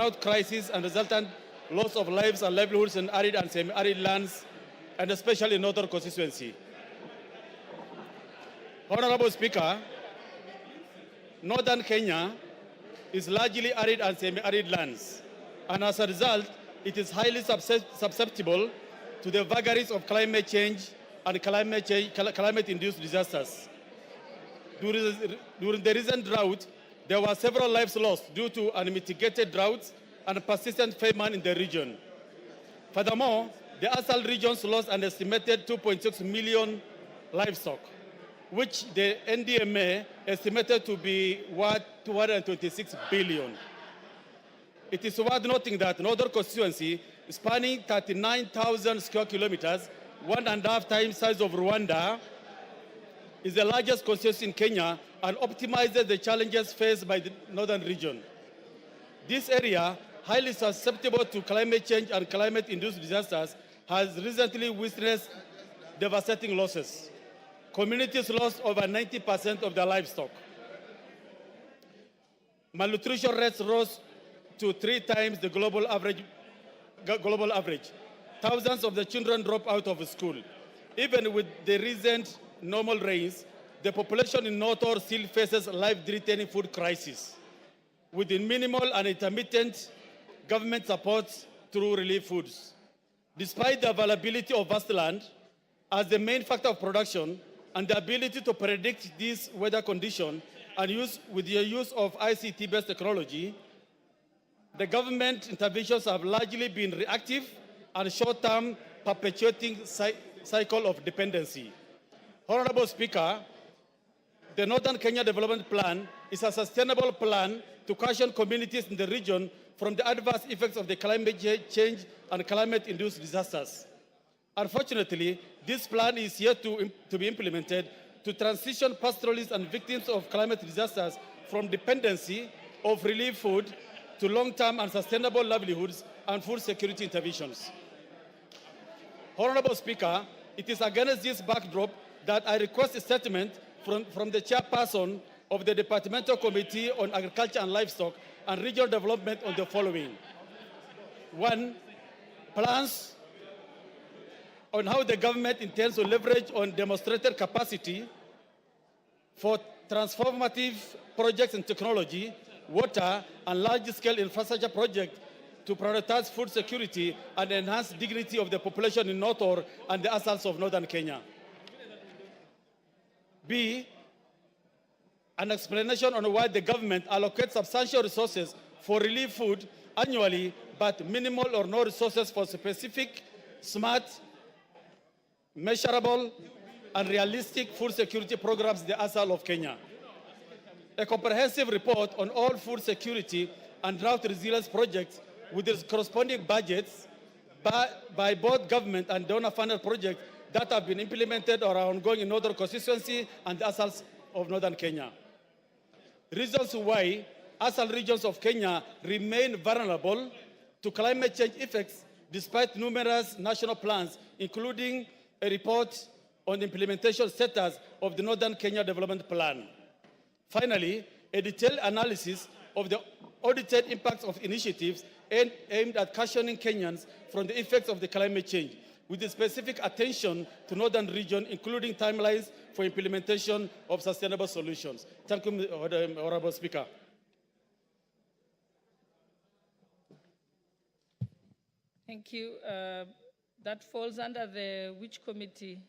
drought crisis and resultant loss of lives and livelihoods in arid and semi-arid lands, and especially in northern constituency. Honorable Speaker, northern Kenya is largely arid and semi-arid lands, and as a result, it is highly susceptible to the vagaries of climate change and climate-induced disasters. During the recent drought, there were several lives lost due to unmitigated droughts and persistent famine in the region. Furthermore, the ASAL regions lost an estimated 2.6 million livestock, which the NDMA estimated to be worth 226 billion. It is worth noting that Northern constituency, spanning 39,000 square kilometers, 1.5 times size of Rwanda, is the largest constituency in Kenya and optimizes the challenges faced by the northern region. This area, highly susceptible to climate change and climate-induced disasters, has recently witnessed devastating losses. Communities lost over 90% of their livestock. Malnutrition rates rose to 3 times the global average. Thousands of the children drop out of school. Even with the recent normal rains, the population in North still faces life-threatening food crisis, with minimal and intermittent government support through relief foods. Despite the availability of vast land as the main factor of production and the ability to predict these weather conditions and with the use of ICT-based technology, the government interventions have largely been reactive and short-term, perpetuating cycle of dependency. Honorable Speaker, the Northern Kenya Development Plan is a sustainable plan to cushion communities in the region from the adverse effects of the climate change and climate-induced disasters. Unfortunately, this plan is yet to be implemented to transition pastoralists and victims of climate disasters from dependency of relief food to long-term and sustainable livelihoods and food security interventions. Honorable Speaker, it is against this backdrop that I request a statement from the chairperson of the Departmental Committee on Agriculture and Livestock and Regional Development on the following. 1, plans on how the government intends to leverage on demonstrated capacity for transformative projects in technology, water, and large-scale infrastructure projects to prioritize food security and enhance dignity of the population in North and the ASALs of Northern Kenya. B, an explanation on why the government allocates substantial resources for relief food annually, but minimal or no resources for specific, smart, measurable, and realistic food security programs in the ASAL of Kenya. A comprehensive report on all food security and drought resilience projects with its corresponding budgets by both government and donor-funded projects that have been implemented or are ongoing in Northern constituency and the ASALs of Northern Kenya. Reasons why ASAL regions of Kenya remain vulnerable to climate change effects despite numerous national plans, including a report on the implementation status of the Northern Kenya Development Plan. Finally, a detailed analysis of the audited impacts of initiatives aimed at cushioning Kenyans from the effects of the climate change, with a specific attention to Northern region, including timelines for implementation of sustainable solutions. Thank you, Honorable Speaker. Thank you. That falls under the which committee?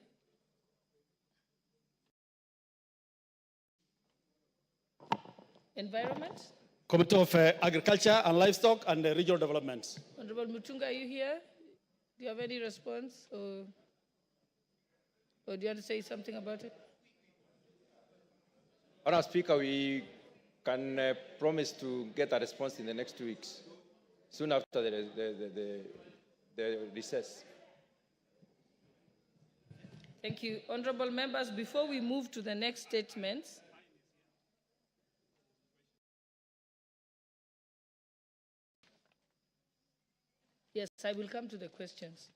Environment? Committee of Agriculture and Livestock and Regional Development. Honorable Mutunga, are you here? Do you have any response? Or do you want to say something about it? Honourable Speaker, we can promise to get a response in the next 2 weeks, soon after the recess. Thank you. Honourable members, before we move to the next statements, yes, I will come to the questions.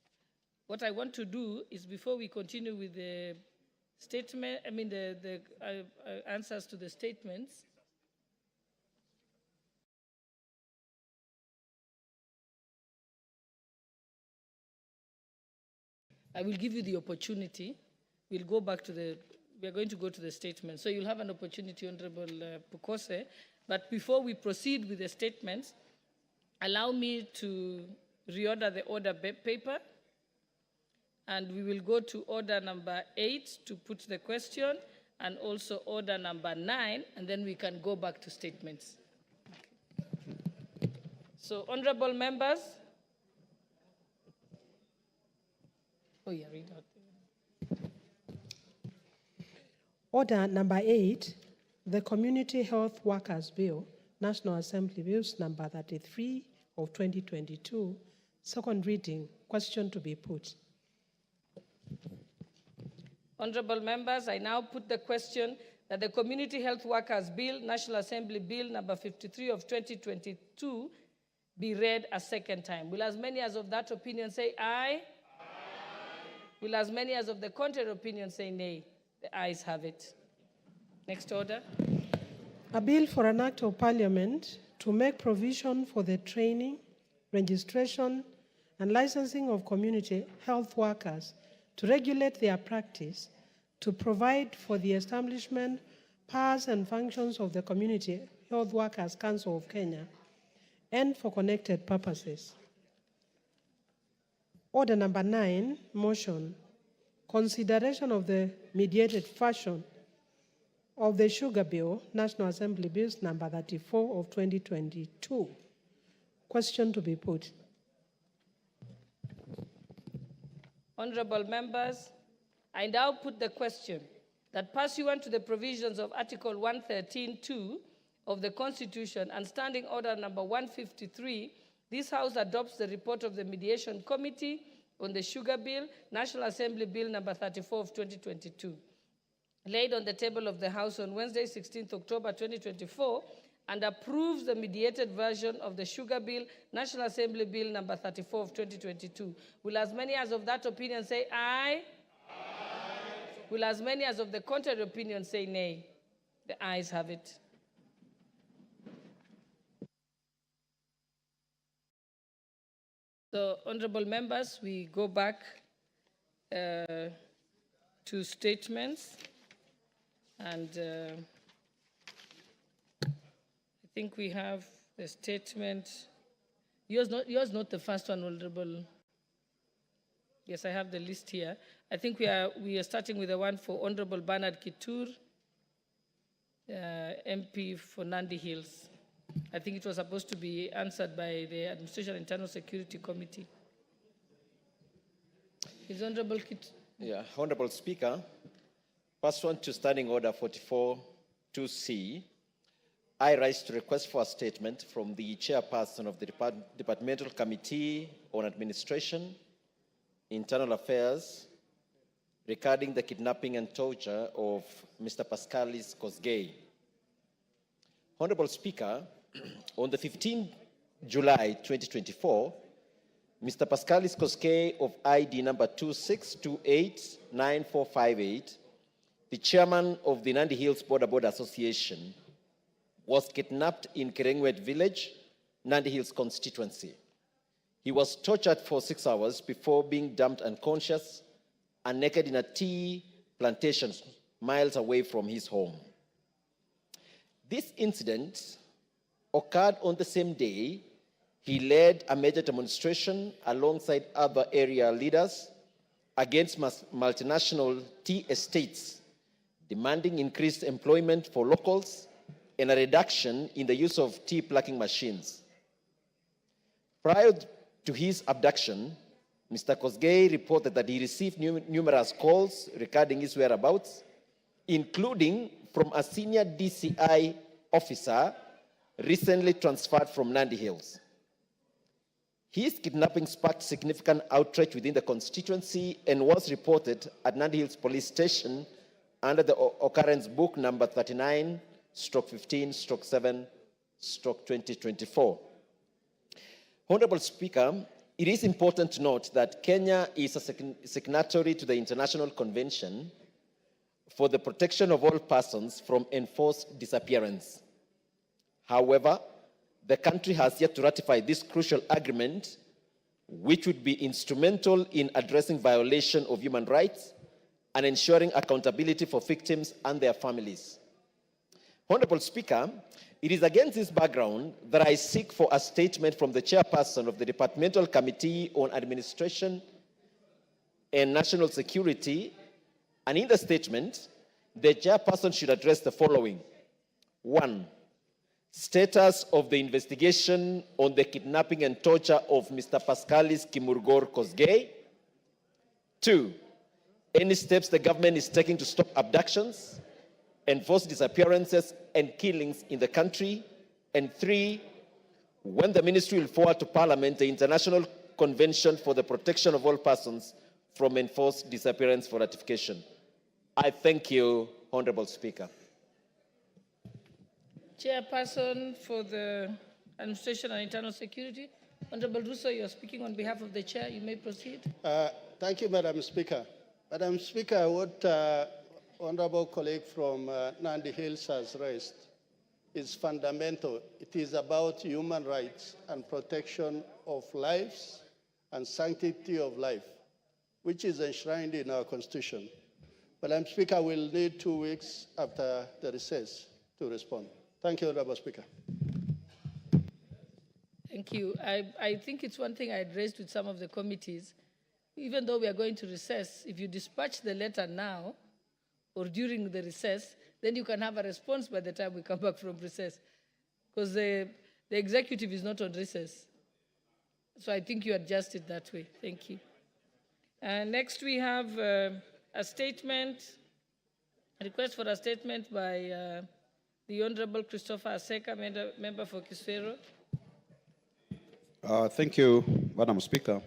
What I want to do is, before we continue with the statement, the answers to the statements, I will give you the opportunity. We'll go back to we are going to go to the statement. So you'll have an opportunity, Honorable Pukose. But before we proceed with the statements, allow me to reorder the order paper. And we will go to order number 8 to put the question, and also order number 9, and then we can go back to statements. Okay. So, honorable members. Oh, yeah, read out. Order number 8, the Community Health Workers Bill, National Assembly Bills number 33 of 2022, second reading. Question to be put. Honorable members, I now put the question that the Community Health Workers Bill, National Assembly Bill number 53 of 2022, be read a second time. Will as many as of that opinion say aye? Aye. Will as many as of the contrary opinion say nay? The ayes have it. Next order. A bill for an act of parliament to make provision for the training, registration, and licensing of community health workers, to regulate their practice, to provide for the establishment, powers and functions of the Community Health Workers Council of Kenya, and for connected purposes. Order number 9, motion. Consideration of the mediated version of the Sugar Bill, National Assembly Bills number 34 of 2022. Question to be put. Honorable members, I now put the question that pursuant to the provisions of Article 113(2) of the Constitution and Standing Order number 153, this House adopts the report of the Mediation Committee on the Sugar Bill, National Assembly Bill number 34 of 2022, laid on the table of the House on Wednesday, 16th October 2024, and approves the mediated version of the Sugar Bill, National Assembly Bill number 34 of 2022. Will as many as of that opinion say aye? Aye. Will as many as of the contrary opinion say nay? The ayes have it. So, honorable members, we go back to statements, and I think we have the statement. Yours not the first one, Honorable. Yes, I have the list here. I think we are starting with the one for Honorable Bernard Kithure, MP for Nandi Hills. I think it was supposed to be answered by the Administration Internal Security Committee. Is Honorable Kithure? Yeah, Honorable Speaker, pursuant to Standing Order 44(2)C, I rise to request for a statement from the Chairperson of the Departmental Committee on Administration, Internal Affairs, regarding the kidnapping and torture of Mr. Pascalis Kosgei. Honorable Speaker, on the 15th July 2024, Mr. Pascalis Kosgei of ID number 26289458, the chairman of the Nandi Hills Border Association, was kidnapped in Kerengwet village, Nandi Hills constituency. He was tortured for 6 hours before being dumped unconscious and naked in a tea plantation miles away from his home. This incident occurred on the same day he led a major demonstration alongside other area leaders against multinational tea estates, demanding increased employment for locals and a reduction in the use of tea plucking machines. Prior to his abduction, Mr. Kosgei reported that he received numerous calls regarding his whereabouts, including from a senior DCI officer recently transferred from Nandi Hills. His kidnapping sparked significant outrage within the constituency and was reported at Nandi Hills Police Station under the occurrence book number 39/15/7/2024. Honorable Speaker, it is important to note that Kenya is a signatory to the International Convention for the Protection of All Persons from Enforced Disappearance. However, the country has yet to ratify this crucial agreement, which would be instrumental in addressing violation of human rights and ensuring accountability for victims and their families. Honorable Speaker, it is against this background that I seek for a statement from the chairperson of the Departmental Committee on Administration and National Security, and in the statement, the chairperson should address the following. 1. Status of the investigation on the kidnapping and torture of Mr. Pascalis Kimurgor Kosgei. 2. Any steps the government is taking to stop abductions, enforce disappearances and killings in the country. And 3, when the ministry will forward to Parliament the International Convention for the Protection of All Persons from Enforced Disappearance for ratification. I thank you, Honorable Speaker. Chairperson for the Administration and Internal Security. Honorable Russo, you are speaking on behalf of the chair. You may proceed. Thank you, Madam Speaker. Madam Speaker, what honorable colleague from Nandi Hills has raised is fundamental. It is about human rights and protection of lives and sanctity of life, which is enshrined in our Constitution. Madam Speaker, we'll need 2 weeks after the recess to respond. Thank you, Honorable Speaker. Thank you. I think it's one thing I had raised with some of the committees. Even though we are going to recess, if you dispatch the letter now or during the recess, then you can have a response by the time we come back from recess. Because the executive is not on recess. So I think you adjust it that way. Thank you. Next we have a statement, a request for a statement by the Honorable Christopher Aseka, member for Kiswero. Thank you, Madam Speaker.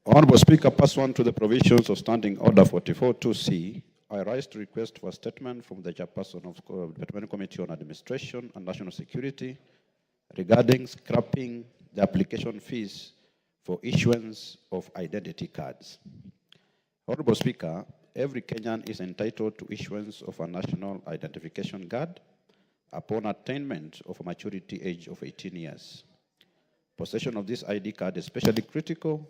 Honorable Speaker, pursuant to the provisions of Standing Order 44.2c, I rise to request for a statement from the chairperson of the Departmental Committee on Administration and National Security regarding scrapping the application fees for issuance of identity cards. Honorable Speaker, every Kenyan is entitled to issuance of a national identification card upon attainment of a maturity age of 18 years. Possession of this ID card is especially critical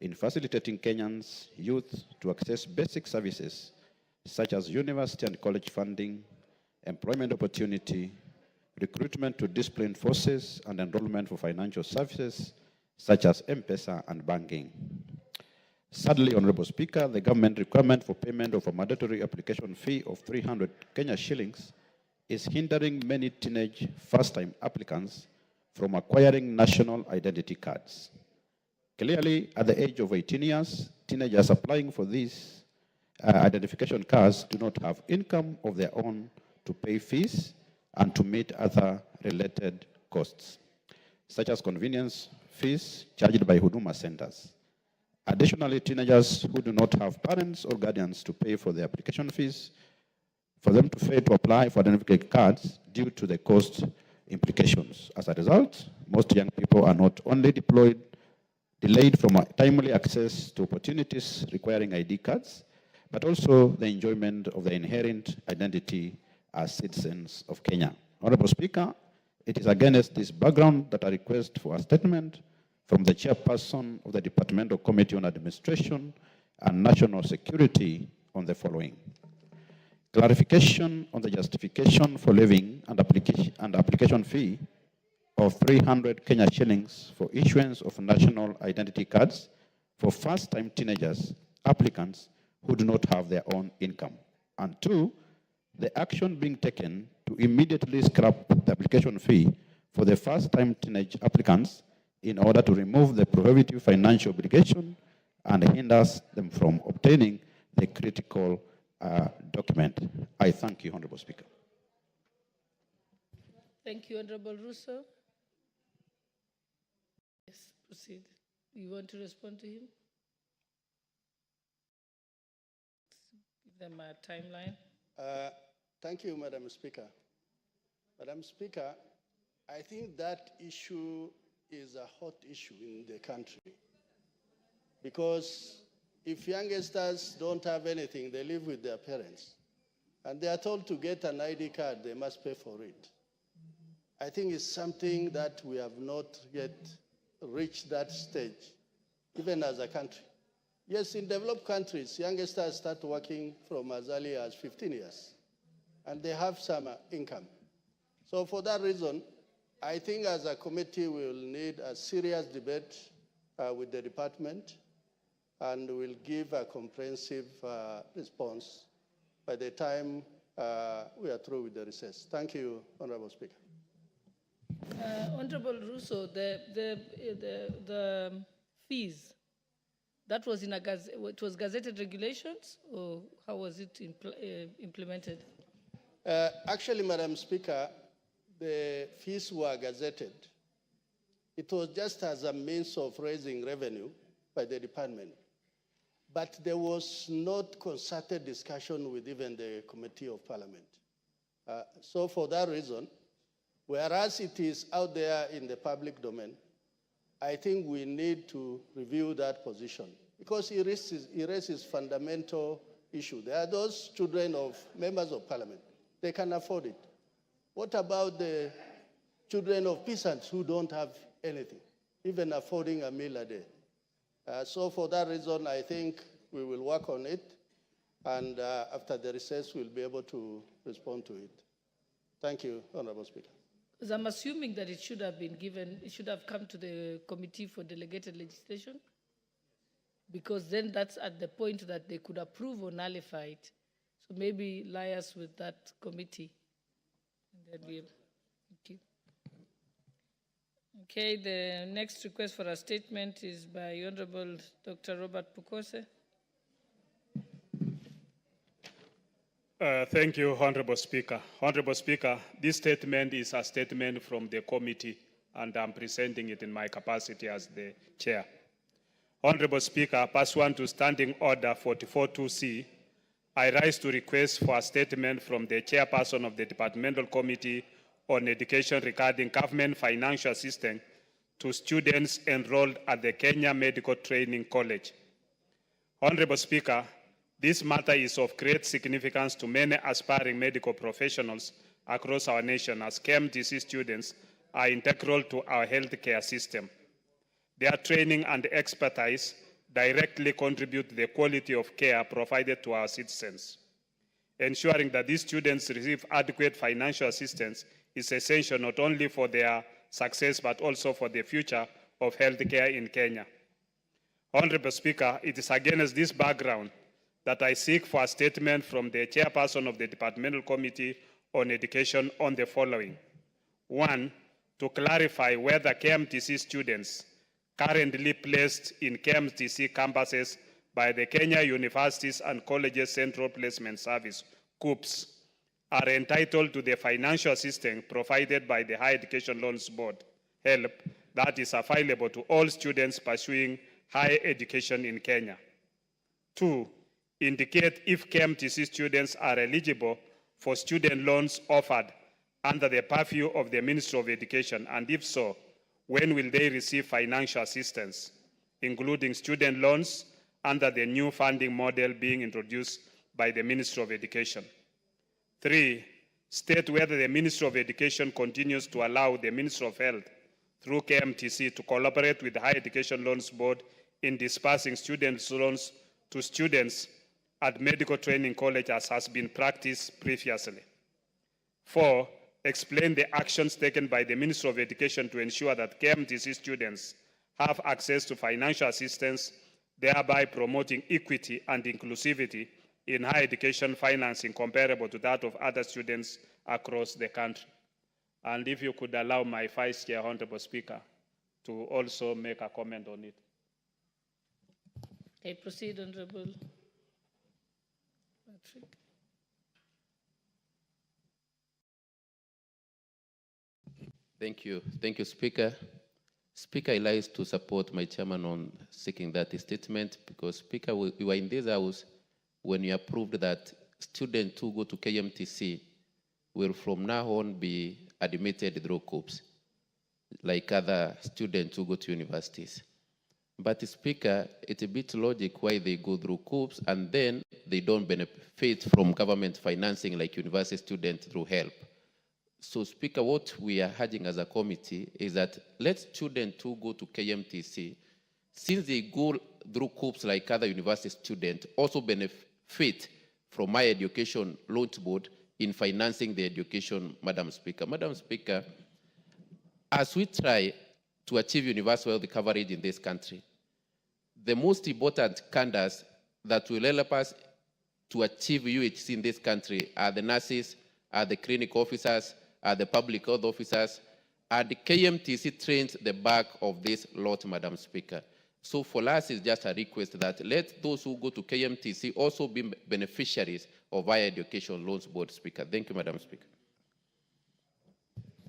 in facilitating Kenyans' youth to access basic services such as university and college funding, employment opportunity, recruitment to disciplined forces, and enrollment for financial services such as M-Pesa and banking. Sadly, Honorable Speaker, the government requirement for payment of a mandatory application fee of 300 Kenya shillings is hindering many teenage first-time applicants from acquiring national identity cards. Clearly, at the age of 18 years, teenagers applying for these identification cards do not have income of their own to pay fees and to meet other related costs, such as convenience fees charged by Huduma centers. Additionally, teenagers who do not have parents or guardians to pay for the application fees, for them to fail to apply for identification cards due to the cost implications. As a result, most young people are not only delayed from timely access to opportunities requiring ID cards, but also the enjoyment of the inherent identity as citizens of Kenya. Honorable Speaker, it is against this background that I request for a statement from the chairperson of the Departmental Committee on Administration and National Security on the following. Clarification on the justification for levying and application fee of 300 Kenya shillings for issuance of national identity cards for first-time teenagers applicants who do not have their own income. And 2, the action being taken to immediately scrap the application fee for the first-time teenage applicants in order to remove the prohibitive financial obligation and hinders them from obtaining the critical document. I thank you, Honorable Speaker. Thank you, Honorable Russo. Yes, proceed. You want to respond to him? Give them a timeline. Thank you, Madam Speaker. Madam Speaker, I think that issue is a hot issue in the country. Because if youngsters don't have anything, they live with their parents. And they are told to get an ID card, they must pay for it. I think it's something that we have not yet reach that stage, even as a country. Yes, in developed countries, youngsters start working from as early as 15 years, and they have some income. So for that reason, I think as a committee, we will need a serious debate with the department, and we'll give a comprehensive response by the time we are through with the recess. Thank you, Honorable Speaker. Honorable Russo, the fees, that was in it was gazetted regulations, or how was it implemented? Actually, Madam Speaker, the fees were gazetted. It was just as a means of raising revenue by the department. But there was not concerted discussion with even the Committee of Parliament. So for that reason, whereas it is out there in the public domain, I think we need to review that position because it raises fundamental issue. There are those children of members of Parliament. They can afford it. What about the children of peasants who don't have anything, even affording a meal a day? So for that reason, I think we will work on it, and after the recess, we'll be able to respond to it. Thank you, Honorable Speaker. Because I'm assuming that it should have been given, it should have come to the Committee for Delegated Legislation, because then that's at the point that they could approve or nullify it. So maybe liaise with that committee. And then thank you. Okay, the next request for a statement is by Honorable Dr. Robert Pukose. Thank you, Honorable Speaker. Honorable Speaker, this statement is a statement from the committee, and I'm presenting it in my capacity as the chair. Honorable Speaker, pursuant to Standing Order 44.2c, I rise to request for a statement from the chairperson of the Departmental Committee on Education regarding government financial assistance to students enrolled at the Kenya Medical Training College. Honorable Speaker, this matter is of great significance to many aspiring medical professionals across our nation, as KMTC students are integral to our healthcare system. Their training and expertise directly contribute to the quality of care provided to our citizens. Ensuring that these students receive adequate financial assistance is essential not only for their success, but also for the future of healthcare in Kenya. Honorable Speaker, it is against this background that I seek for a statement from the chairperson of the Departmental Committee on Education on the following. 1, to clarify whether KMTC students currently placed in KMTC campuses by the Kenya Universities and Colleges Central Placement Service, KUPS, are entitled to the financial assistance provided by the Higher Education Loans Board, HELP, that is available to all students pursuing higher education in Kenya. 2, indicate if KMTC students are eligible for student loans offered under the purview of the Ministry of Education, and if so, when will they receive financial assistance, including student loans under the new funding model being introduced by the Ministry of Education. 3, state whether the Ministry of Education continues to allow the Ministry of Health through KMTC to collaborate with the Higher Education Loans Board in dispersing student loans to students at medical training college as has been practiced previously. 4, explain the actions taken by the Ministry of Education to ensure that KMTC students have access to financial assistance, thereby promoting equity and inclusivity in higher education financing comparable to that of other students across the country. And if you could allow my Vice Chair, Honorable Speaker, to also make a comment on it. Okay, proceed, Honorable Patrick. Thank you, Speaker. Speaker, I like to support my chairman on seeking that statement because, Speaker, we were in this house when you approved that students who go to KMTC will from now on be admitted through KUPS, like other students who go to universities. But, Speaker, it's a bit logic why they go through KUPS and then they don't benefit from government financing like university students through HELP. So, Speaker, what we are urging as a committee is that let students who go to KMTC, since they go through COOPs like other university students, also benefit from my education launch board in financing the education, Madam Speaker. Madam Speaker, as we try to achieve universal health coverage in this country, the most important candidates that will help us to achieve UHC in this country are the nurses, are the clinic officers, are the public health officers, and the KMTC trains the back of this lot, Madam Speaker. So for us, it's just a request that let those who go to KMTC also be beneficiaries of higher education loans board, Speaker. Thank you, Madam Speaker.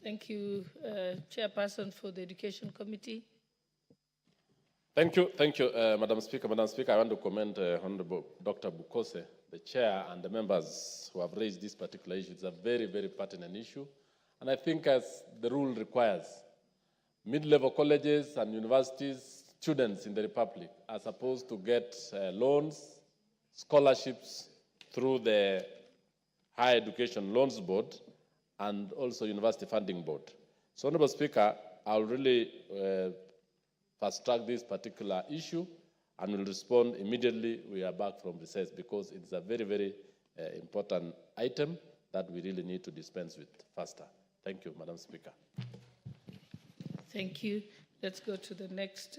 Thank you, Chairperson for the Education Committee. Thank you, Madam Speaker. Madam Speaker, I want to commend Honorable Dr. Bukose, the chair, and the members who have raised this particular issue. It's a very, very pertinent issue. And I think as the rule requires, mid-level colleges and universities, students in the Republic are supposed to get loans, scholarships through the Higher Education Loans Board and also University Funding Board. So, Honorable Speaker, I'll really fast-track this particular issue and will respond immediately we are back from recess, because it's a very, very important item that we really need to dispense with faster. Thank you, Madam Speaker. Thank you. Let's go to the next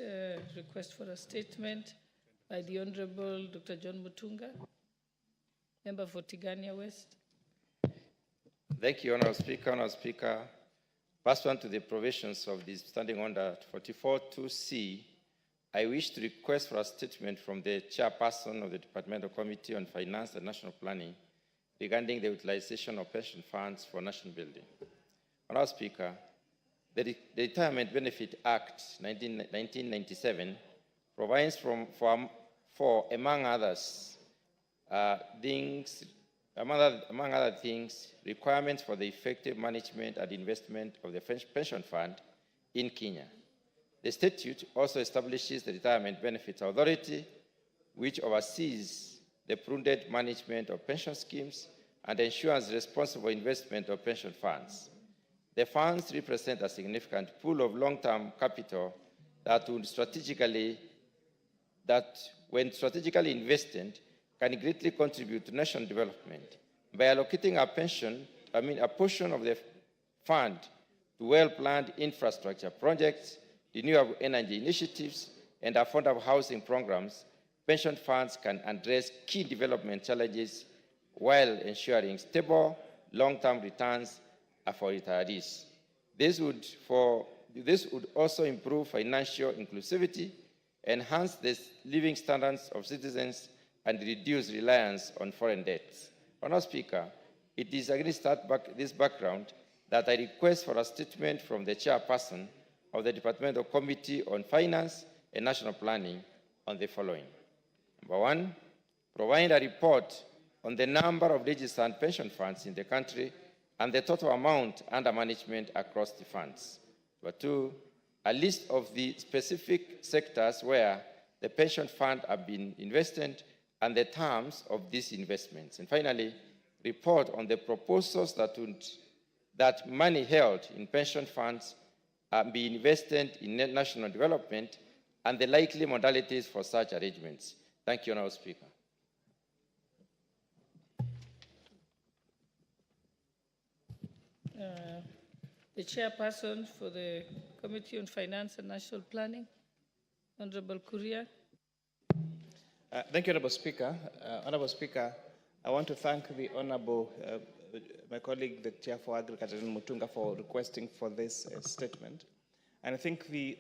request for a statement by the Honorable Dr. John Mutunga, member for Tigania West. Thank you, Honourable Speaker. Honourable Speaker, pursuant to the provisions of the Standing Order 44.2c, I wish to request for a statement from the chairperson of the Departmental Committee on Finance and National Planning regarding the utilization of pension funds for national building. Honourable Speaker, the Retirement Benefit Act 1997 provides for among other things, requirements for the effective management and investment of the pension fund in Kenya. The statute also establishes the Retirement Benefits Authority, which oversees the prudent management of pension schemes and ensures responsible investment of pension funds. The funds represent a significant pool of long-term capital that, when strategically invested, can greatly contribute to national development by allocating a portion of the fund to well-planned infrastructure projects, renewable energy initiatives, and affordable housing programs. Pension funds can address key development challenges while ensuring stable, long-term returns for retirees. This would also improve financial inclusivity, enhance the living standards of citizens, and reduce reliance on foreign debts. Honourable Speaker, it is against this background that I request for a statement from the chairperson of the Departmental Committee on Finance and National Planning on the following. Number one, provide a report on the number of registered pension funds in the country and the total amount under management across the funds. Number two, a list of the specific sectors where the pension fund have been invested and the terms of these investments. And finally, report on the proposals that money held in pension funds be invested in national development and the likely modalities for such arrangements. Thank you, Honourable Speaker. The chairperson for the Committee on Finance and National Planning, Honourable Kuria. Thank you, Honourable Speaker. Honourable Speaker, I want to thank the Honourable, my colleague, the Chair for Agriculture, Mutunga, for requesting for this statement. And I think the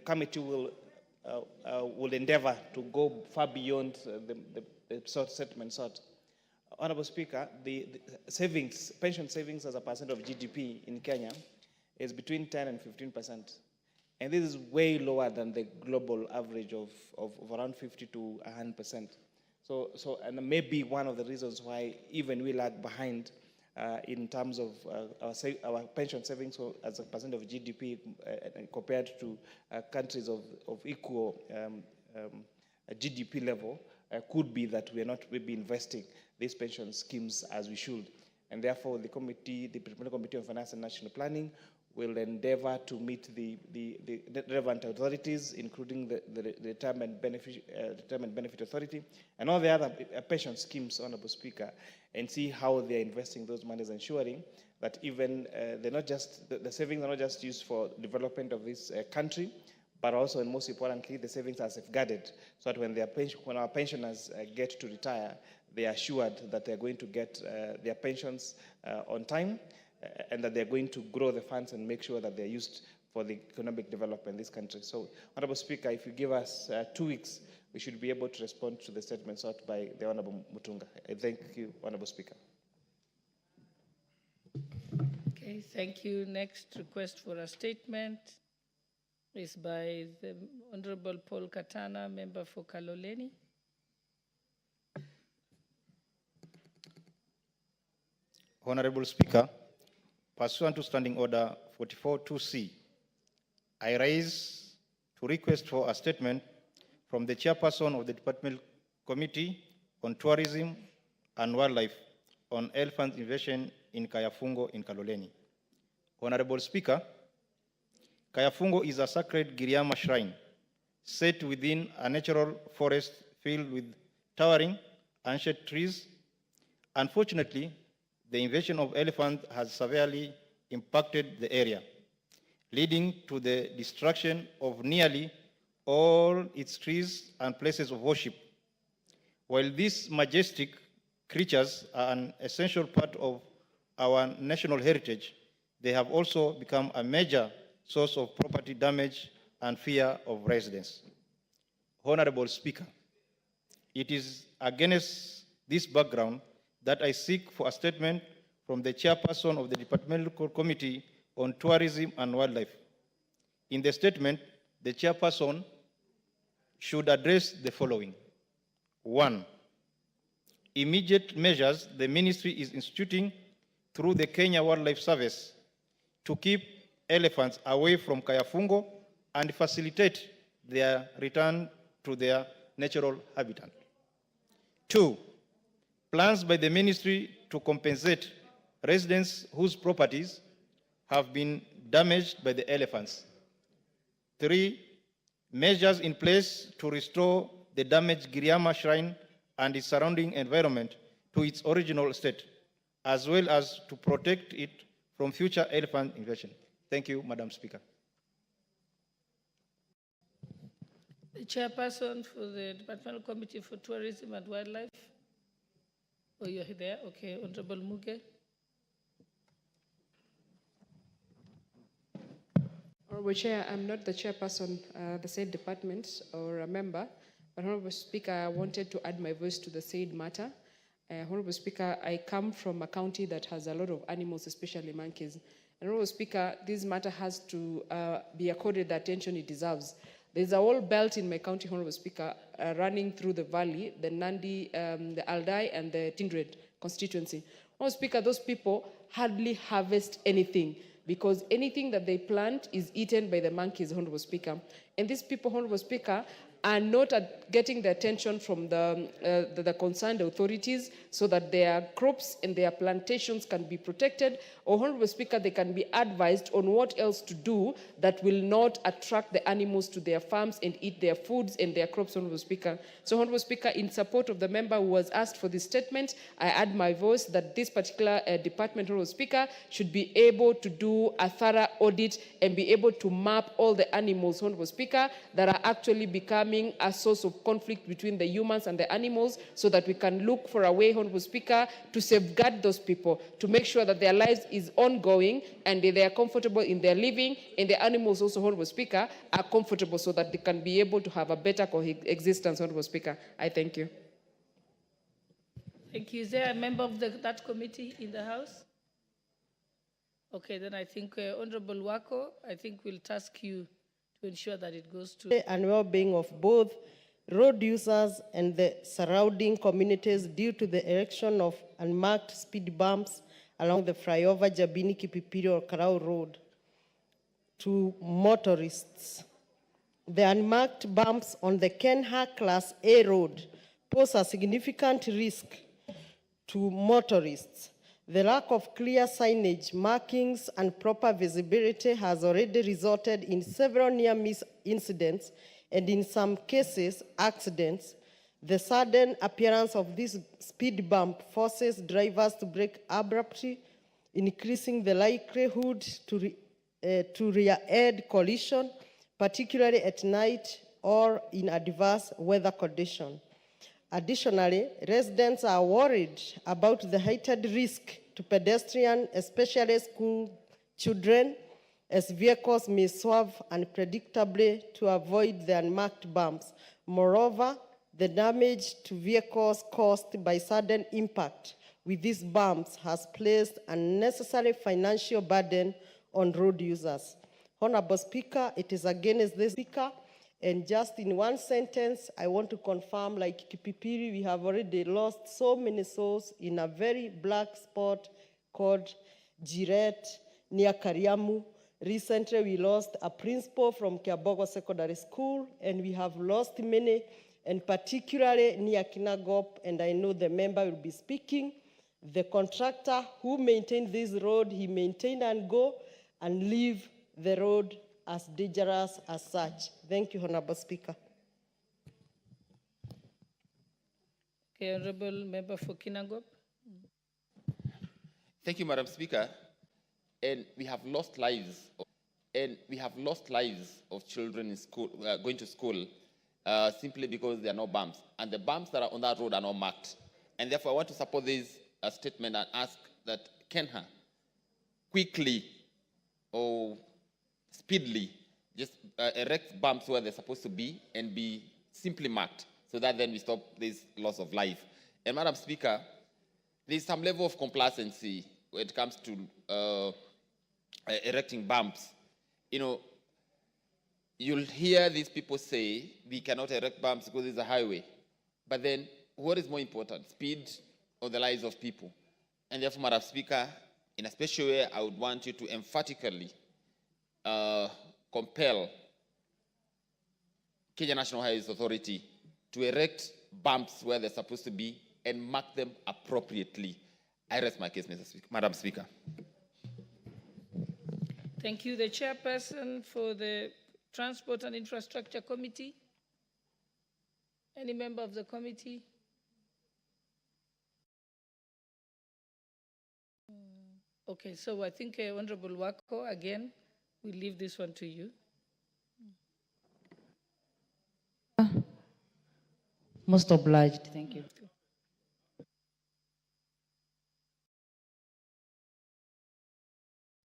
committee will endeavour to go far beyond the statement sought. Honourable Speaker, the pension savings as a percent of GDP in Kenya is between 10 and 15%. And this is way lower than the global average of around 50 to 100%. And maybe one of the reasons why even we lag behind in terms of our pension savings as a percent of GDP compared to countries of equal GDP level, could be that we are not maybe investing these pension schemes as we should. and therefore the Parliamentary Committee on Finance and National Planning will endeavor to meet the relevant authorities, including the Retirement Benefit Authority and all the other pension schemes, Honorable Speaker, and see how they're investing those monies, ensuring that even they're not just, the savings are not just used for development of this country, but also, and most importantly, the savings are safeguarded so that when our pensioners get to retire, they are assured that they're going to get their pensions on time, and that they're going to grow the funds and make sure that they're used for the economic development in this country. So, Honorable Speaker, if you give us 2 weeks, we should be able to respond to the statement sought by the Honorable Mutunga. I thank you, Honorable Speaker. Okay, thank you. Next request for a statement is by the Honorable Paul Katana, member for Kaloleni. Honorable Speaker, pursuant to Standing Order 44.2c, I rise to request for a statement from the chairperson of the Departmental Committee on Tourism and Wildlife on elephant invasion in Kayafungo in Kaloleni. Honorable Speaker, Kayafungo is a sacred Giriama shrine set within a natural forest filled with towering ancient trees. Unfortunately, the invasion of elephants has severely impacted the area, leading to the destruction of nearly all its trees and places of worship. While these majestic creatures are an essential part of our national heritage, they have also become a major source of property damage and fear of residents. Honorable Speaker, it is against this background that I seek for a statement from the chairperson of the Departmental Committee on Tourism and Wildlife. In the statement, the chairperson should address the following. 1. Immediate measures the ministry is instituting through the Kenya Wildlife Service to keep elephants away from Kayafungo and facilitate their return to their natural habitat. 2. Plans by the ministry to compensate residents whose properties have been damaged by the elephants. 3. Measures in place to restore the damaged Giriama shrine and its surrounding environment to its original state, as well as to protect it from future elephant invasion. Thank you, Madam Speaker. The chairperson for the Departmental Committee for Tourism and Wildlife. Oh, you're there? Okay, Honorable Muge. Honorable Chair, I'm not the chairperson the said department or a member, but Honorable Speaker, I wanted to add my voice to the said matter. Honorable Speaker, I come from a county that has a lot of animals, especially monkeys. And Honorable Speaker, this matter has to be accorded the attention it deserves. There's a whole belt in my county, Honorable Speaker, running through the valley, the Nandi, the Aldai, and the Tindred constituency. Honorable Speaker, those people hardly harvest anything because anything that they plant is eaten by the monkeys, Honorable Speaker. And these people, Honorable Speaker, are not getting the attention from the concerned authorities so that their crops and their plantations can be protected, or Honorable Speaker, they can be advised on what else to do that will not attract the animals to their farms and eat their foods and their crops, Honorable Speaker. So, Honorable Speaker, in support of the member who was asked for this statement, I add my voice that this particular department, Honorable Speaker, should be able to do a thorough audit and be able to map all the animals, Honorable Speaker, that are actually becoming a source of conflict between the humans and the animals, so that we can look for a way, Honorable Speaker, to safeguard those people, to make sure that their lives is ongoing and they are comfortable in their living, and the animals also, Honorable Speaker, are comfortable so that they can be able to have a better coexistence, Honorable Speaker. I thank you. Thank you. Is there a member of that committee in the House? Okay, then I think Honorable Wako, I think we'll task you to ensure that it goes to and well-being of both road users and the surrounding communities due to the erection of unmarked speed bumps along the flyover Jabini Kipipiri or Karau Road to motorists. The unmarked bumps on the Kenha Class A road pose a significant risk to motorists. The lack of clear signage, markings, and proper visibility has already resulted in several near-miss incidents and in some cases, accidents. The sudden appearance of this speed bump forces drivers to brake abruptly, increasing the likelihood to rear-end collision, particularly at night or in adverse weather conditions. Additionally, residents are worried about the heightened risk to pedestrians, especially school children, as vehicles may swerve unpredictably to avoid the unmarked bumps. Moreover, the damage to vehicles caused by sudden impact with these bumps has placed unnecessary financial burden on road users. Honorable Speaker, it is against this speaker. And just in one sentence, I want to confirm, like Kipipiri, we have already lost so many souls in a very black spot called Jiret near Kariamu. Recently, we lost a principal from Kiabogo Secondary School, and we have lost many, and particularly near Kinagop, and I know the member will be speaking. The contractor who maintained this road, he maintained and go and leave the road as dangerous as such. Thank you, Honorable Speaker. Okay, Honorable Member for Kinangop. Thank you, Madam Speaker. And we have lost lives. And we have lost lives of children in school, going to school, simply because there are no bumps. And the bumps that are on that road are not marked. And therefore, I want to support this statement and ask that Kenha quickly or speedily just erect bumps where they're supposed to be and be simply marked so that then we stop this loss of life. And Madam Speaker, there's some level of complacency when it comes to erecting bumps. You know, you'll hear these people say we cannot erect bumps because it's a highway. But then what is more important, speed or the lives of people? And therefore, Madam Speaker, in a special way, I would want you to emphatically compel Kenya National Highways Authority to erect bumps where they're supposed to be and mark them appropriately. I rest my case, Madam Speaker. Thank you. The chairperson for the Transport and Infrastructure Committee. Any member of the committee? Okay, so I think Honorable Wako, again, we leave this one to you. Most obliged, thank you.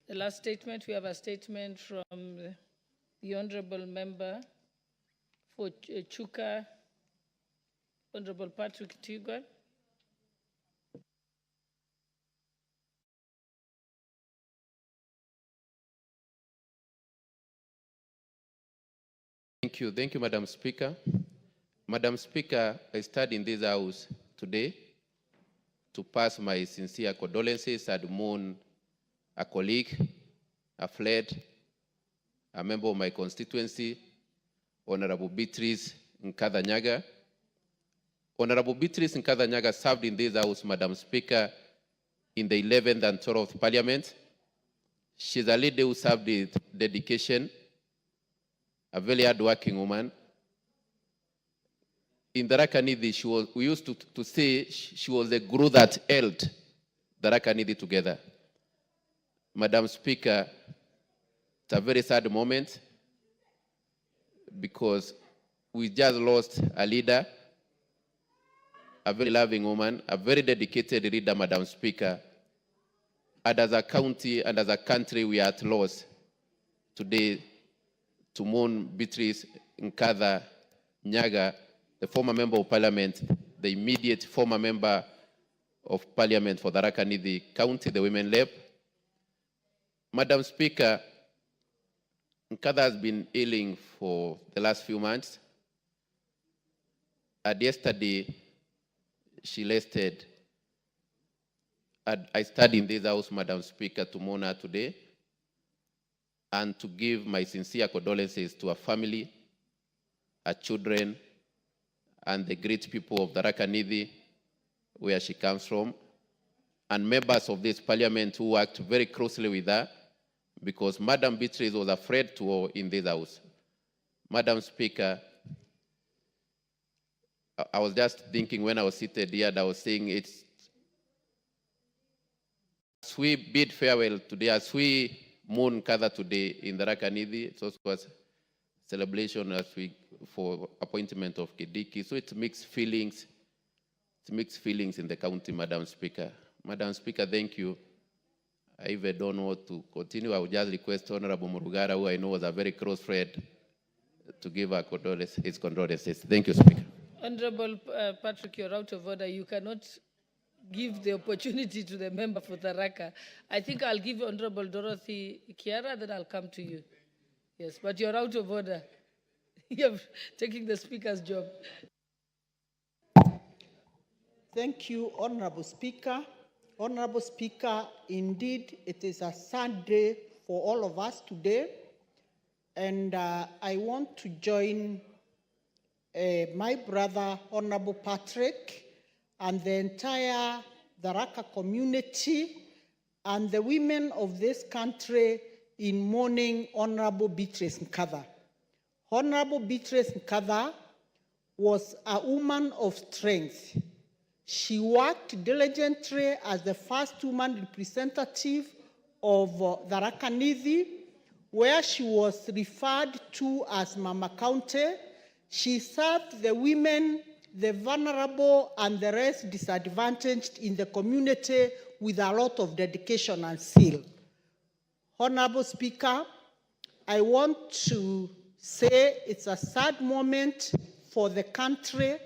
The last statement, we have a statement from the Honorable Member for Chuka, Honorable Patrick Tigwan. Thank you, Madam Speaker. Madam Speaker, I stand in this house today to pass my sincere condolences and mourn a colleague, a friend, a member of my constituency, Honorable Beatrice Nyaga. Honorable Beatrice Nyaga served in this house, Madam Speaker, in the 11th and 12th Parliament. She's a lady who served with dedication, a very hard-working woman. In the Rakanidi, we used to say she was the glue that held the Rakanidi together. Madam Speaker, it's a very sad moment because we just lost a leader, a very loving woman, a very dedicated leader, Madam Speaker. And as a county and as a country, we are at loss today to mourn Beatrice Nyaga, the former member of parliament, the immediate former member of parliament for the Rakanidi County, the Women Rep. Madam Speaker, Nkada has been ailing for the last few months. And yesterday, she rested. And I stand in this house, Madam Speaker, to mourn her today and to give my sincere condolences to her family, her children, and the great people of the Rakanidi, where she comes from. and members of this parliament who worked very closely with her, because Madam Beatrice was afraid to war in this house. Madam Speaker, I was just thinking when I was seated here, I was saying it's, as we bid farewell today, as we mourn Kadha today in the Rakanidhi, it's also a celebration as we for appointment of Kindiki. So it's mixed feelings. It's mixed feelings in the county, Madam Speaker. Madam Speaker, thank you. I even don't know what to continue. I would just request Honorable Murugara, who I know was a very close friend, to give her his condolences. Thank you, Speaker. Honorable Patrick, you're out of order. You cannot give the opportunity to the member for Tharaka. I think I'll give Honorable Dorothy Kiara, then I'll come to you. Yes, but you're out of order. You're taking the Speaker's job. Thank you, Honorable Speaker. Honorable Speaker, indeed, it is a sad day for all of us today. And I want to join my brother, Honorable Patrick, and the entire Tharaka community and the women of this country in mourning Honorable Beatrice Nkatha. Honorable Beatrice Nkatha was a woman of strength. She worked diligently as the first woman representative of Tharaka Nithi, where she was referred to as Mama County. She served the women, the vulnerable, and the rest disadvantaged in the community with a lot of dedication and zeal. Honorable Speaker, I want to say it's a sad moment for the country,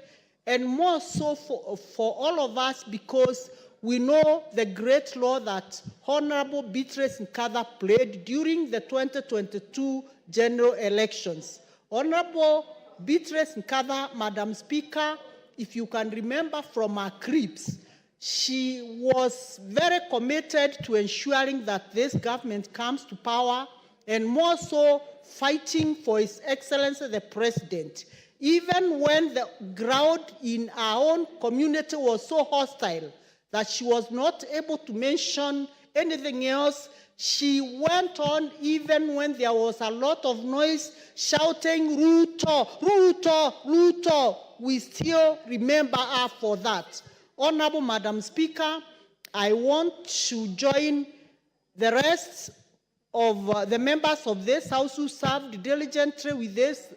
and more so for all of us, because we know the great role that Honorable Beatrice Nkatha played during the 2022 general elections. Honorable Beatrice Nkatha, Madam Speaker, if you can remember from her clips, she was very committed to ensuring that this government comes to power, and more so fighting for His Excellency the President. Even when the ground in our own community was so hostile that she was not able to mention anything else, she went on even when there was a lot of noise, shouting, Ruto, Ruto, Ruto. We still remember her for that. Honorable Madam Speaker, I want to join the rest of the members of this House who served diligently with this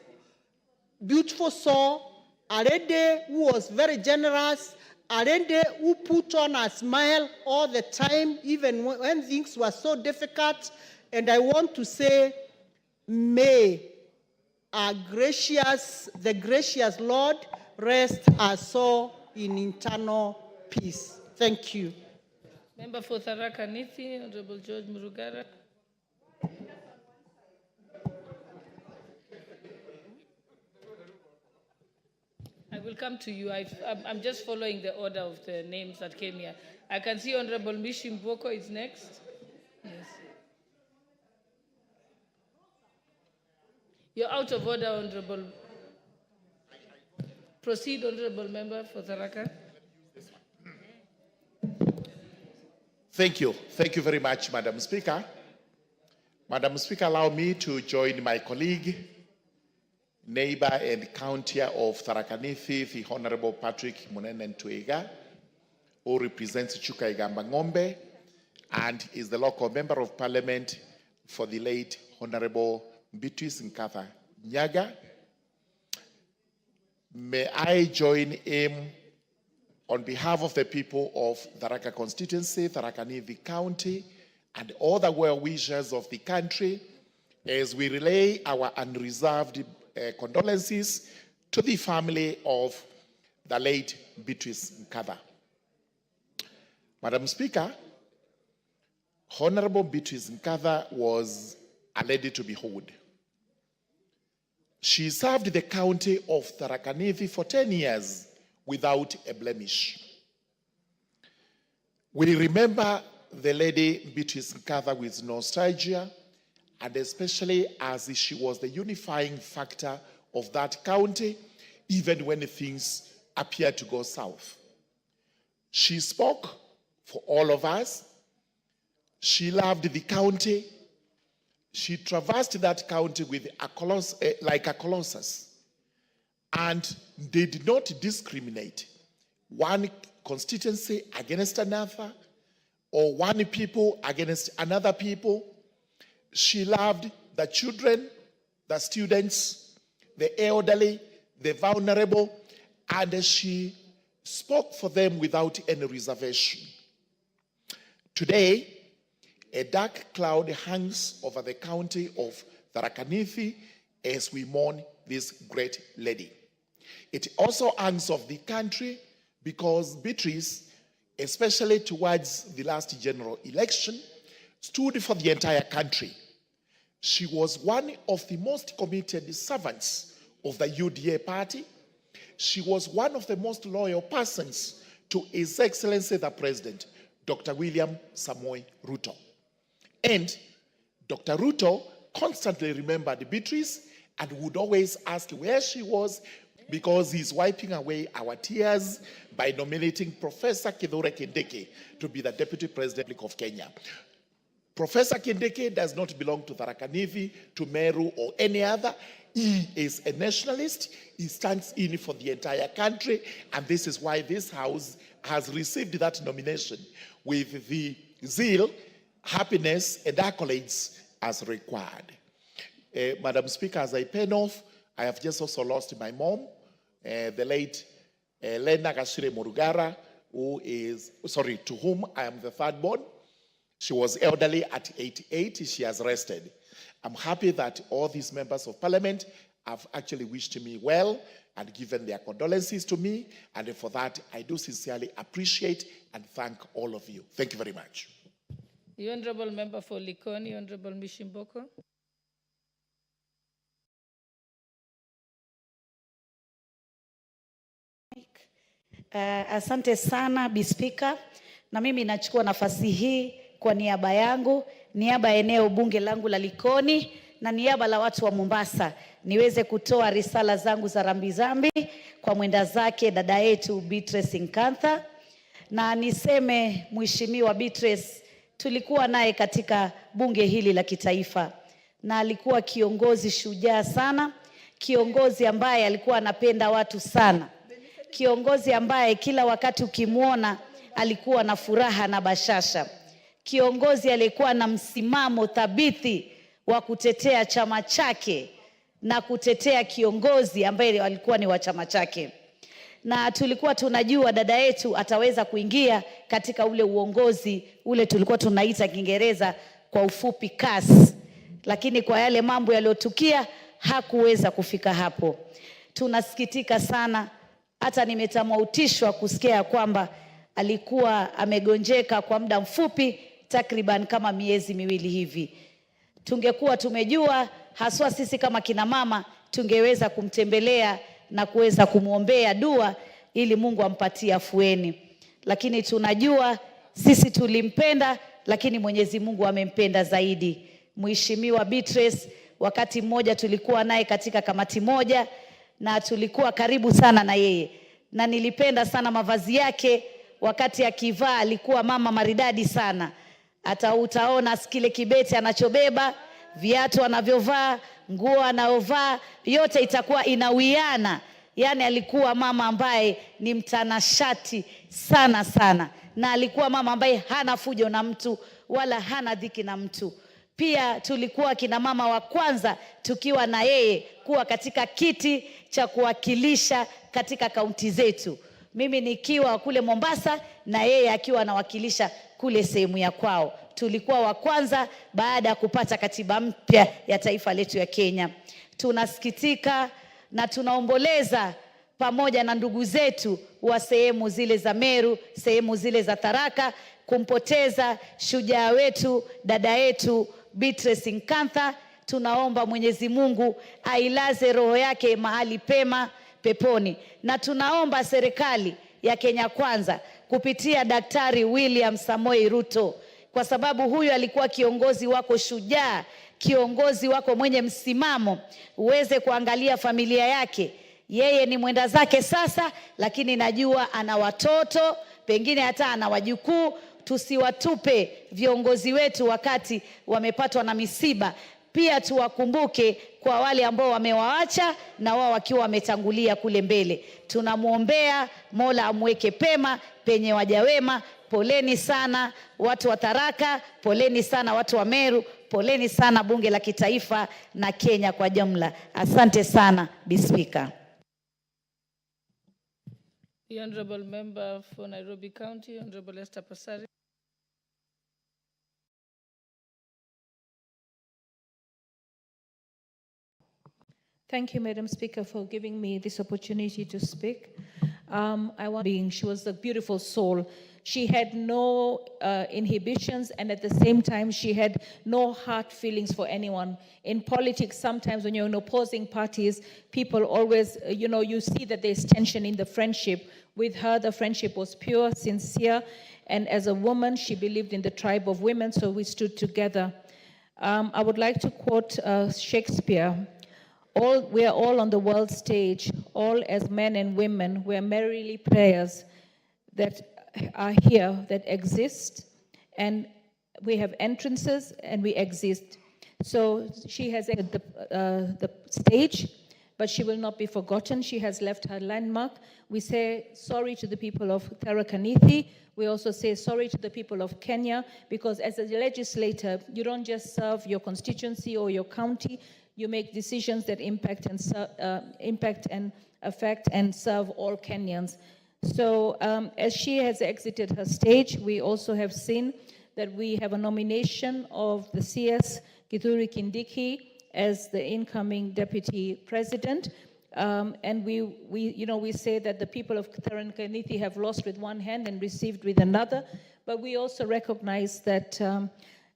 beautiful soul, a lady who was very generous, a lady who put on a smile all the time, even when things were so difficult. And I want to say, may the gracious Lord rest our soul in eternal peace. Thank you. Member for Tharaka Nithi, Honorable George Murugara. I will come to you. I'm just following the order of the names that came here. I can see Honorable Mishi Mboko is next. Yes. You're out of order, Honorable. Proceed, Honorable Member for Tharaka. Thank you. Thank you very much, Madam Speaker. Madam Speaker, allow me to join my colleague, neighbor and countier of Tharaka Nithi, the Honorable Patrick Munene Ntwega, who represents Chukaigamba Ngombe and is the local member of parliament for the late Honorable Beatrice Nkatha Nyaga. May I join him on behalf of the people of Tharaka constituency, Tharaka Nithi County, and all the well-wishers of the country as we relay our unreserved condolences to the family of the late Beatrice Nkatha. Madam Speaker, Honorable Beatrice Nkatha was a lady to behold. She served the county of Tharaka Nithi for 10 years without a blemish. We remember the lady Beatrice Nkatha with nostalgia, and especially as she was the unifying factor of that county, even when things appeared to go south. She spoke for all of us. She loved the county. She traversed that county with like a colossus, and they did not discriminate one constituency against another or one people against another people. She loved the children, the students, the elderly, the vulnerable, and she spoke for them without any reservation. Today, a dark cloud hangs over the county of Tharaka Nithi as we mourn this great lady. It also hangs over the country because Beatrice, especially towards the last general election, stood for the entire country. She was one of the most committed servants of the UDA party. She was one of the most loyal persons to His Excellency the President, Dr. William Samoei Ruto. And Dr. Ruto constantly remembered Beatrice and would always ask where she was, because he's wiping away our tears by nominating Professor Kithure Kindiki to be the Deputy President of Kenya. Professor Kindiki does not belong to Tharaka Nithi, to Meru, or any other. He is a nationalist. He stands in for the entire country, and this is why this House has received that nomination with the zeal, happiness, and accolades as required. Madam Speaker, as I pen off, I have just also lost my mom, the late Lena Gashire Morugara, to whom I am the third born. She was elderly at 88. She has rested. I'm happy that all these members of parliament have actually wished me well and given their condolences to me. And for that, I do sincerely appreciate and thank all of you. Thank you very much. The Honorable Member for Likoni, Honorable Mishimboko. Asante sana Bi Speaker, na mimi nachukua nafasi hii kwa niaba yangu, niaba eneo bunge langu la Likoni na niaba la watu wa Mombasa, niweze kutoa risala zangu za rambirambi kwa mwenda zake dada yetu Beatrice Nkantha. Na niseme Mheshimiwa Beatrice, tulikuwa naye katika bunge hili la kitaifa, na alikuwa kiongozi shujaa sana, kiongozi ambaye alikuwa anapenda watu sana, kiongozi ambaye kila wakati ukimuona alikuwa na furaha na bashasha, kiongozi aliyekuwa na msimamo thabiti wa kutetea chama chake na kutetea kiongozi ambaye alikuwa ni wa chama chake. Na tulikuwa tunajua dada yetu ataweza kuingia katika ule uongozi ule tulikuwa tunaita Kiingereza kwa ufupi CAS, lakini kwa yale mambo yaliyotukia hakuweza kufika hapo. Tunasikitika sana, hata nimetamatishwa kusikia kwamba alikuwa amegonjeka kwa muda mfupi, takriban kama miezi miwili hivi. Tungekuwa tumejua, haswa sisi kama kina mama, tungeweza kumtembelea na kuweza kumuombea dua ili Mungu ampatie afueni. Lakini tunajua sisi tulimpenda, lakini Mwenyezi Mungu amempenda zaidi. Mheshimiwa Beatrice, wakati mmoja tulikuwa naye katika kamati moja na tulikuwa karibu sana na yeye, na nilipenda sana mavazi yake. Wakati akivaa alikuwa mama maridadi sana. Hata utaona kile kibeti anachobeba, viatu anavyovaa, nguo anayovaa, yote itakuwa inawiana. Yani alikuwa mama ambaye ni mtanashati sana sana, na alikuwa mama ambaye hana fujo na mtu wala hana dhiki na mtu. Pia tulikuwa kina mama wa kwanza tukiwa na yeye kuwa katika kiti cha kuwakilisha katika kaunti zetu. Mimi nikiwa kule Mombasa na yeye akiwa anawakilisha kule sehemu ya kwao. Tulikuwa wa kwanza baada ya kupata katiba mpya ya taifa letu ya Kenya. Tunasikitika na tunaomboleza pamoja na ndugu zetu wa sehemu zile za Meru, sehemu zile za Tharaka, kumpoteza shujaa wetu, dada yetu Beatrice Nkantha. Tunaomba Mwenyezi Mungu ailaze roho yake mahali pema peponi, na tunaomba serikali ya Kenya Kwanza kupitia Daktari William Samoei Ruto, kwa sababu huyu alikuwa kiongozi wako shujaa, kiongozi wako mwenye msimamo, uweze kuangalia familia yake. Yeye ni mwenda zake sasa, lakini najua ana watoto, pengine hata ana wajukuu. tusiwatupe viongozi wetu wakati wamepatwa na misiba. Pia tuwakumbuke kwa wale ambao wamewaacha na wao wakiwa wametangulia kule mbele. Tunamwombea Mola amweke pema penye waja wema. Poleni sana watu wa Tharaka, poleni sana watu wa Meru, poleni sana bunge la kitaifa na Kenya kwa jumla. Asante sana, Bi Speaker. The Honorable Member for Nairobi County, Honorable Esther Pasari. Thank you, Madam Speaker, for giving me this opportunity to speak. She was a beautiful soul. She had no inhibitions, and at the same time, she had no hard feelings for anyone. In politics, sometimes when you're in opposing parties, people always, you see that there's tension in the friendship. With her, the friendship was pure, sincere, and as a woman, she believed in the tribe of women, so we stood together. I would like to quote Shakespeare. We are all on the world stage, all as men and women, we are merely players that are here, that exist, and we have entrances and we exist. So she has entered the stage, but she will not be forgotten. She has left her landmark. We say sorry to the people of Tharaka Nithi. We also say sorry to the people of Kenya, because as a legislator, you don't just serve your constituency or your county, you make decisions that impact and affect and serve all Kenyans. So as she has exited her stage, we also have seen that we have a nomination of the CS, Kithure Kindiki, as the incoming deputy president. And we say that the people of Tharaka Nithi have lost with one hand and received with another, but we also recognize that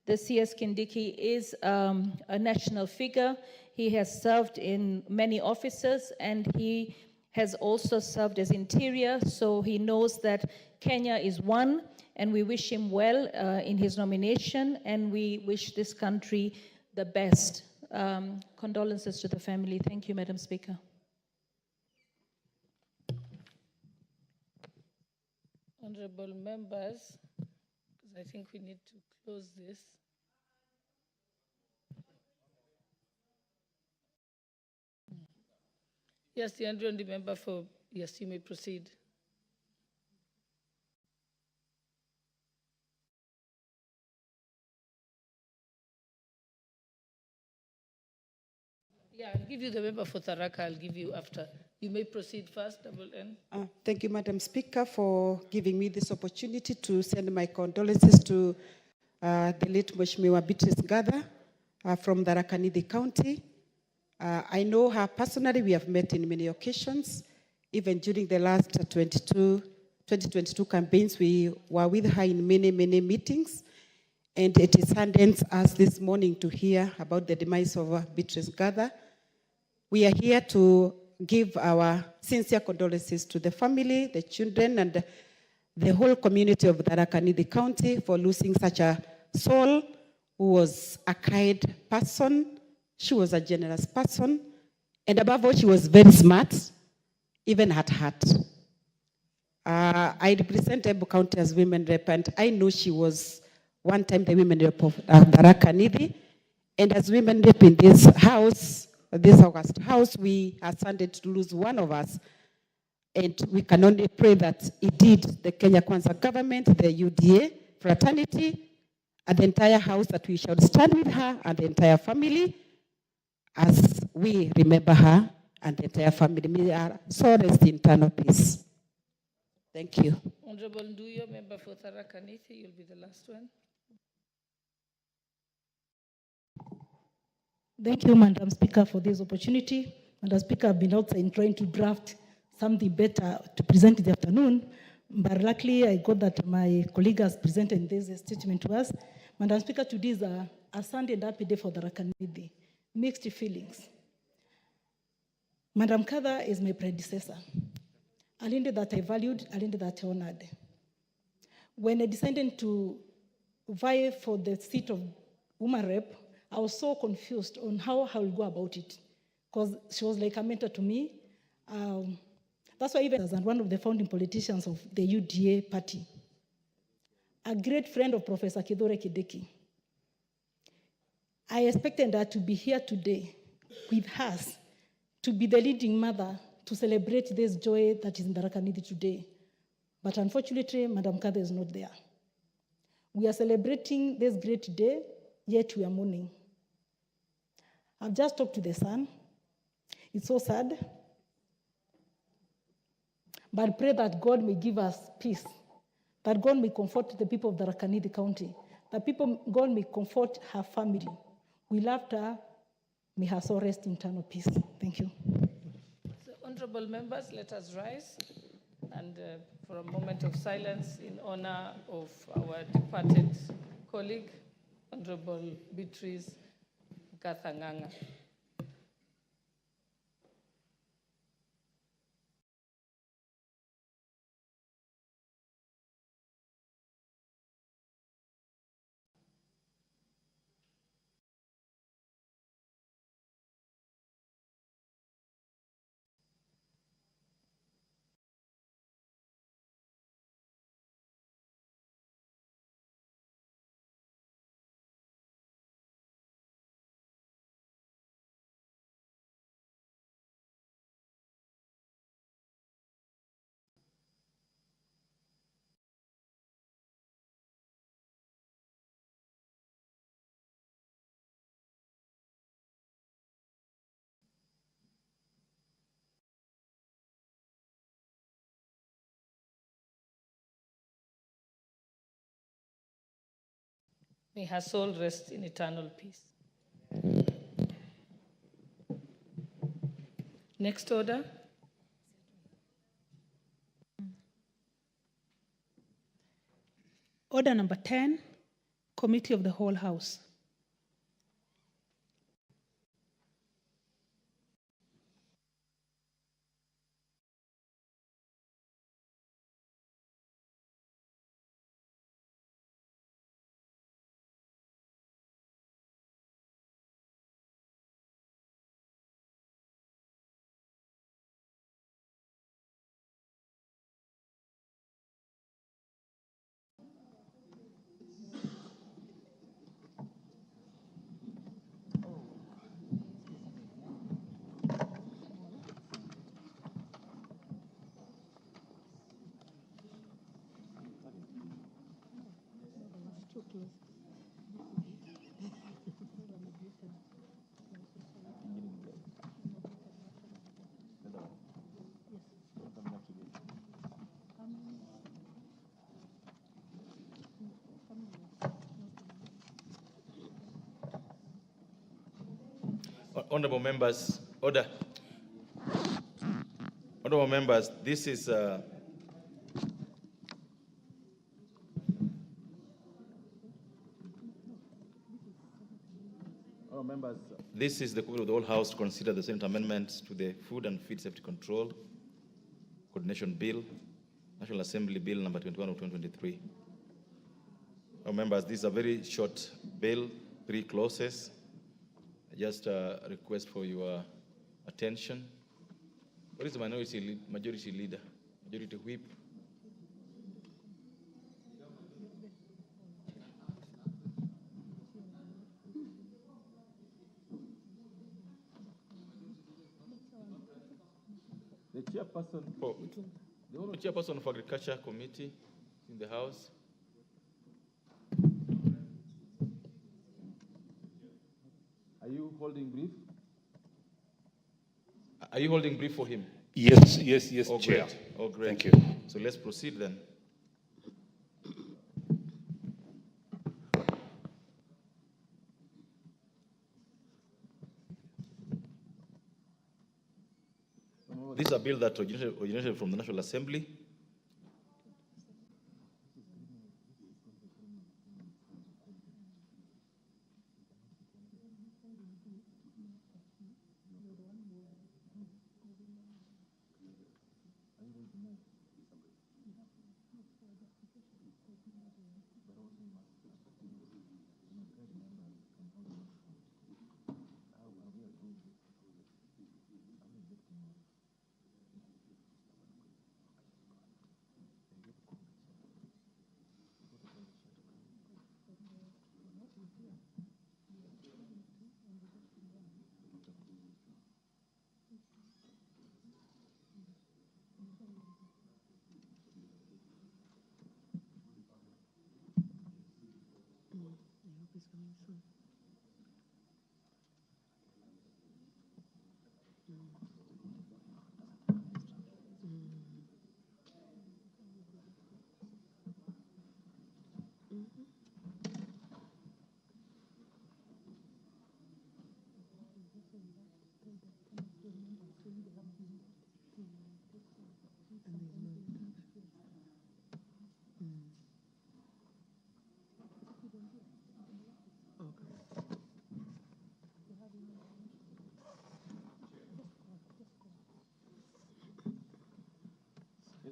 the CS Kindiki is a national figure. He has served in many offices, and he has also served as interior, so he knows that Kenya is one, and we wish him well in his nomination, and we wish this country the best. Condolences to the family. Thank you, Madam Speaker. Honorable members, because I think we need to close this. Yes, the honorable member for, yes, you may proceed. Yeah, I'll give you the member for Tharaka, I'll give you after. You may proceed first, Double N. Thank you, Madam Speaker, for giving me this opportunity to send my condolences to the late Mheshimiwa Beatrice Nyaga from Tharaka Nithi County. I know her personally. We have met in many occasions. Even during the last 2022 campaigns, we were with her in many, many meetings. And it saddens us this morning to hear about the demise of Beatrice Nyaga. We are here to give our sincere condolences to the family, the children, and the whole community of Tharaka Nithi County for losing such a soul who was a kind person. She was a generous person, and above all, she was very smart, even at heart. I represent Embu County as women rep, and I know she was one time the women rep of Tharaka Nithi. And as women rep in this house, this August house, we are saddened to lose one of us. And we can only pray that indeed the Kenya Kwanza government, the UDA, fraternity, and the entire house, that we shall stand with her and the entire family as we remember her and the entire family. May our soul rest in eternal peace. Thank you. Honorable Nduyo, member for Tharaka Nithi, you'll be the last one. Thank you, Madam Speaker, for this opportunity. Madam Speaker, I've been outside trying to draft something better to present in the afternoon, but luckily I got that my colleague has presented this statement to us. Madam Speaker, today is a Sunday and happy day for Tharaka Nithi. Mixed feelings. Madam Kada is my predecessor. A lady that I valued, a lady that I honored. When I decided to vie for the seat of woman rep, I was so confused on how I will go about it, because she was like a mentor to me. That's why even as one of the founding politicians of the UDA party. a great friend of Professor Kithure Kindiki. I expected her to be here today with us, to be the leading mother to celebrate this joy that is in Tharaka Nithi today. But unfortunately, Madam Kithure is not there. We are celebrating this great day, yet we are mourning. I've just talked to the son. It's so sad. But pray that God may give us peace, that God may comfort the people of Tharaka Nithi County, that God may comfort her family. We loved her. May her soul rest in eternal peace. Thank you. So, honorable members, let us rise and for a moment of silence in honor of our departed colleague, Honorable Beatrice Gathanganga. May her soul rest in eternal peace. Next order. Order number 10, Committee of the Whole House. Honorable members, order. Honorable members, this is This is the call of the whole House to consider the Senate amendments to the Food and Feed Safety Control Coordination Bill, National Assembly Bill number 21 of 2023. Members, this is a very short bill, 3 clauses. I just request for your attention. What is the majority leader, majority whip? The chairperson for the only chairperson of Agriculture Committee in the House. Are you holding brief? Are you holding brief for him? Yes, oh, Chair. Great. Oh, great. Thank you. So let's proceed then. This is a bill that originated from the National Assembly.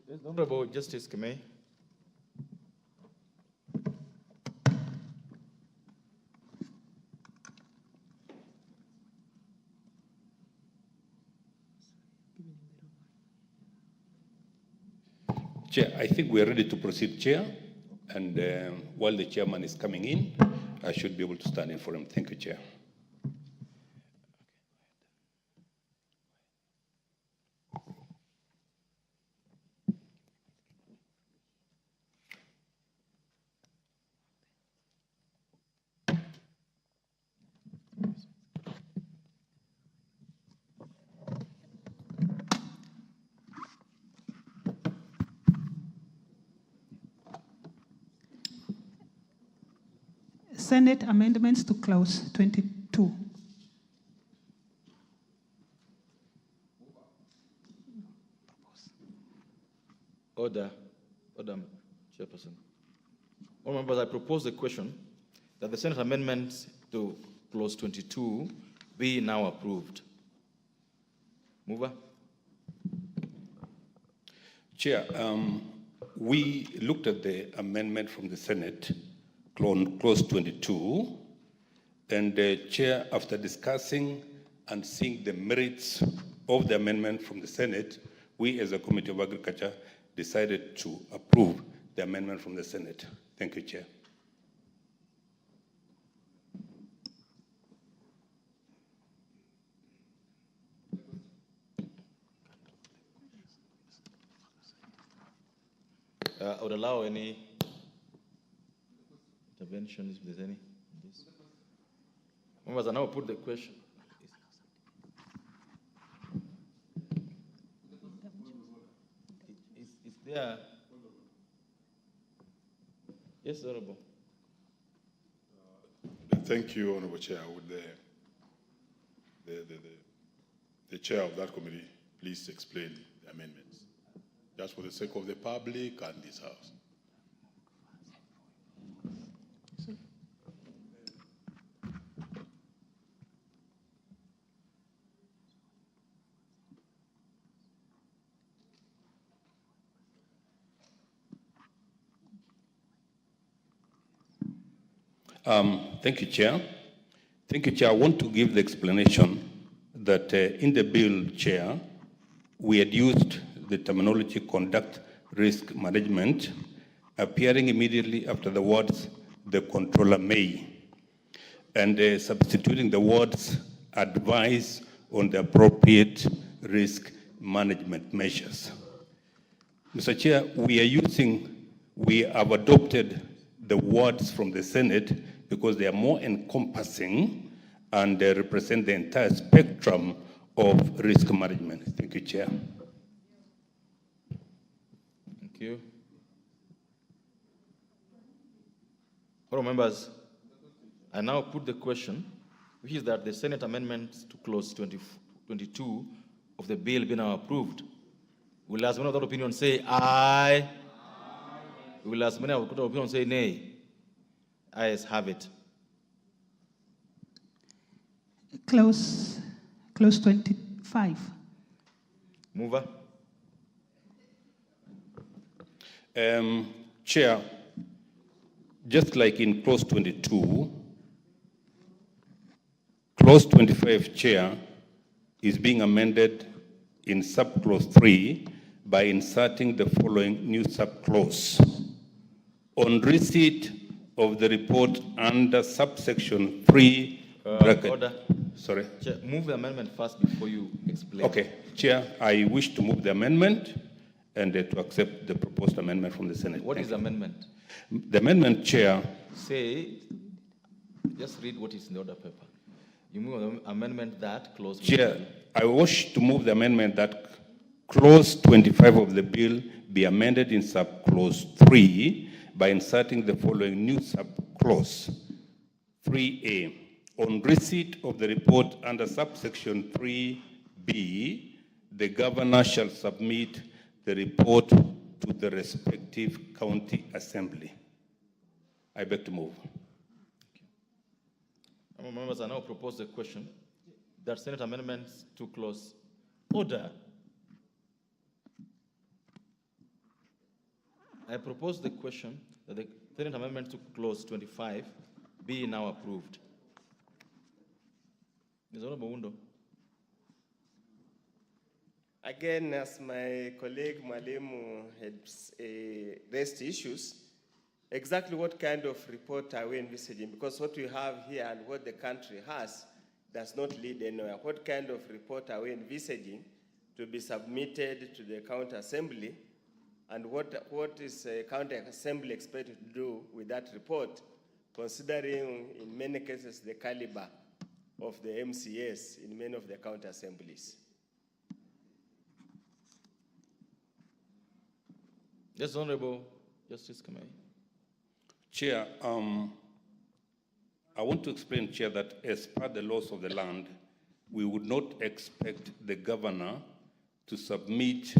Yes, Honorable Justice Kemei. Chair, I think we are ready to proceed, Chair. And while the chairman is coming in, I should be able to stand in for him. Thank you, Chair. Senate amendments to clause 22. Order, Chairperson. All members, I propose the question that the Senate amendments to clause 22 be now approved. Mover. Chair, we looked at the amendment from the Senate, clause 22, and Chair, after discussing and seeing the merits of the amendment from the Senate, we as a Committee of Agriculture decided to approve the amendment from the Senate. Thank you, Chair. I would allow any intervention if there's any. Members, I now put the question. Is there? Yes, Honorable. Thank you, Honorable Chair. Would the chair of that committee please explain the amendments, just for the sake of the public and this House? Thank you, Chair. Thank you, Chair. I want to give the explanation that in the bill, Chair, we had used the terminology conduct risk management, appearing immediately after the words the controller may, and substituting the words advise on the appropriate risk management measures. Mr. Chair, we have adopted the words from the Senate because they are more encompassing and they represent the entire spectrum of risk management. Thank you, Chair. Thank you. All members, I now put the question, which is that the Senate amendments to clause 22 of the bill be now approved. Will as many of that opinion say aye? Will as many of that opinion say nay? Ayes have it. Clause 25. Mover. Chair, just like in clause 22, clause 25, Chair, is being amended in subclause 3 by inserting the following new subclause. On receipt of the report under subsection 3, Order. Sorry. Chair, move the amendment first before you explain. Okay, Chair, I wish to move the amendment and to accept the proposed amendment from the Senate. What is the amendment? The amendment, Chair. Say, just read what is in the order paper. You move the amendment that clause. Chair, I wish to move the amendment that clause 25 of the bill be amended in subclause 3 by inserting the following new subclause. 3A. On receipt of the report under subsection 3B, the governor shall submit the report to the respective county assembly. I beg to move. Members, I now propose the question that Senate amendments to clause order. I propose the question that the Senate amendment to clause 25 be now approved. Ms. Honorable Undo. Again, as my colleague Mwalimu had raised issues, exactly what kind of report are we envisaging? Because what we have here and what the country has does not lead anywhere. What kind of report are we envisaging to be submitted to the county assembly? And what is a county assembly expected to do with that report, considering in many cases the caliber of the MCAs in many of the county assemblies? Yes, Honorable Justice Kamei. Chair, I want to explain, Chair, that as per the laws of the land, we would not expect the governor to submit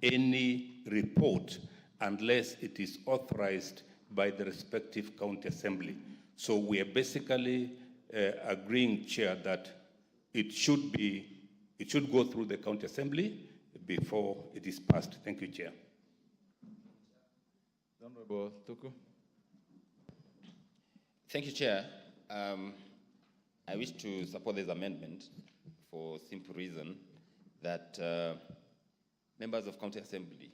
any report unless it is authorized by the respective county assembly. So we are basically agreeing, Chair, that it should go through the county assembly before it is passed. Thank you, Chair. Honorable Tuku. Thank you, Chair. I wish to support this amendment for simple reason that members of county assembly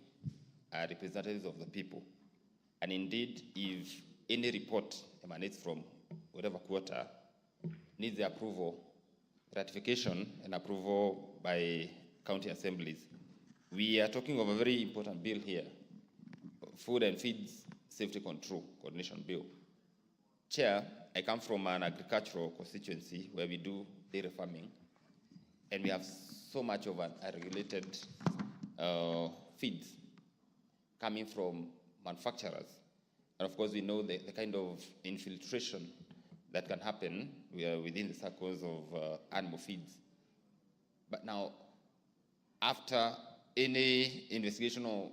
are representatives of the people. And indeed, if any report emanates from whatever quarter, needs the approval, ratification, and approval by county assemblies. We are talking of a very important bill here, Food and Feeds Safety Control Coordination Bill. Chair, I come from an agricultural constituency where we do dairy farming, and we have so much of unregulated feeds coming from manufacturers. And of course, we know the kind of infiltration that can happen within the circles of animal feeds. But now, after any investigation or,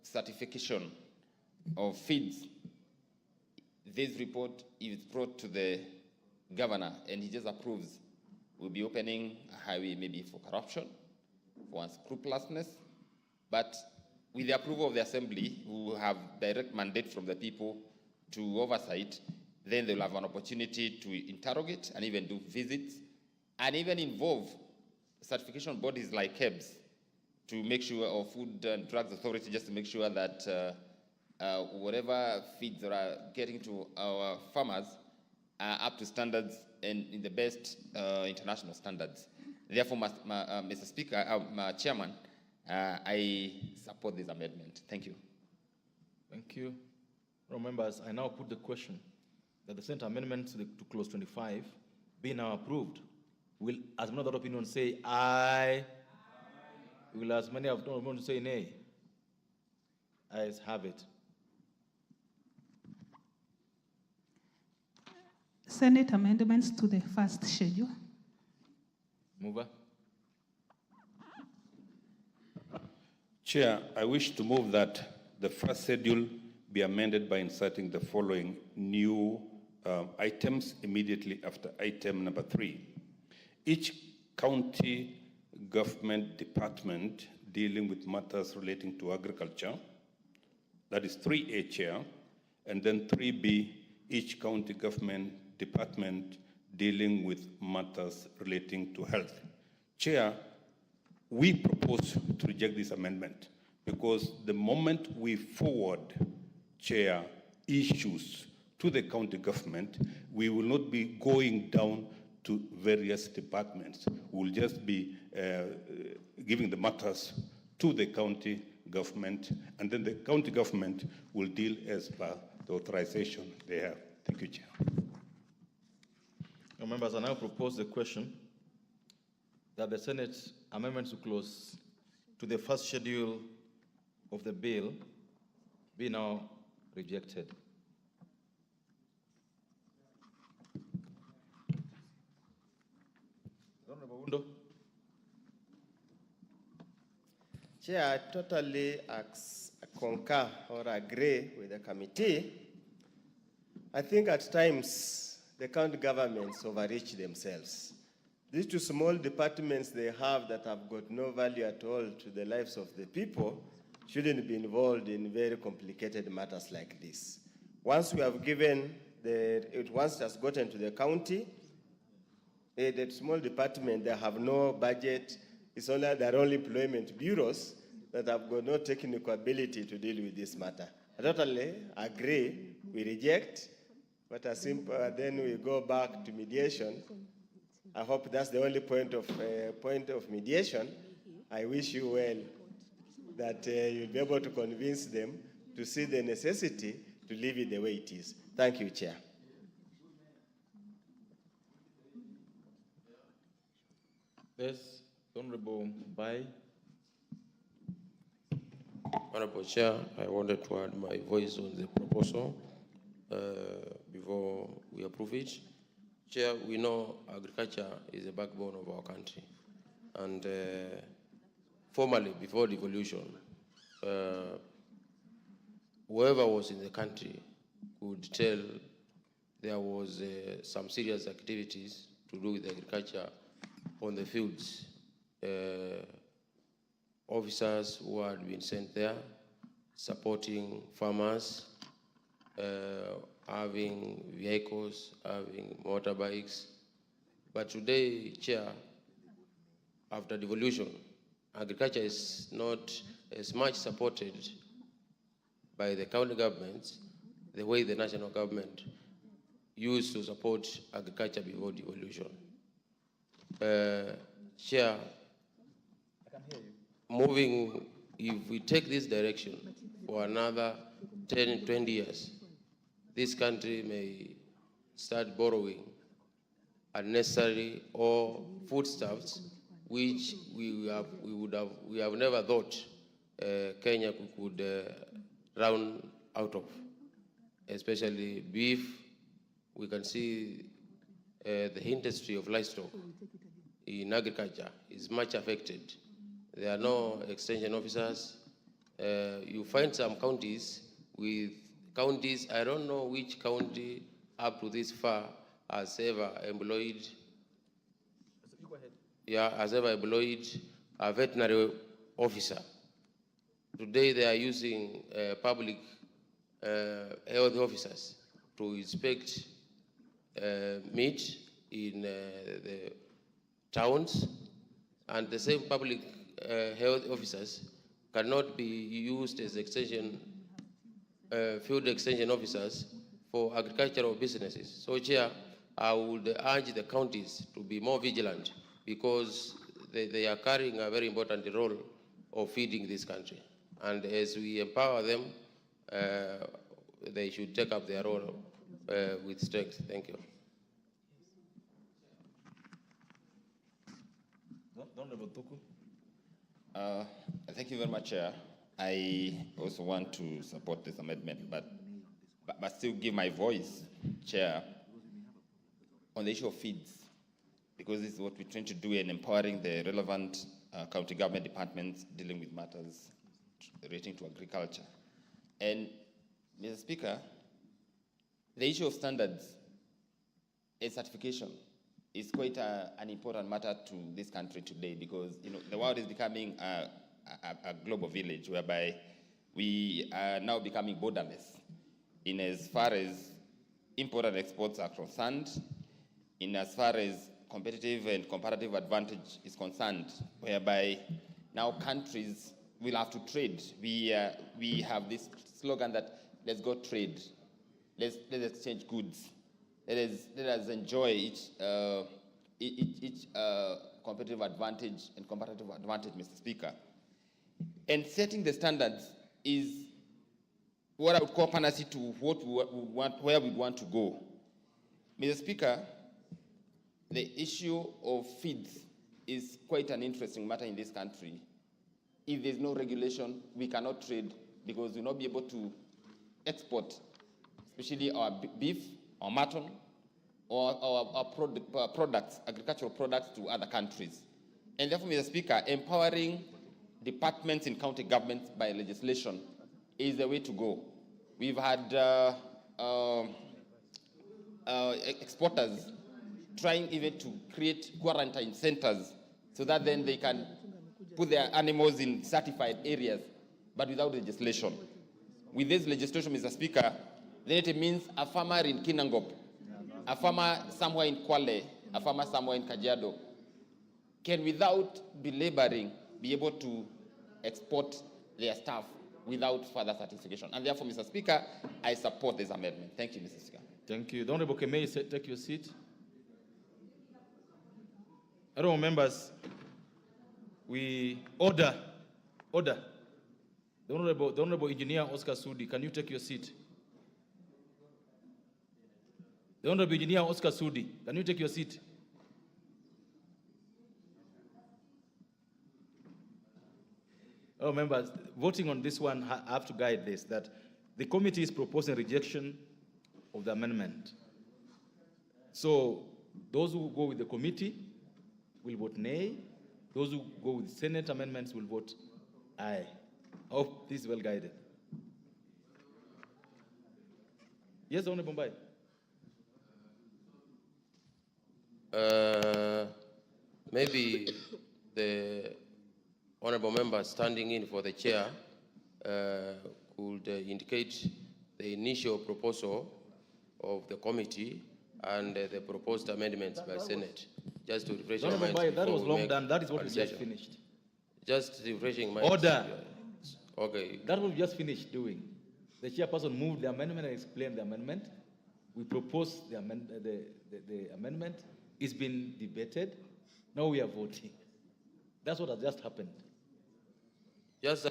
certification of feeds, this report is brought to the governor and he just approves. We'll be opening a highway maybe for corruption, for unscrupulousness, but with the approval of the assembly, who will have direct mandate from the people to oversight, then they'll have an opportunity to interrogate and even do visits and even involve certification bodies like KEBS to make sure, or Food and Drugs Authority, just to make sure that whatever feeds that are getting to our farmers are up to standards and in the best international standards. Therefore, Mr. Speaker, Chairman, I support this amendment. Thank you. Thank you. Members, I now put the question that the Senate amendment to clause 25 be now approved. Will, as many of that opinion say aye? Will as many of that opinion say nay? Ayes have it. Senate amendments to the first schedule. Mover. Chair, I wish to move that the first schedule be amended by inserting the following new items immediately after item number 3. Each county government department dealing with matters relating to agriculture, that is 3A, Chair, and then 3B, each county government department dealing with matters relating to health. Chair, we propose to reject this amendment because the moment we forward, Chair, issues to the county government, we will not be going down to various departments. We'll just be giving the matters to the county government, and then the county government will deal as per the authorization they have. Thank you, Chair. Your members, I now propose the question that the Senate amendments to clause to the first schedule of the bill be now rejected. Honorable Undo. Chair, I totally concur or agree with the committee. I think at times the county governments overreach themselves. These two small departments they have that have got no value at all to the lives of the people shouldn't be involved in very complicated matters like this. Once we have given once it has gotten to the county, the small department, they have no budget. It's only their own employment bureaus that have got no technical ability to deal with this matter. I totally agree. We reject, but then we go back to mediation. I hope that's the only point of mediation. I wish you well, that you'll be able to convince them to see the necessity to leave it the way it is. Thank you, Chair. Yes, Honorable Bai. Honorable Chair, I wanted to add my voice on the proposal before we approve it. Chair, we know agriculture is the backbone of our country. And formerly, before devolution, whoever was in the country could tell there was some serious activities to do with agriculture on the fields. Officers who had been sent there, supporting farmers, having vehicles, having motorbikes. But today, Chair, after devolution, agriculture is not as much supported by the county governments the way the national government used to support agriculture before devolution. Chair, moving, if we take this direction for another 10, 20 years, this country may start borrowing unnecessary or foodstuffs which we have never thought Kenya could round out of, especially beef. We can see the industry of livestock in agriculture is much affected. There are no extension officers. You find some counties with counties, I don't know which county up to this far has ever employed, a veterinary officer. Today they are using public health officers to inspect meat in the towns, and the same public health officers cannot be used as field extension officers for agricultural businesses. So, Chair, I would urge the counties to be more vigilant because they are carrying a very important role of feeding this country. And as we empower them, they should take up their role with strength. Thank you. Thank you very much, Chair. I also want to support this amendment, but still give my voice, Chair, on the issue of feeds, because this is what we're trying to do in empowering the relevant county government departments dealing with matters relating to agriculture. And, Mr. Speaker, the issue of standards and certification is quite an important matter to this country today, because the world is becoming a global village whereby we are now becoming borderless in as far as import and exports are concerned, in as far as competitive and comparative advantage is concerned, whereby now countries will have to trade. We have this slogan that let's go trade, let's exchange goods, let us enjoy each competitive advantage and comparative advantage, Mr. Speaker. And setting the standards is what I would call panacea to where we want to go. Mr. Speaker, the issue of feeds is quite an interesting matter in this country. If there's no regulation, we cannot trade because we'll not be able to export, especially our beef, our mutton, or our products, agricultural products to other countries. And therefore, Mr. Speaker, empowering departments in county governments by legislation is the way to go. We've had exporters trying even to create quarantine centers so that then they can put their animals in certified areas but without legislation. With this legislation, Mr. Speaker, then it means a farmer in Kinangop, a farmer somewhere in Kwale, a farmer somewhere in Kajiado, can, without belaboring, be able to export their stuff without further certification. And therefore, Mr. Speaker, I support this amendment. Thank you, Mr. Speaker. Thank you. The Honorable Kemei, take your seat. Honorable members, we order. The Honorable Engineer Oscar Sudi, can you take your seat? The Honorable Engineer Oscar Sudi, can you take your seat? Oh, members, voting on this one, I have to guide this, that the committee is proposing rejection of the amendment. So those who go with the committee will vote nay. Those who go with Senate amendments will vote aye. I hope this is well guided. Yes, Honorable Mbai. Maybe the honorable member standing in for the chair could indicate the initial proposal of the committee and the proposed amendments by Senate, just to refresh your minds. That was long done. That is what we just finished. Just refreshing minds. Order. Okay. That was just finished doing. The chairperson moved the amendment and explained the amendment. We proposed the amendment. It's been debated. Now we are voting. That's what has just happened. Just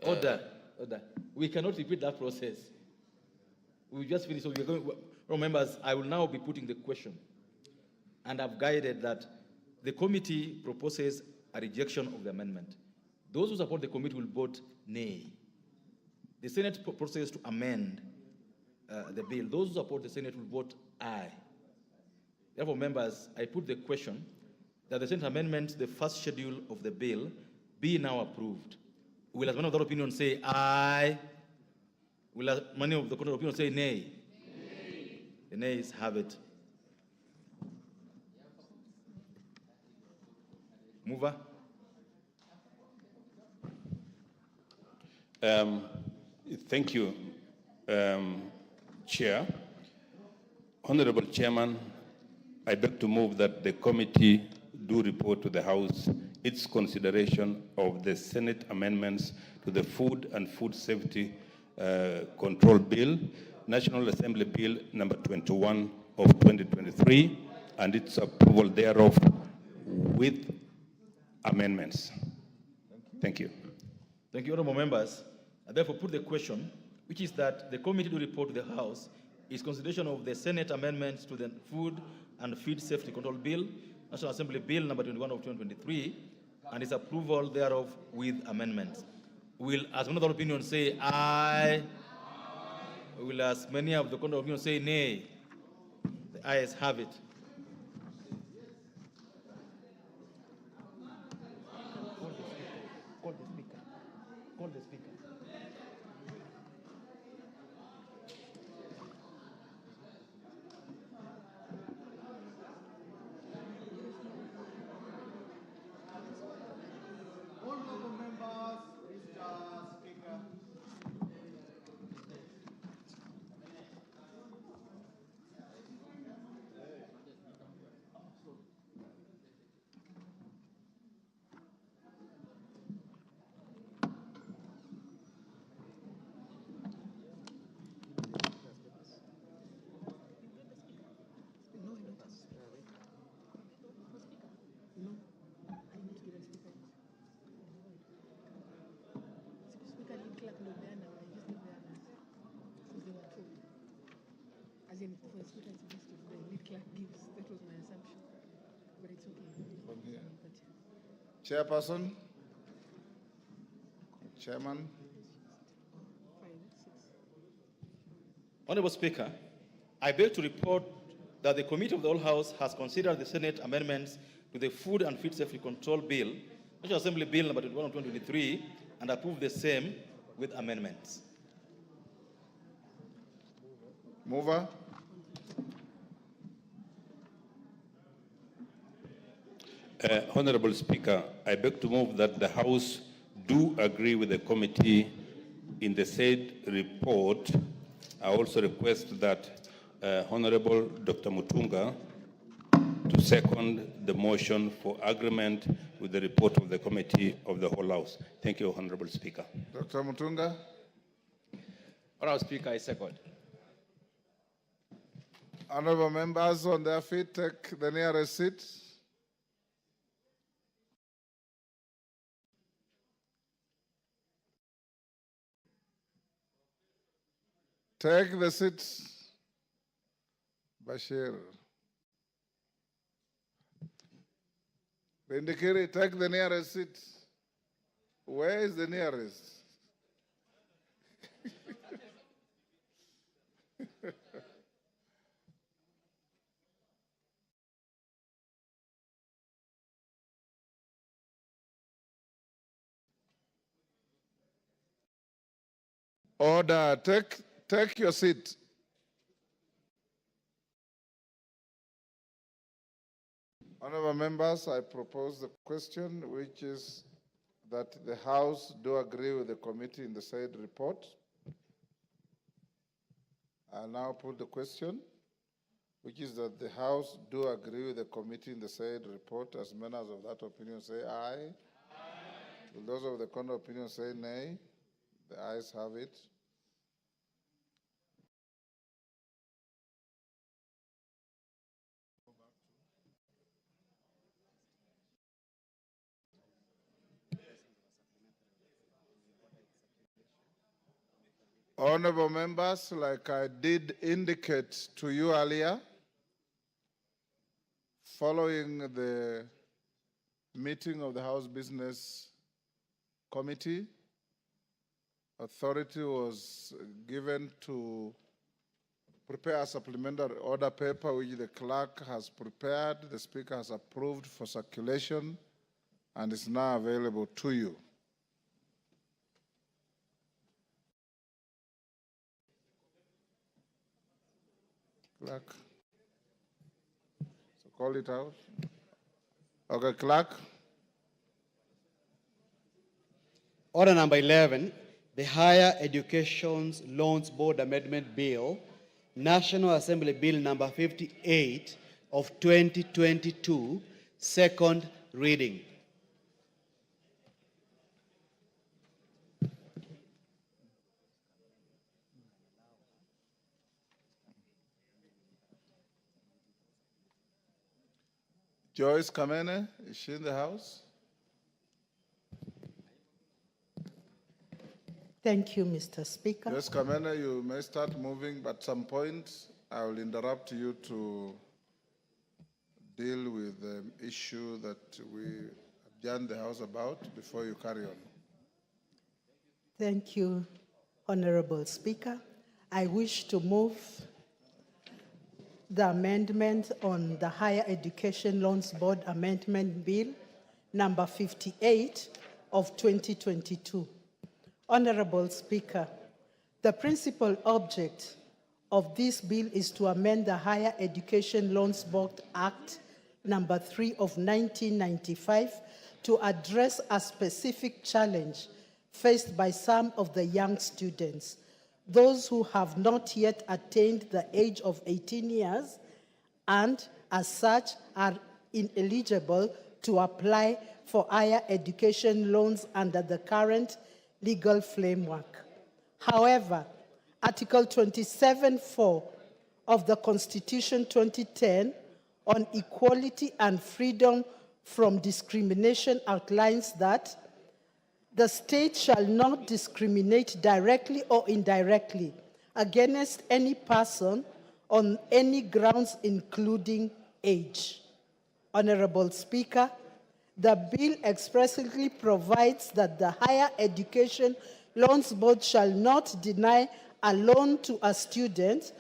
order. We cannot repeat that process. We just finished. So we're going. Members, I will now be putting the question, and I've guided that the committee proposes a rejection of the amendment. Those who support the committee will vote nay. The Senate proposes to amend the bill. Those who support the Senate will vote aye. Therefore, members, I put the question that the Senate amendment, the first schedule of the bill, be now approved. Will as many of the opinion say aye? Will as many of the contrary opinion say nay? Nay. The nays have it. Mover. Thank you, Chair. Honorable Chairman, I beg to move that the committee do report to the House its consideration of the Senate amendments to the Food and Food Safety Control Bill, National Assembly Bill number 21 of 2023, and its approval thereof with amendments. Thank you. Thank you, honorable members. I therefore put the question, which is that the committee to report to the House its consideration of the Senate amendments to the Food and Feed Safety Control Bill, National Assembly Bill number 21 of 2023, and its approval thereof with amendments. Will, as one of the opinion, say aye? Will, as many of the contrary opinion, say nay? The ayes have it. Call the speaker. Call the speaker. Chairperson, Chairman. Honorable Speaker, I beg to report that the Committee of the Whole House has considered the Senate amendments to the Food and Feed Safety Control Bill, National Assembly Bill number 21 of 2023, and approved the same with amendments. Mover. Honorable Speaker, I beg to move that the House do agree with the committee in the said report, I also request that Honorable Dr. Mutunga to second the motion for agreement with the report of the committee of the whole House. Thank you, Honorable Speaker. Dr. Mutunga? Honorable Speaker, I second. Honorable members on their feet, take the nearest seat. Take the seat, Bashir. Kindiki, take the nearest seat. Where is the nearest? Order, take your seat. Honorable members, I propose the question, which is that the House do agree with the committee in the said report. I now put the question, which is that the House do agree with the committee in the said report. As members of that opinion say aye. Aye. Will those of the contrary opinion say nay? The ayes have it. Honorable members, like I did indicate to you earlier, following the meeting of the House Business Committee, authority was given to prepare a supplementary order paper which the clerk has prepared, the Speaker has approved for circulation, and is now available to you. Clerk. So call it out. Okay, clerk. Order number 11, the Higher Education Loans Board Amendment Bill, National Assembly Bill number 58 of 2022, second reading. Joyce Kamene, is she in the house? Thank you, Mr. Speaker. Joyce Kamene, you may start moving, but at some point I will interrupt you to deal with the issue that we adjourned the House about before you carry on. Thank you, Honorable Speaker. I wish to move the amendment on the Higher Education Loans Board Amendment Bill, number 58 of 2022. Honorable Speaker, the principal object of this bill is to amend the Higher Education Loans Board Act, number 3 of 1995, to address a specific challenge faced by some of the young students, those who have not yet attained the age of 18 years and, as such, are ineligible to apply for higher education loans under the current legal framework. However, Article 27(4) of the Constitution 2010 on equality and freedom from discrimination outlines that the state shall not discriminate directly or indirectly against any person on any grounds, including age. Honorable Speaker, the bill expressly provides that the Higher Education Loans Board shall not deny a loan to a student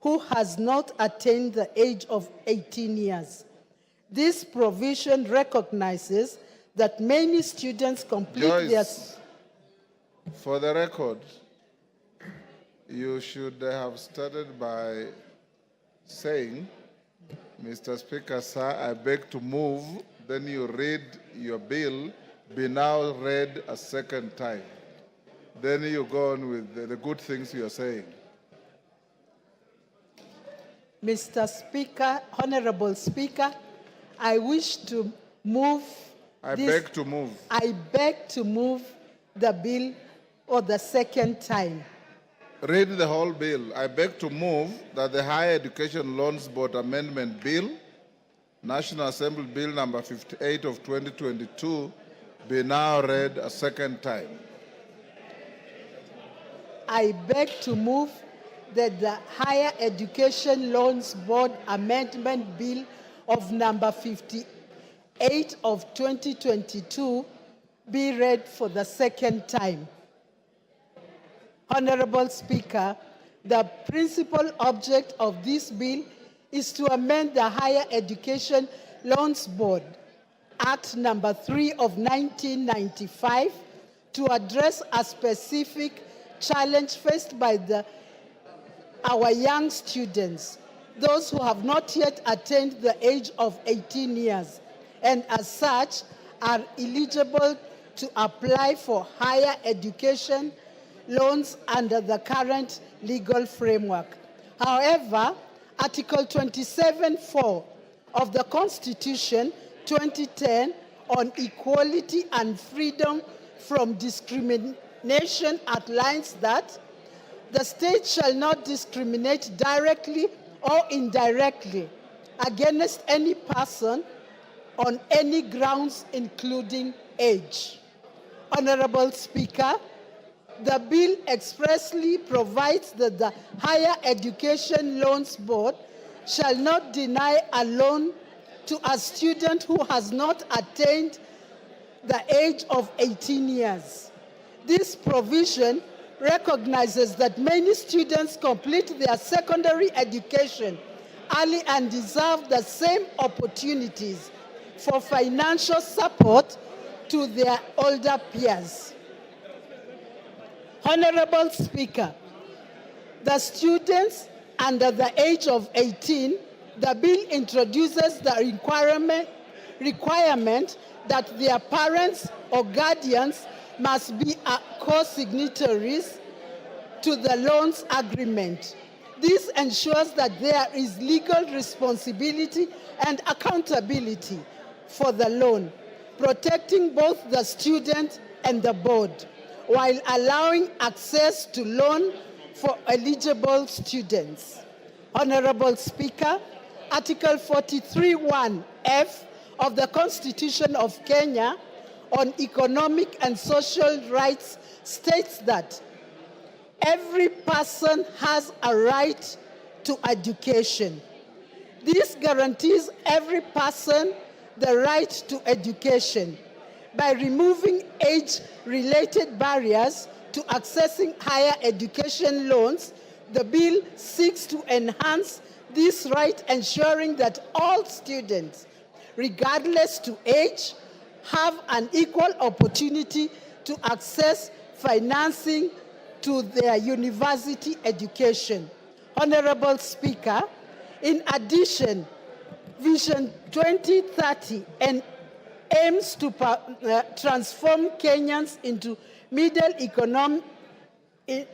who has not attained the age of 18 years. This provision recognizes that many students complete Joyce, for the record, you should have started by saying, Mr. Speaker, sir, I beg to move, then you read your bill, be now read a second time. Then you go on with the good things you are saying. Mr. Speaker, Honorable Speaker, I wish to move I beg to move. I beg to move the bill for the second time. Read the whole bill. I beg to move that the Higher Education Loans Board Amendment Bill, National Assembly Bill number 58 of 2022, be now read a second time. I beg to move that the Higher Education Loans Board Amendment Bill of number 58 of 2022 be read for the second time. Honorable Speaker, the principal object of this bill is to amend the Higher Education Loans Board Act number 3 of 1995 to address a specific challenge faced by our young students, those who have not yet attained the age of 18 years, and as such are eligible to apply for higher education loans under the current legal framework. However, Article 27(4) of the Constitution 2010 on equality and freedom from discrimination outlines that the state shall not discriminate directly or indirectly against any person on any grounds, including age. Honorable Speaker, the bill expressly provides that the Higher Education Loans Board shall not deny a loan to a student who has not attained the age of 18 years. This provision recognizes that many students complete their secondary education early and deserve the same opportunities for financial support to their older peers. Honorable Speaker, the students under the age of 18, the bill introduces the requirement that their parents or guardians must be co-signatories to the loans agreement. This ensures that there is legal responsibility and accountability for the loan, protecting both the student and the board, while allowing access to loan for eligible students. Honorable Speaker, Article 43(1)(f) of the Constitution of Kenya on economic and social rights states that every person has a right to education. This guarantees every person the right to education. By removing age-related barriers to accessing higher education loans, the bill seeks to enhance this right, ensuring that all students, regardless to age, have an equal opportunity to access financing to their university education. Honorable Speaker, in addition, Vision 2030 aims to transform Kenyans into middle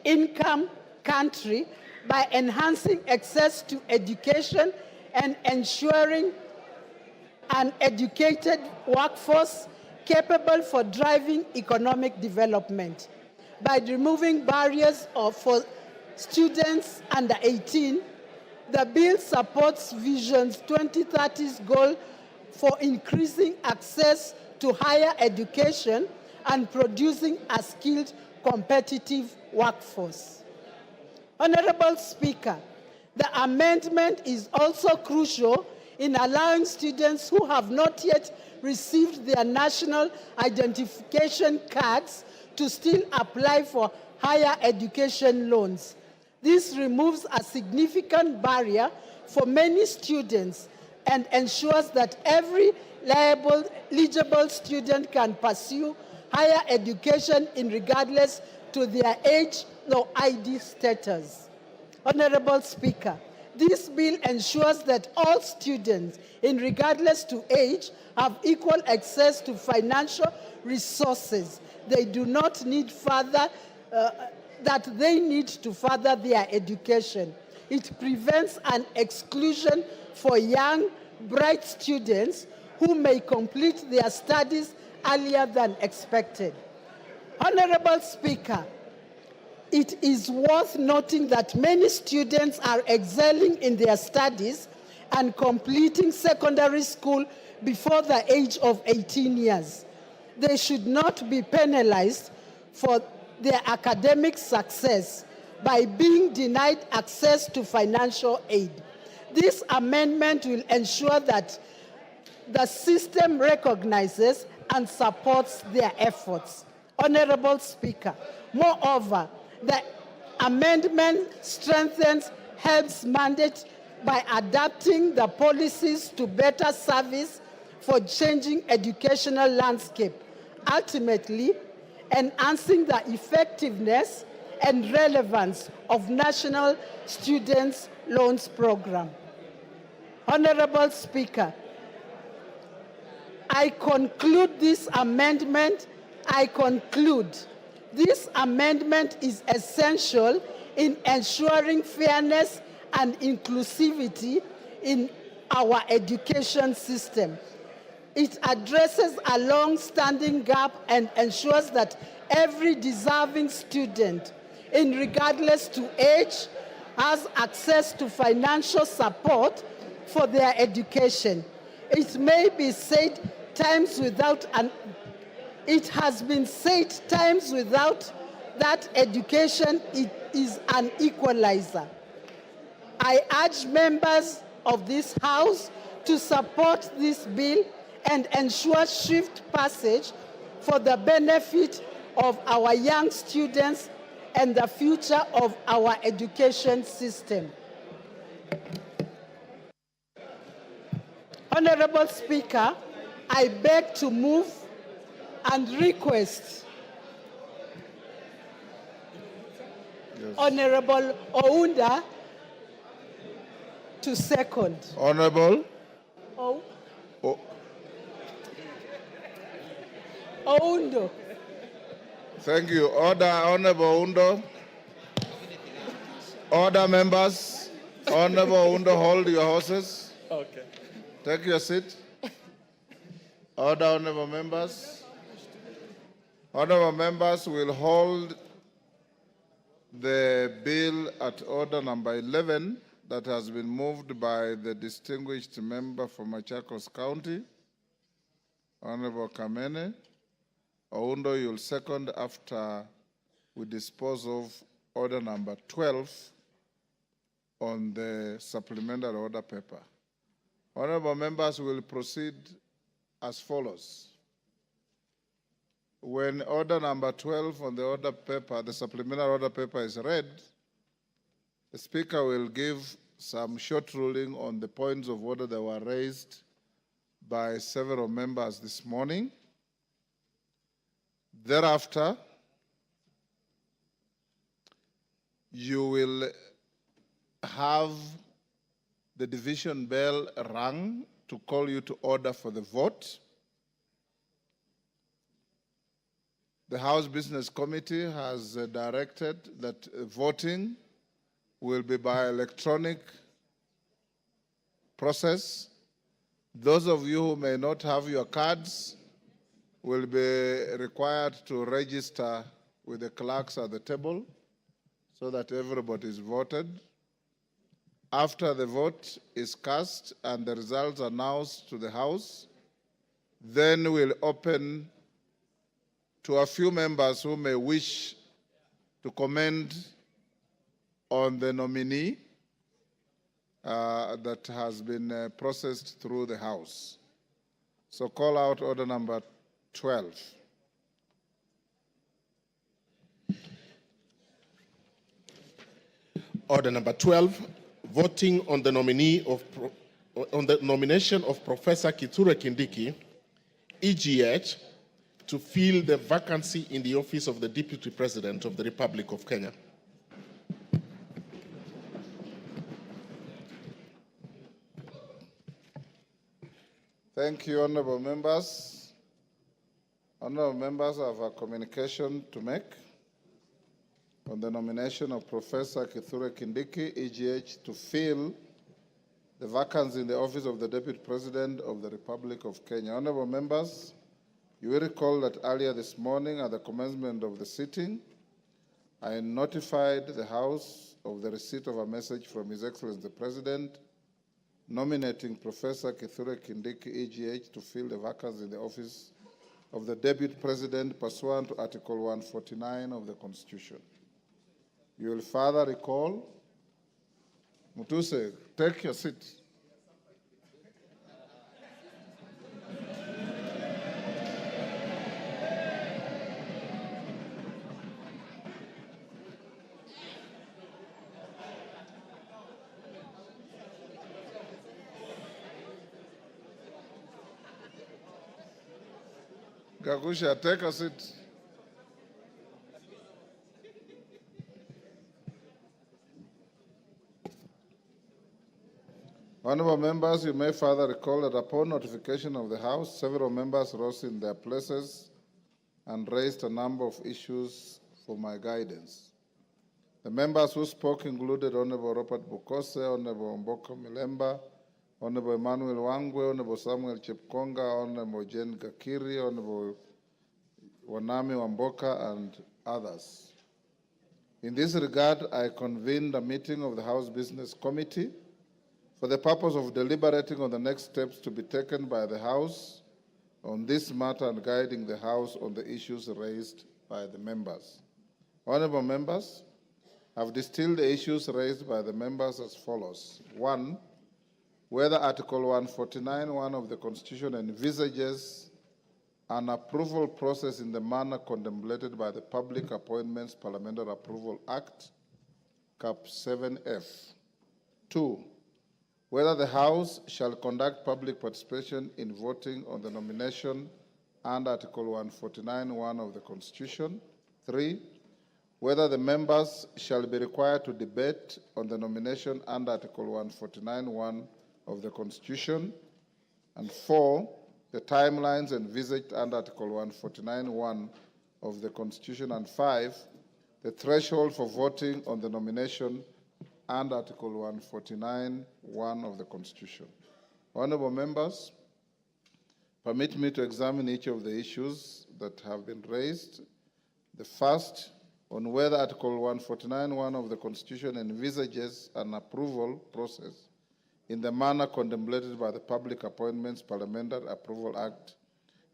income country by enhancing access to education and ensuring an educated workforce capable for driving economic development. By removing barriers for students under 18, the bill supports Vision 2030's goal for increasing access to higher education and producing a skilled, competitive workforce. Honorable Speaker, the amendment is also crucial in allowing students who have not yet received their national identification cards to still apply for higher education loans. This removes a significant barrier for many students and ensures that every eligible student can pursue higher education regardless to their age or ID status. Honorable Speaker, This bill ensures that all students, regardless to age, have equal access to financial resources they do not need that they need to further their education. It prevents an exclusion for young, bright students who may complete their studies earlier than expected. Honorable Speaker, it is worth noting that many students are excelling in their studies and completing secondary school before the age of 18 years. They should not be penalized for their academic success by being denied access to financial aid. This amendment will ensure that the system recognizes and supports their efforts. Honorable Speaker, moreover, the amendment strengthens HELB's mandate by adapting the policies to better service for changing educational landscape, ultimately enhancing the effectiveness and relevance of National Students' Loans Program. Honorable Speaker, I conclude this amendment is essential in ensuring fairness and inclusivity in our education system. It addresses a long-standing gap and ensures that every deserving student, regardless to age, has access to financial support for their education. It may be said times without it has been said times without that education is an equalizer. I urge members of this House to support this bill and ensure swift passage for the benefit of our young students and the future of our education system. Honorable Speaker, I beg to move and request Honorable Ounda to second. Honorable Oundo. Thank you. Order, Honorable Oundo. Order, members. Honorable Oundo, hold your horses. Okay. Take your seat. Order, honorable members. Honorable members will hold the bill at order number 11 that has been moved by the distinguished member from Machakos County, Honorable Kamene. Oundo, you'll second after we dispose of order number 12 on the supplementary order paper. Honorable members will proceed as follows. When order number 12 on the order paper, the supplementary order paper is read, the Speaker will give some short ruling on the points of order that were raised by several members this morning. Thereafter, you will have the division bell rung to call you to order for the vote. The House Business Committee has directed that voting will be by electronic process. Those of you who may not have your cards will be required to register with the clerks at the table so that everybody is voted. After the vote is cast and the results announced to the House, then we'll open to a few members who may wish to comment on the nominee that has been processed through the House. So call out order number 12. Order number 12, voting on the nomination of Professor Kithure Kindiki, EGH, to fill the vacancy in the office of the Deputy President of the Republic of Kenya. Thank you, honorable members. Honorable members, I have a communication to make on the nomination of Professor Kithure Kindiki, EGH, to fill the vacancy in the office of the Deputy President of the Republic of Kenya. Honorable members, you will recall that earlier this morning at the commencement of the sitting, I notified the House of the receipt of a message from His Excellency the President nominating Professor Kithure Kindiki, EGH, to fill the vacancy in the office of the Deputy President pursuant to Article 149 of the Constitution. You will further recall, Mutuse, take your seat. Gagusha, take a seat. Honorable members, you may further recall that upon notification of the House, several members rose in their places and raised a number of issues for my guidance. The members who spoke included Honorable Robert Bukose, Honorable Mboka Milemba, Honorable Emmanuel Wangwe, Honorable Samuel Chepkonga, Honorable Jen Gakiri, Honorable Wanami Wamboka, and others. In this regard, I convened a meeting of the House Business Committee for the purpose of deliberating on the next steps to be taken by the House on this matter and guiding the House on the issues raised by the members. Honorable members, I have distilled the issues raised by the members as follows. 1, whether Article 149(1) of the Constitution envisages an approval process in the manner contemplated by the Public Appointments Parliamentary Approval Act, Cap 7F. 2, whether the House shall conduct public participation in voting on the nomination under Article 149(1) of the Constitution. 3, whether the members shall be required to debate on the nomination under Article 149(1) of the Constitution. And 4, the timelines envisaged under Article 149(1) of the Constitution. And 5, the threshold for voting on the nomination and Article 149(1) of the Constitution. Honorable members, permit me to examine each of the issues that have been raised. The first, on whether Article 149(1) of the Constitution envisages an approval process in the manner contemplated by the Public Appointments Parliamentary Approval Act.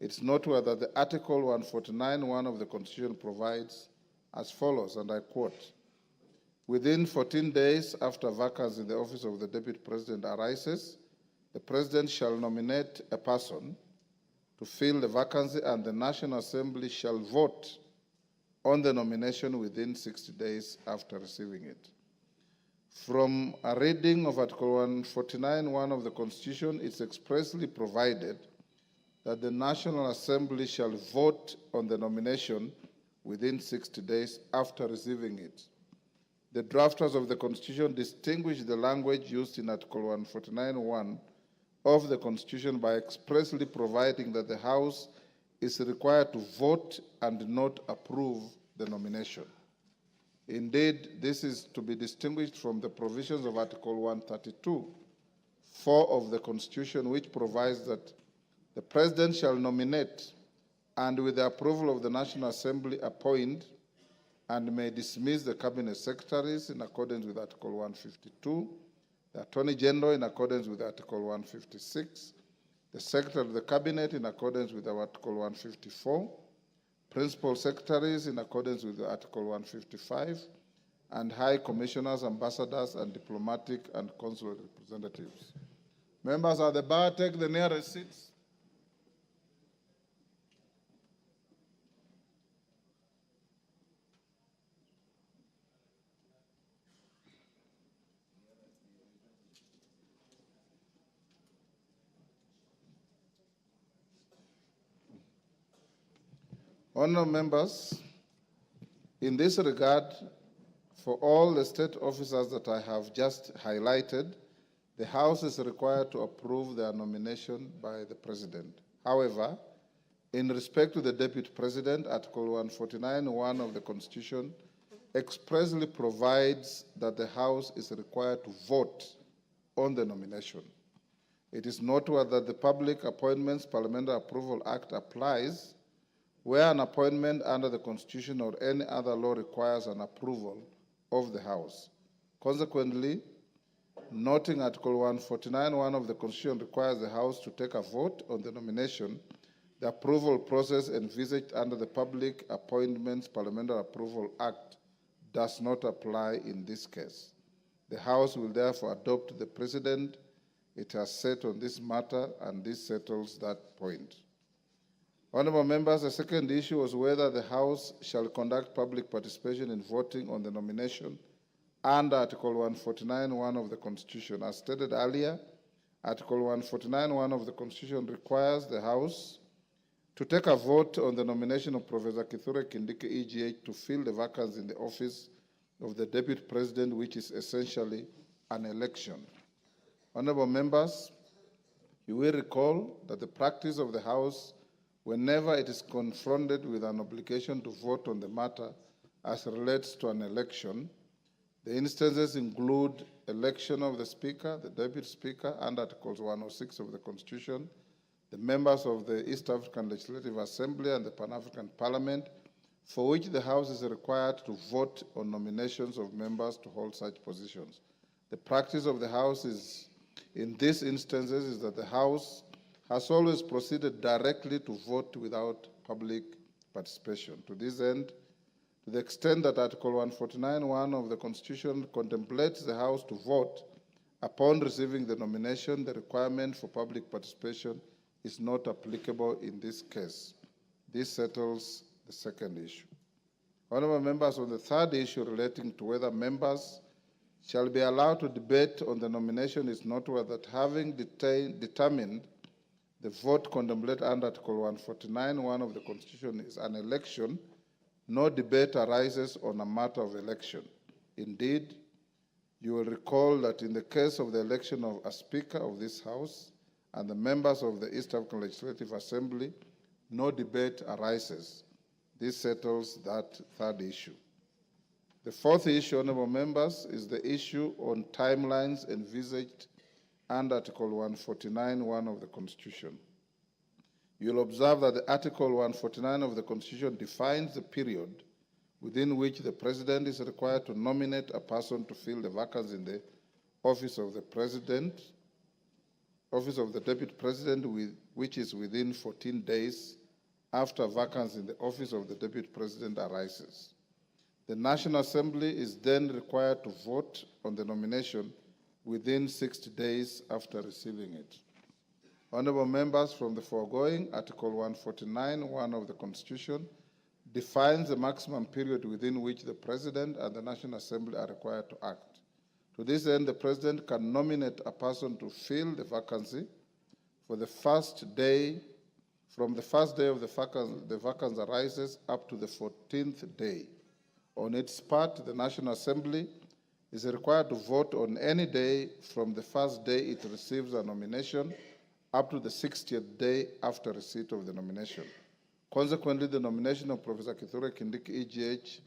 It's noteworthy that the Article 149(1) of the Constitution provides as follows, and I quote, within 14 days after vacancy in the office of the Deputy President arises, the President shall nominate a person to fill the vacancy and the National Assembly shall vote on the nomination within 60 days after receiving it. From a reading of Article 149(1) of the Constitution, it's expressly provided that the National Assembly shall vote on the nomination within 60 days after receiving it. The drafters of the Constitution distinguish the language used in Article 149(1) of the Constitution by expressly providing that the House is required to vote and not approve the nomination. Indeed, this is to be distinguished from the provisions of Article 132(4) of the Constitution, which provides that the President shall nominate and, with the approval of the National Assembly, appoint and may dismiss the Cabinet Secretaries in accordance with Article 152, the Attorney General in accordance with Article 156, the Secretary of the Cabinet in accordance with Article 154, Principal Secretaries in accordance with Article 155, and High Commissioners, Ambassadors, and Diplomatic and Consular Representatives. Members of the bar, take the nearest seats. Honourable members, in this regard, for all the state officers that I have just highlighted, the House is required to approve their nomination by the President. However, in respect to the Deputy President, Article 149(1) of the Constitution expressly provides that the House is required to vote on the nomination. It is noteworthy that the Public Appointments Parliamentary Approval Act applies where an appointment under the Constitution or any other law requires an approval of the House. Consequently, noting Article 149(1) of the Constitution requires the House to take a vote on the nomination, the approval process envisaged under the Public Appointments Parliamentary Approval Act does not apply in this case. The House will therefore adopt the precedent it has set on this matter, and this settles that point. Honourable members, the second issue was whether the House shall conduct public participation in voting on the nomination under Article 149(1) of the Constitution. As stated earlier, Article 149(1) of the Constitution requires the House to take a vote on the nomination of Professor Kithure Kindiki, EGH, to fill the vacancy in the office of the Deputy President, which is essentially an election. Honourable members, you will recall that the practice of the House, whenever it is confronted with an obligation to vote on the matter as relates to an election, the instances include election of the Speaker, the Deputy Speaker, under Articles 106 of the Constitution, the members of the East African Legislative Assembly and the Pan-African Parliament, for which the House is required to vote on nominations of members to hold such positions. The practice of the House in these instances is that the House has always proceeded directly to vote without public participation. To this end, to the extent that Article 149(1) of the Constitution contemplates the House to vote upon receiving the nomination, the requirement for public participation is not applicable in this case. This settles the second issue. Honourable members, on the third issue relating to whether members shall be allowed to debate on the nomination, is noteworthy that having determined the vote contemplated under Article 149(1) of the Constitution is an election, no debate arises on a matter of election. Indeed, you will recall that in the case of the election of a Speaker of this House and the members of the East African Legislative Assembly, no debate arises. This settles that third issue. The fourth issue, honourable members, is the issue on timelines envisaged under Article 149(1) of the Constitution. You'll observe that the Article 149 of the Constitution defines the period within which the President is required to nominate a person to fill the vacancy in the office of the Deputy President, which is within 14 days after vacancy in the office of the Deputy President arises. The National Assembly is then required to vote on the nomination within 60 days after receiving it. Honourable members, from the foregoing, Article 149(1) of the Constitution defines the maximum period within which the President and the National Assembly are required to act. To this end, the President can nominate a person to fill the vacancy from the first day of the vacancy arises up to the 14th day. On its part, the National Assembly is required to vote on any day from the first day it receives a nomination up to the 60th day after receipt of the nomination. Consequently, the nomination of Professor Kithure Kindiki, EGH,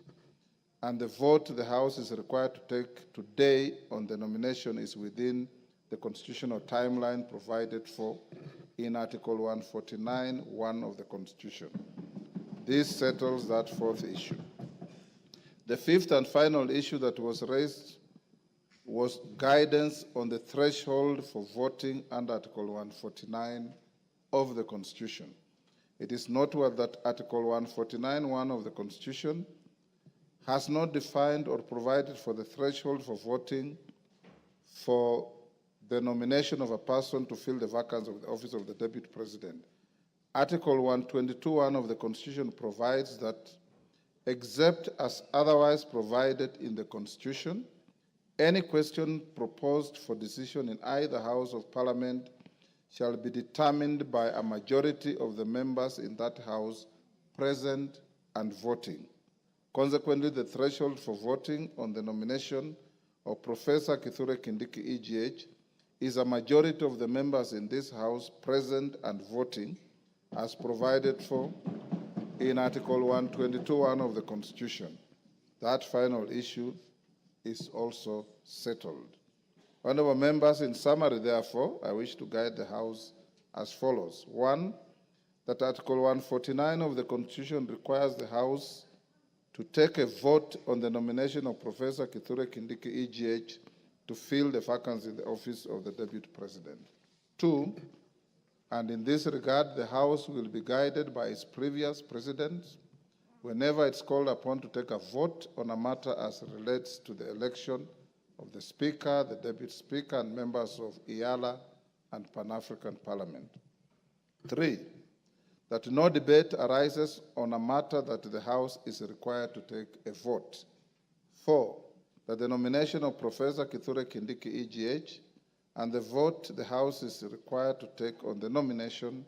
and the vote the House is required to take today on the nomination is within the constitutional timeline provided for in Article 149(1) of the Constitution. This settles that fourth issue. The fifth and final issue that was raised was guidance on the threshold for voting under Article 149 of the Constitution. It is noteworthy that Article 149(1) of the Constitution has not defined or provided for the threshold for voting for the nomination of a person to fill the vacancy of the office of the Deputy President. Article 122(1) of the Constitution provides that, except as otherwise provided in the Constitution, any question proposed for decision in either House of Parliament shall be determined by a majority of the members in that House present and voting. Consequently, the threshold for voting on the nomination of Professor Kithure Kindiki, EGH, is a majority of the members in this House present and voting as provided for in Article 122(1) of the Constitution. That final issue is also settled. Honorable members, in summary, therefore, I wish to guide the House as follows. 1, that Article 149 of the Constitution requires the House to take a vote on the nomination of Professor Kithure Kindiki, EGH, to fill the vacancy in the office of the Deputy President. 2, and in this regard, the House will be guided by its previous precedents whenever it's called upon to take a vote on a matter as relates to the election of the Speaker, the Deputy Speaker, and members of IALA and Pan-African Parliament. 3, that no debate arises on a matter that the House is required to take a vote. 4, that the nomination of Professor Kithure Kindiki, EGH, and the vote the House is required to take on the nomination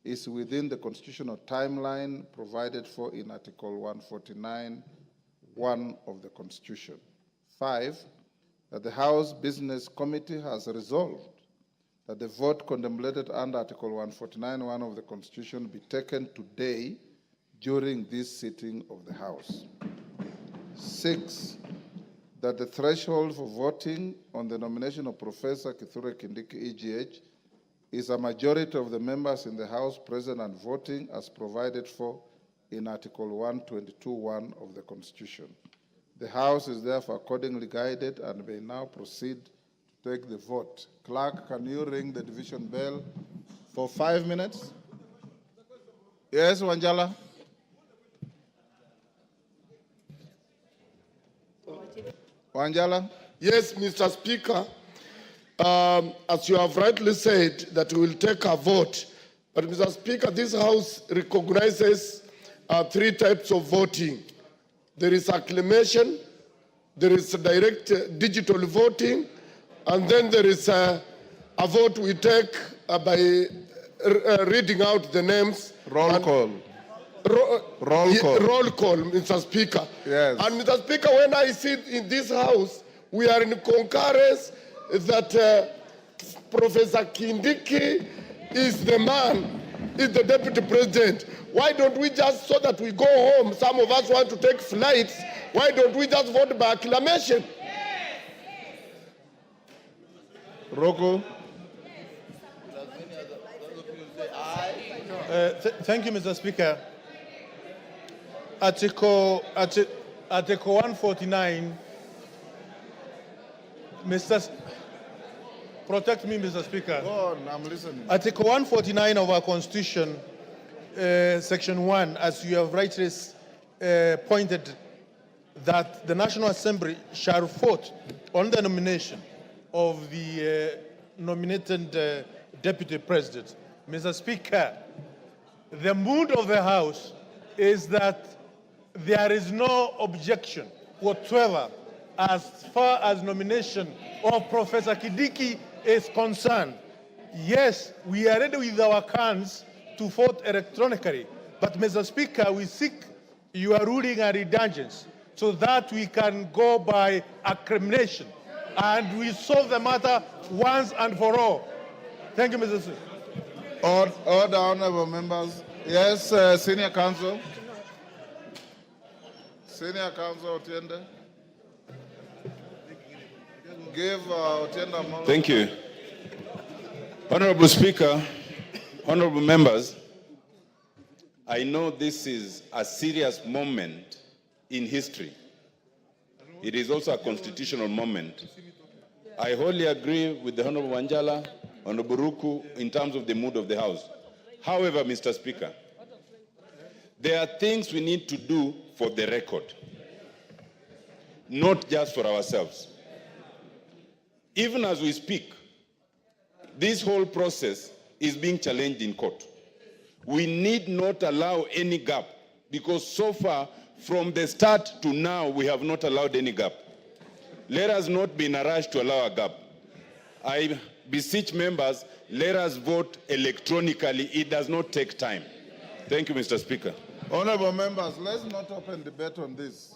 is within the constitutional timeline provided for in Article 149(1) of the Constitution. 5, that the House Business Committee has resolved that the vote contemplated under Article 149(1) of the Constitution be taken today during this sitting of the House. 6, that the threshold for voting on the nomination of Professor Kithure Kindiki, EGH, is a majority of the members in the House present and voting as provided for in Article 122(1) of the Constitution. The House is therefore accordingly guided and may now proceed to take the vote. Clerk, can you ring the division bell for 5 minutes? Yes, Wanjala? Wanjala? Yes, Mr. Speaker. As you have rightly said, that we will take a vote. But, Mr. Speaker, this House recognizes 3 types of voting. There is acclamation, there is direct digital voting, and then there is a vote we take by reading out the names. Roll call. Roll call, Mr. Speaker. Yes. And Mr. Speaker, when I sit in this House, we are in concurrence that Professor Kindiki is the man, is the Deputy President. Why don't we just, so that we go home, some of us want to take flights, why don't we just vote by acclamation? Rocco? Thank you, Mr. Speaker. Article 149, protect me, Mr. Speaker. Go on, I'm listening. Article 149 of our Constitution, Section 1, as you have rightly pointed, that the National Assembly shall vote on the nomination of the nominated Deputy President. Mr. Speaker, the mood of the House is that there is no objection whatsoever as far as nomination of Professor Kindiki is concerned. Yes, we are ready with our cards to vote electronically, but Mr. Speaker, we seek your ruling and indulgence so that we can go by acclamation and we solve the matter once and for all. Thank you, Mr. Speaker. Order, honorable members. Yes, Senior Counsel. Senior Counsel Otiende. Give Otiende a moment. Thank you. Honorable Speaker, honorable members, I know this is a serious moment in history. It is also a constitutional moment. I wholly agree with the Honorable Wanjala, Honorable Ruku, in terms of the mood of the House. However, Mr. Speaker, there are things we need to do for the record, not just for ourselves. Even as we speak, this whole process is being challenged in court. We need not allow any gap, because so far, from the start to now, we have not allowed any gap. Let us not be in a rush to allow a gap. I beseech members, let us vote electronically. It does not take time. Thank you, Mr. Speaker. Honorable members, let's not open debate on this.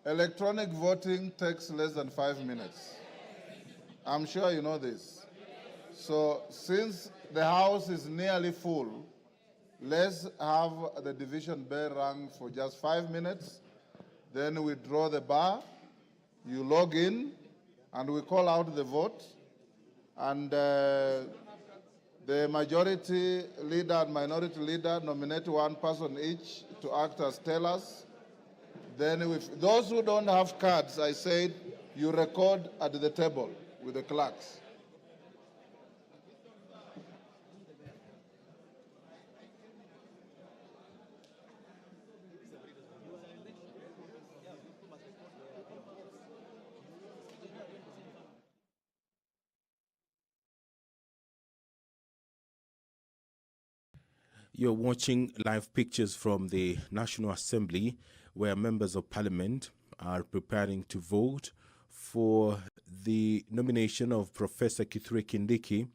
Electronic voting takes less than 5 minutes. I'm sure you know this. So since the House is nearly full, let's have the division bell rung for just 5 minutes. Then we draw the bar, you log in, and we call out the vote. And the majority leader and minority leader nominate one person each to act as tellers. Then with those who don't have cards, I said, you record at the table with the clerks. You're watching live pictures from the National Assembly, where members of parliament are preparing to vote for the nomination of Professor Kithure Kindiki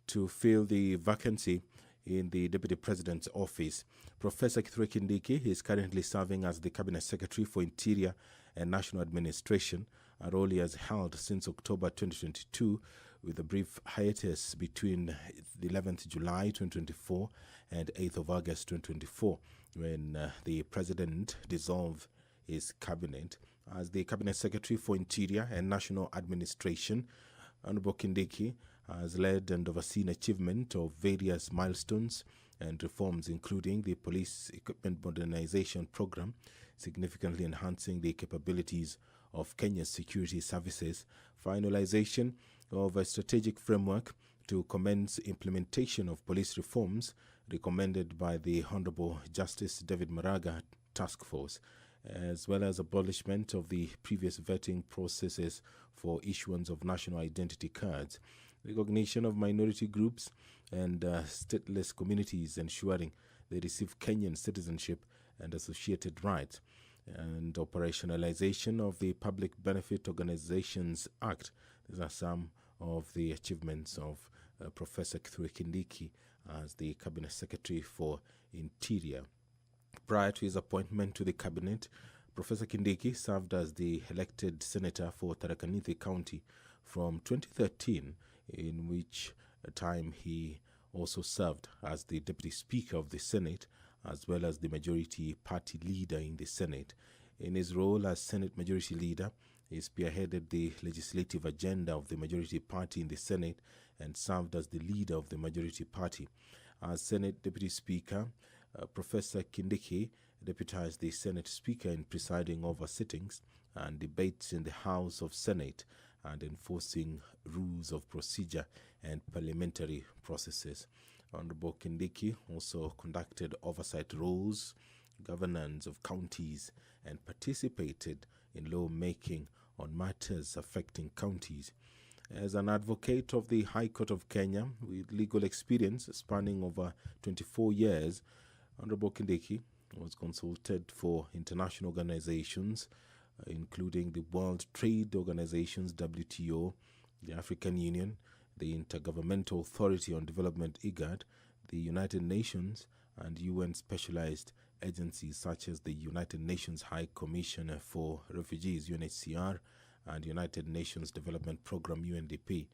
to fill the vacancy in the Deputy President's office. Professor Kithure Kindiki is currently serving as the Cabinet Secretary for Interior and National Administration, a role he has held since October 2022, with a brief hiatus between the 11th July 2024 and 8th of August 2024, when the President dissolved his cabinet. As the Cabinet Secretary for Interior and National Administration, Honorable Kindiki has led and overseen achievement of various milestones and reforms, including the Police Equipment Modernization Program, significantly enhancing the capabilities of Kenya's security services, finalization of a strategic framework to commence implementation of police reforms recommended by the Honorable Justice David Maraga Task Force, as well as abolishment of the previous vetting processes for issuance of national identity cards, recognition of minority groups and stateless communities, ensuring they receive Kenyan citizenship and associated rights, and operationalization of the Public Benefit Organizations Act. These are some of the achievements of Professor Kithure Kindiki as the Cabinet Secretary for Interior. Prior to his appointment to the Cabinet, Professor Kindiki served as the elected senator for Tharaka Nithi County from 2013, in which time he also served as the Deputy Speaker of the Senate, as well as the Majority Party Leader in the Senate. In his role as Senate Majority Leader, he spearheaded the legislative agenda of the Majority Party in the Senate and served as the leader of the Majority Party. As Senate Deputy Speaker, Professor Kindiki deputized the Senate Speaker in presiding over sittings and debates in the House of Senate and enforcing rules of procedure and parliamentary processes. Honorable Kindiki also conducted oversight roles, governance of counties, and participated in law-making on matters affecting counties. As an advocate of the High Court of Kenya with legal experience spanning over 24 years, Honorable Kindiki was consulted for international organizations, including the World Trade Organization's WTO, the African Union, the Intergovernmental Authority on Development IGAD, the United Nations, and UN specialized agencies such as the United Nations High Commissioner for Refugees, UNHCR, and United Nations Development Program, UNDP,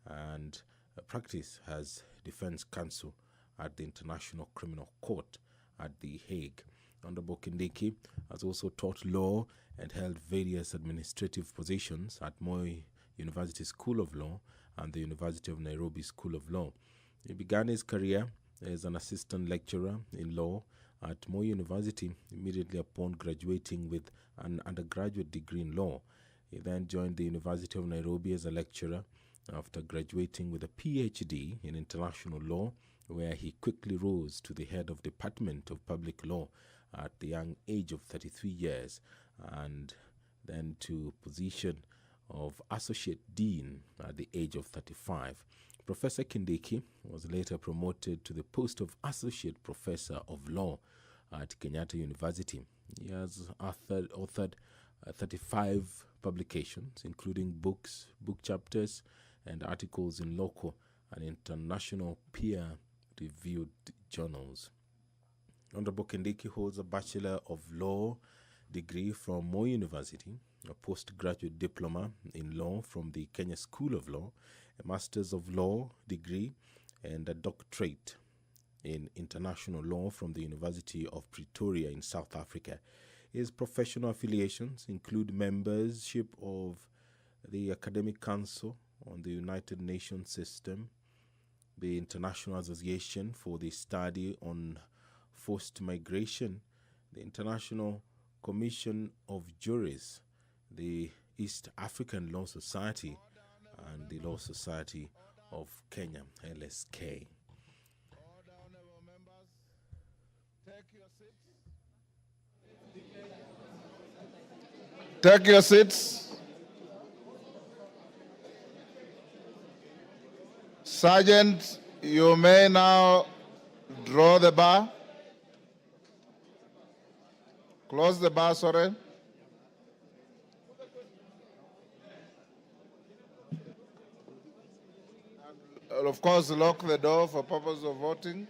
and practice as Defense Counsel at the International Criminal Court at The Hague. Honorable Kindiki has also taught law and held various administrative positions at Moi University School of Law and the University of Nairobi School of Law. He began his career as an assistant lecturer in law at Moi University immediately upon graduating with an undergraduate degree in law. He then joined the University of Nairobi as a lecturer after graduating with a PhD in international law, where he quickly rose to the head of Department of Public Law at the young age of 33 years, and then to position of Associate Dean at the age of 35. Professor Kindiki was later promoted to the post of Associate Professor of Law at Kenyatta University. He has authored 35 publications, including books, book chapters, and articles in local and international peer-reviewed journals. Honorable Kindiki holds a Bachelor of Law degree from Moi University, a postgraduate diploma in law from the Kenya School of Law, a Master's of Law degree, and a doctorate in international law from the University of Pretoria in South Africa. His professional affiliations include membership of the Academic Council on the United Nations System, the International Association for the Study on Forced Migration, the International Commission of Juries, the East African Law Society, and the Law Society of Kenya, LSK. Take your seats. Sergeant, you may now draw the bar. Close the bar, sorry. And of course, lock the door for purpose of voting.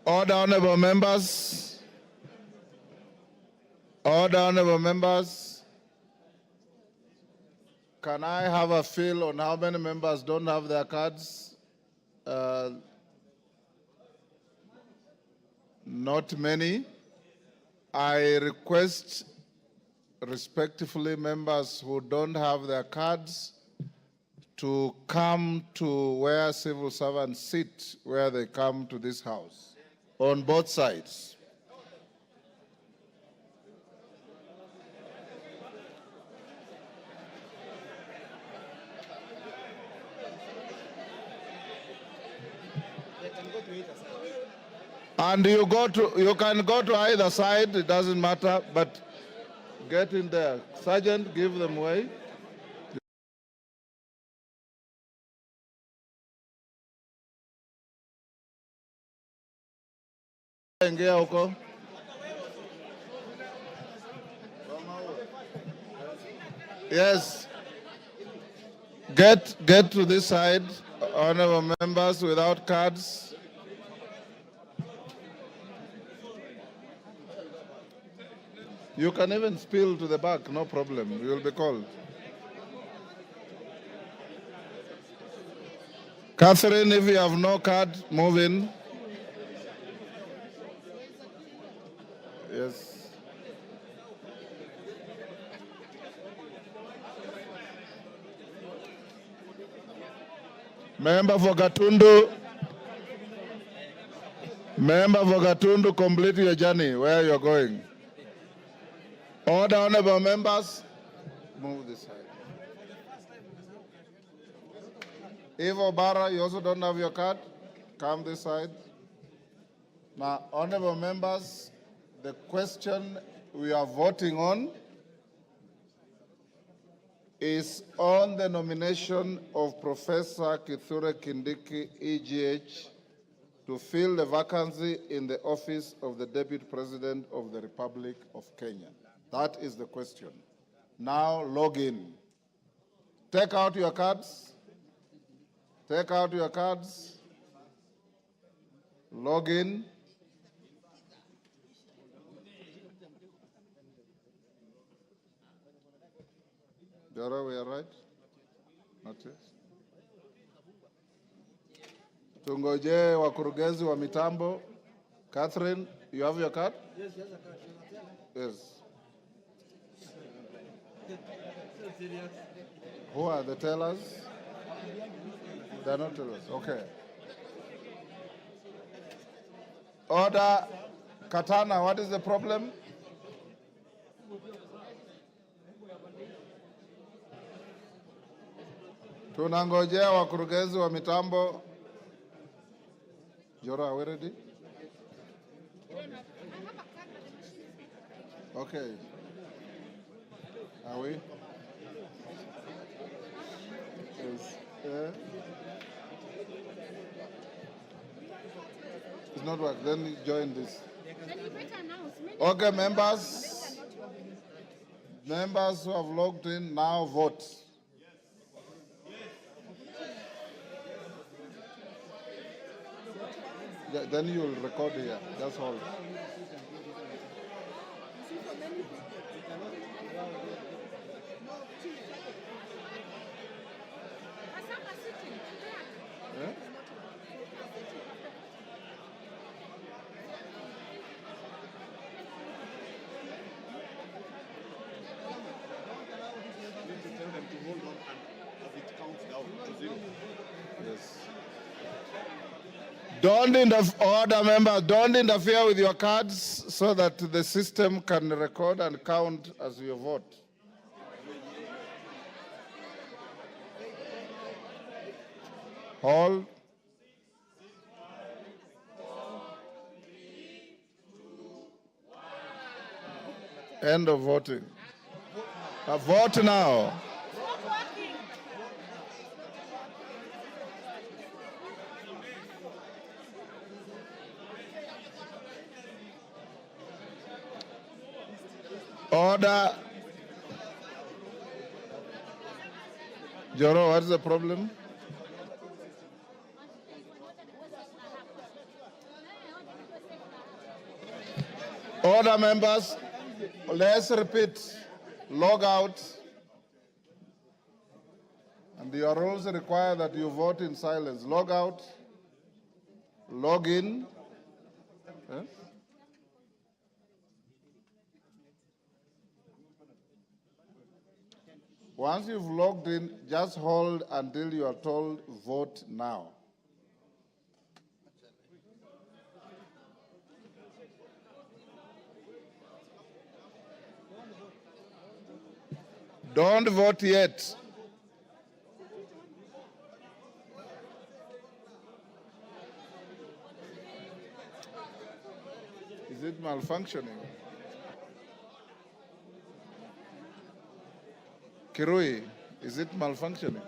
Order, honorable members. Order, honorable members. Can I have a feel on how many members don't have their cards? Not many. I request respectfully members who don't have their cards to come to where civil servants sit, where they come to this house, on both sides. And you can go to either side, it doesn't matter, but get in there. Sergeant, give them way. Ingia huko. Yes. Get to this side, honorable members without cards. You can even spill to the back, no problem. You will be called. Catherine, if you have no card, move in. Yes. Member for Gatundu. Member for Gatundu, complete your journey where you're going. Order, honorable members. Move this side. Evo Barra, you also don't have your card. Come this side. Now, honorable members, the question we are voting on is on the nomination of Professor Kithure Kindiki, EGH, to fill the vacancy in the office of the Deputy President of the Republic of Kenya. That is the question. Now log in. Take out your cards. Take out your cards. Log in. Dara, we are right? Not yet. Tungoje wakurugenzi wa mitambo. Catherine, you have your card? Yes, yes, I card. Yes. Who are the tellers? They're not tellers. Okay. Order. Katana, what is the problem? Tunangojea wakurugenzi wa mitambo. Jora, are we ready? Okay. Are we? Yes. It's not work. Then you join this. Okay, members. Members who have logged in now vote. Then you will record here. That's all. Yes. Order members, don't interfere with your cards so that the system can record and count as you vote. Hold. End of voting. Vote now. Order. Joro, what's the problem? Order, members. Let's repeat. Log out. And your rules require that you vote in silence. Log out. Log in. Yes? Once you've logged in, just hold until you are told vote now. Don't vote yet. Is it malfunctioning? Kirui, is it malfunctioning?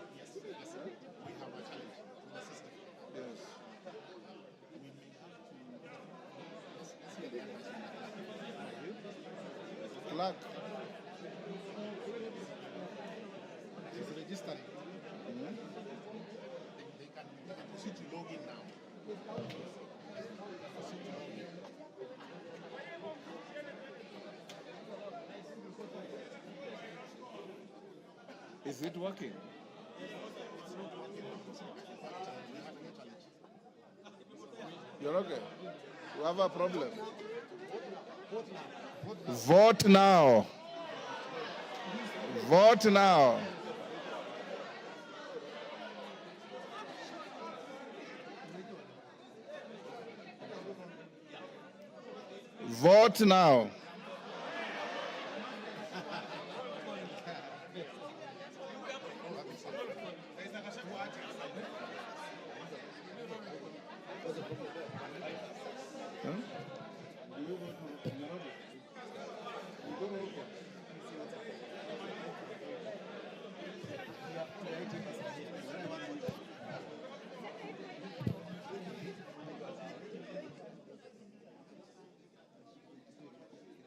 Clerk. She's registering. They can proceed to log in now. Is it working? You're okay? You have a problem? Vote now. Vote now. Vote now.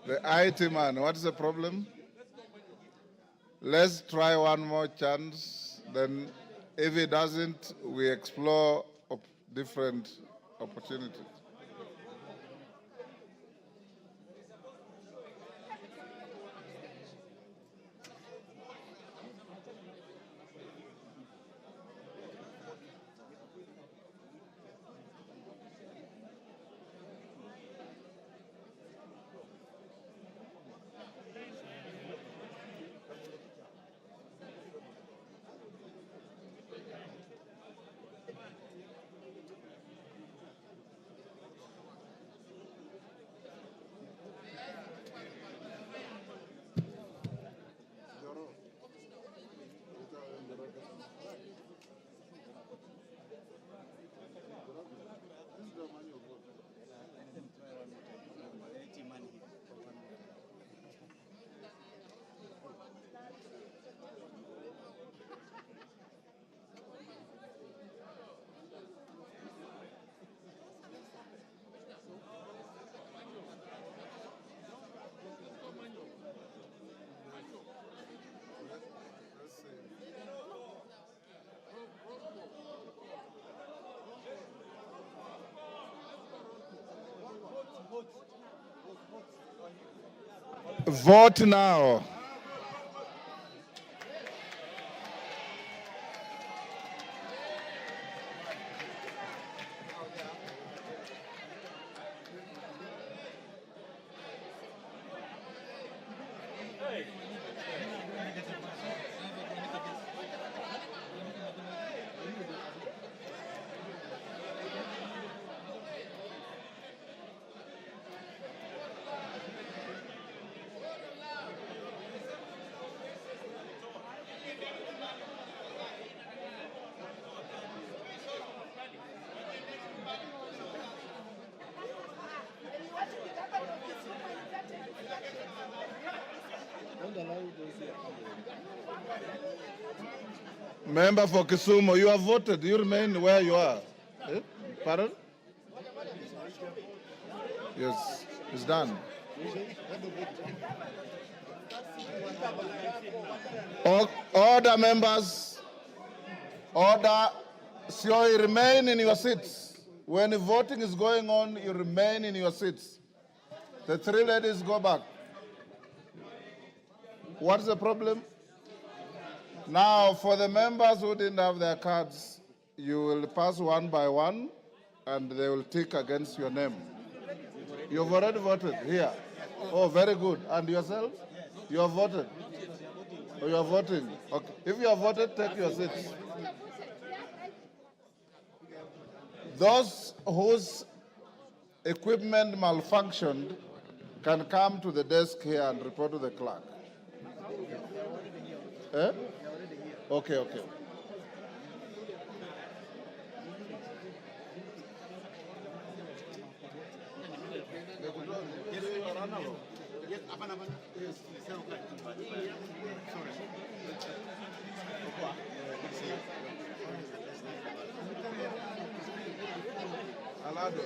The IT man, what is the problem? Let's try one more chance. Then if it doesn't, we explore different opportunities. Vote now. Member for Kisumu, you have voted. You remain where you are. Eh? Pardon? Yes, it's done. Order, members. Order. So you remain in your seats. When the voting is going on, you remain in your seats. The three ladies go back. What's the problem? Now, for the members who didn't have their cards, you will pass one by one, and they will tick against your name. You've already voted here. Oh, very good. And yourself? You have voted? Oh, you are voting? Okay. If you have voted, take your seats. Those whose equipment malfunctioned can come to the desk here and report to the clerk. Eh? Okay, okay. Alado.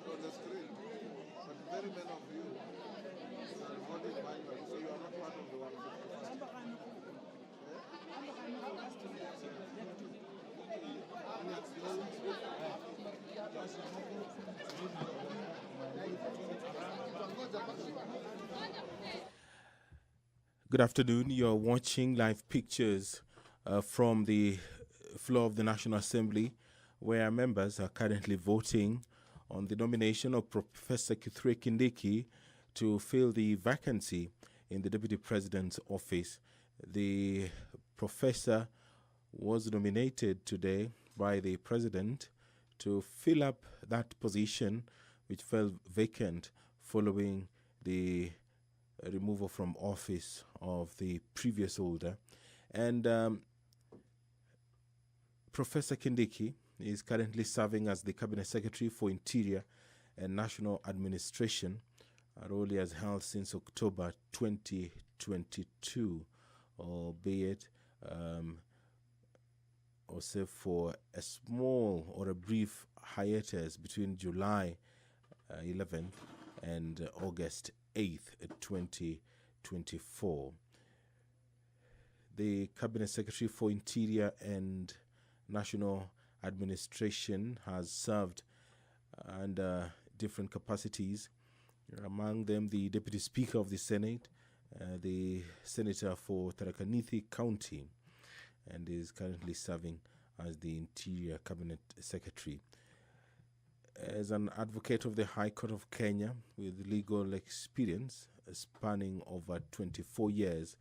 On the screen, but very many of you are voting manually, so you are not part of the 155. Good afternoon. You're watching live pictures from the floor of the National Assembly, where members are currently voting on the nomination of Professor Kithure Kindiki to fill the vacancy in the Deputy President's office. The professor was nominated today by the President to fill up that position, which fell vacant following the removal from office of the previous holder. And Professor Kindiki is currently serving as the Cabinet Secretary for Interior and National Administration, a role he has held since October 2022, albeit also for a small or a brief hiatus between July 11th and August 8th, 2024. The Cabinet Secretary for Interior and National Administration has served under different capacities, among them the Deputy Speaker of the Senate, the Senator for Tharaka-Nithi County, and is currently serving as the Interior Cabinet Secretary. As an advocate of the High Court of Kenya with legal experience spanning over 24 years,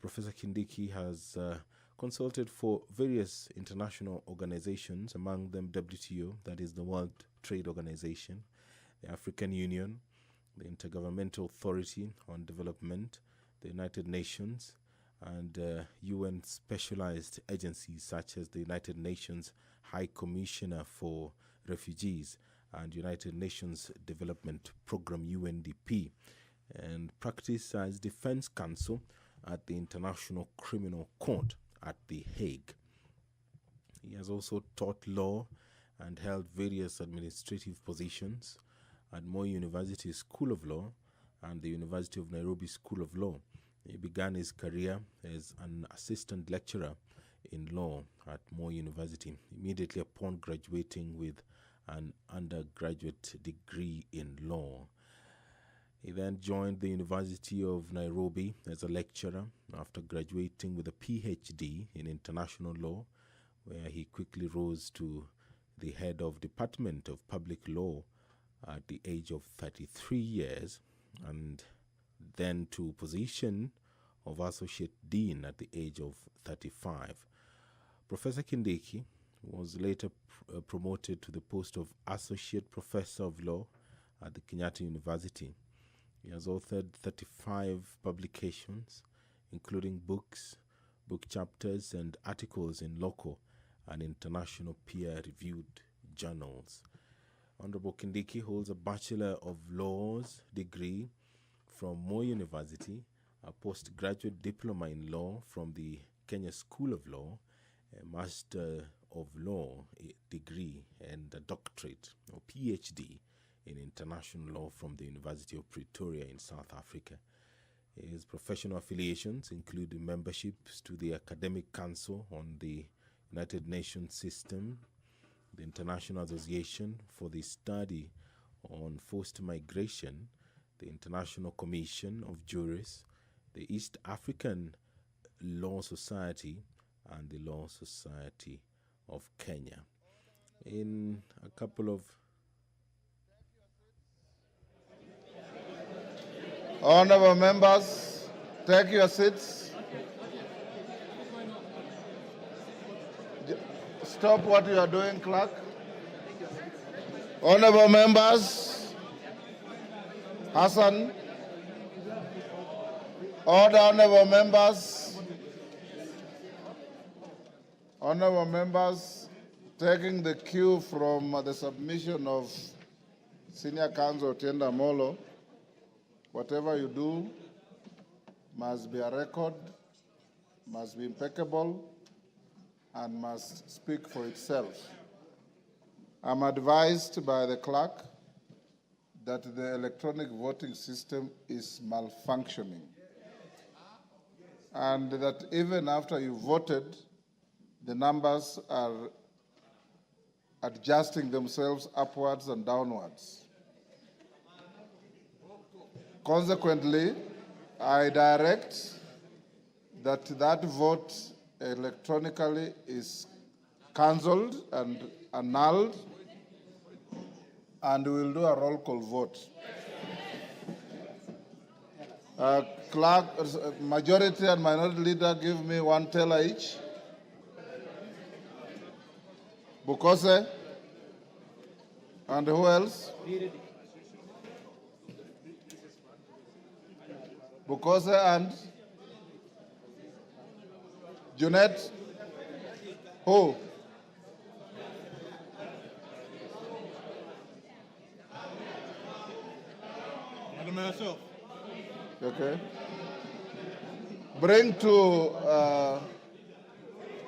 Professor Kindiki has consulted for various international organizations, among them WTO, that is the World Trade Organization, the African Union, the Intergovernmental Authority on Development, the United Nations, and UN specialized agencies such as the United Nations High Commissioner for Refugees and United Nations Development Program UNDP, and practiced as defense counsel at the International Criminal Court at The Hague. He has also taught law and held various administrative positions at Moi University School of Law and the University of Nairobi School of Law. He began his career as an assistant lecturer in law at Moi University immediately upon graduating with an undergraduate degree in law. He then joined the University of Nairobi as a lecturer after graduating with a PhD in international law, where he quickly rose to the head of Department of Public Law at the age of 33 years, and then to position of Associate Dean at the age of 35. Professor Kindiki was later promoted to the post of Associate Professor of Law at the Kenyatta University. He has authored 35 publications, including books, book chapters, and articles in local and international peer-reviewed journals. Honorable Kindiki holds a Bachelor of Laws degree from Moi University, a postgraduate diploma in law from the Kenya School of Law, a Master of Law degree, and a doctorate or PhD in international law from the University of Pretoria in South Africa. His professional affiliations include memberships to the Academic Council on the United Nations System, the International Association for the Study on Forced Migration, the International Commission of Jurists, the East African Law Society, and the Law Society of Kenya. In a couple of Honorable members, take your seats. Stop what you are doing, clerk. Honorable members, Hassan. Order, honorable members. Honorable members, taking the cue from the submission of Senior Counsel Tienda Molo, Whatever you do must be a record, must be impeccable, and must speak for itself. I'm advised by the clerk that the electronic voting system is malfunctioning, and that even after you voted, the numbers are adjusting themselves upwards and downwards. Consequently, I direct that that vote electronically is cancelled and annulled, and we'll do a roll call vote. Clerk, majority and minority leader, give me one teller each. Bukose, and who else? Bukose and Junet. Who? Myself. Okay. Bring to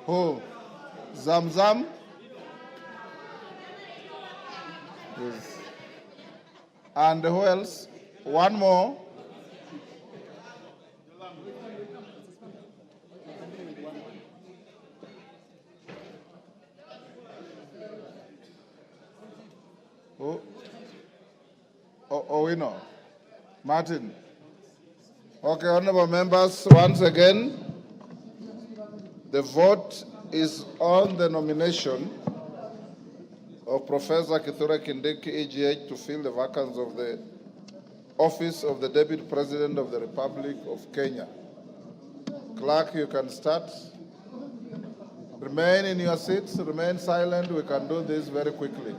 who? Zamzam. Yes. And who else? One more. Who? Owino. Martin. Okay, honorable members, once again, the vote is on the nomination of Professor Kithure Kindiki, EGH, to fill the vacancy of the office of the Deputy President of the Republic of Kenya. Clerk, you can start. Remain in your seats, remain silent. We can do this very quickly.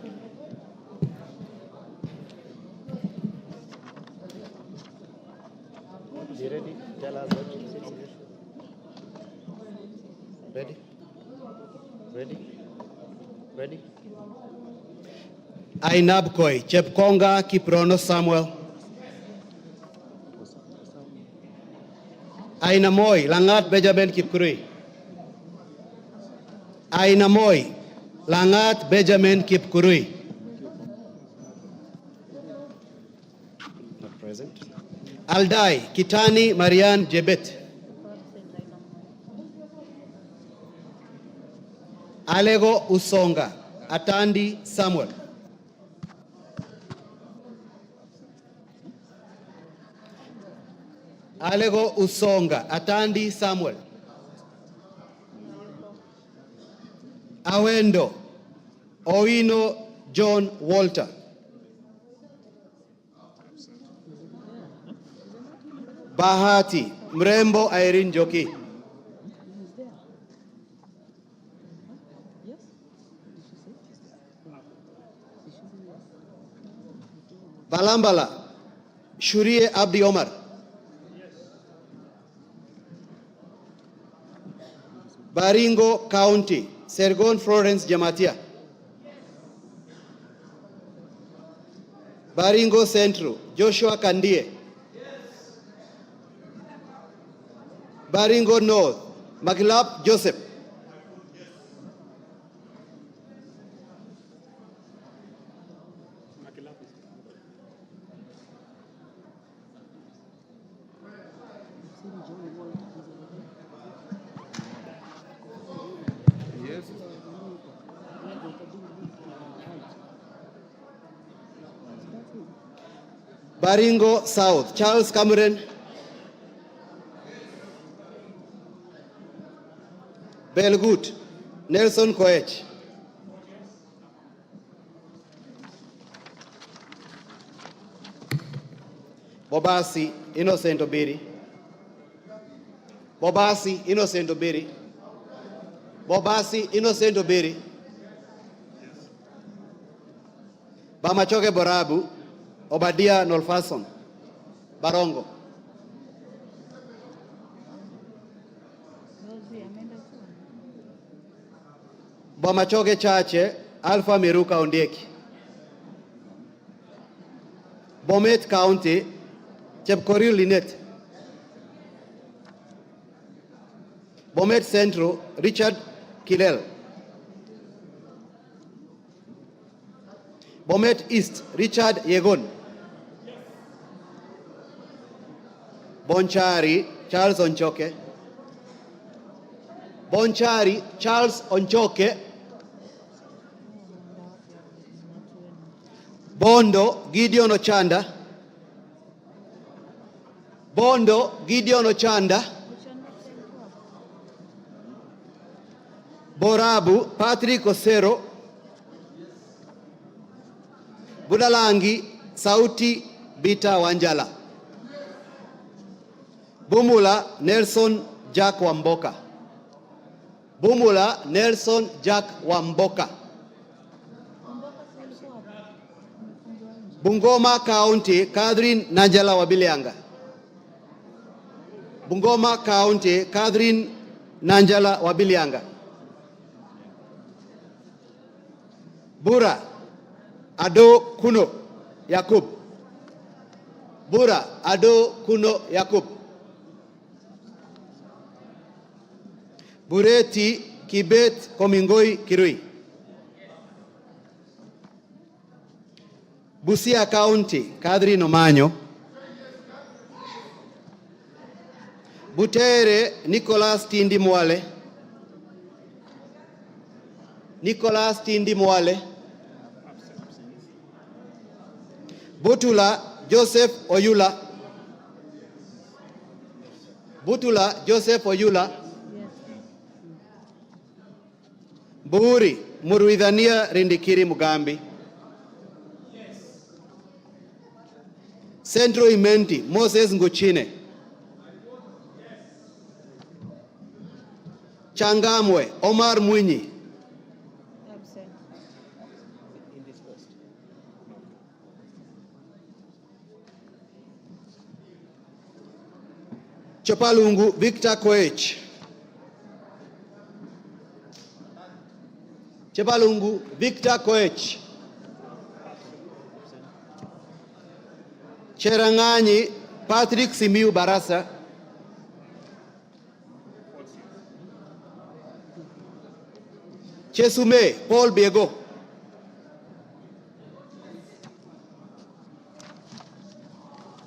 You ready? Tell us what you say. Ready? Ready? Ready? Ainabkoi, Chepkonga Kiprono Samuel. Ainamoi, Langat Benjamin Kipkurui. Ainamoi, Langat Benjamin Kipkurui. Not present. Aldai, Kitani Marian Jebet. Alego Usonga, Atandi Samuel. Alego Usonga, Atandi Samuel. Awendo, Owino John Walter. Bahati, Mrembo Irene Joki. Balambala, Shurie Abdi Omar. Baringo County, Sergon Florence Jamatia. Baringo Central, Joshua Kandie. Baringo North, Makilap Joseph. Yes. Baringo South, Charles Cameron. Belgut, Nelson Koech. Bobasi, Innocent Obiri. Bobasi, Innocent Obiri. Bobasi, Innocent Obiri. Bamachoke Borabu, Obadia Nolfason. Barongo. Bomachoke Chache, Alpha Miruka Ondieki. Bomet County, Chepkorir Linet. Bomet Central, Richard Kilel. Bomet East, Richard Yegon. Bonchari, Charles Onchoke. Bonchari, Charles Onchoke. Bondo, Gideon Ochanda. Bondo, Gideon Ochanda. Borabu, Patrick Osero. Budalangi, Sauti Bita Wanjala. Bumula, Nelson Jack Wamboka. Bumula, Nelson Jack Wamboka. Bungoma County, Catherine Nanjala Wabilianga. Bungoma County, Catherine Nanjala Wabilianga. Bura, Ado Kuno Yakub. Bura, Ado Kuno Yakub. Bureti Kibet Komingoi Kirui. Busia County, Catherine Omanyo. Butere Nicholas Tindi Mwale. Nicholas Tindi Mwale. Butula Joseph Oyula. Butula Joseph Oyula. Buri Muruidhania Rindikiri Mugambi. Central Imenti Moses Nguchine. Changamwe Omar Mwinyi. Chopalungu Victor Koech. Chopalungu Victor Koech. Cherangani Patrick Simiu Barasa. Chesume Paul Biego.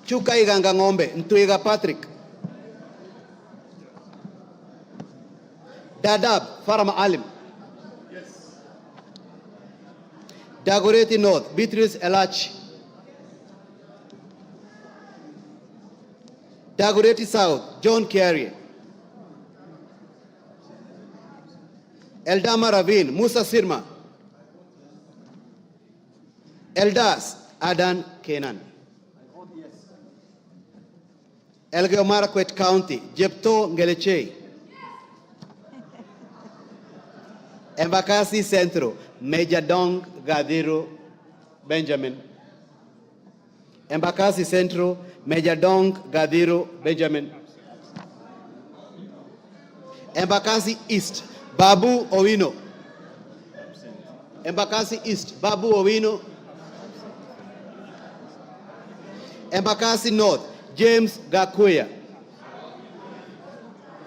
Chuka Iganga Ngombe Ntwiga Patrick. Dadab Farama Alim. Dagoretti North Beatrice Elachi. Dagoretti South John Carrier. Eldama Ravine Musa Sirma. Eldas Adan Kenan. Elgeyo Marakwet County Jepto Ngelechei. Embakasi Central Major Dong Gadiro Benjamin. Embakasi Central Major Dong Gadiro Benjamin. Embakasi East Babu Owino. Embakasi East Babu Owino. Embakasi North James Gakuya.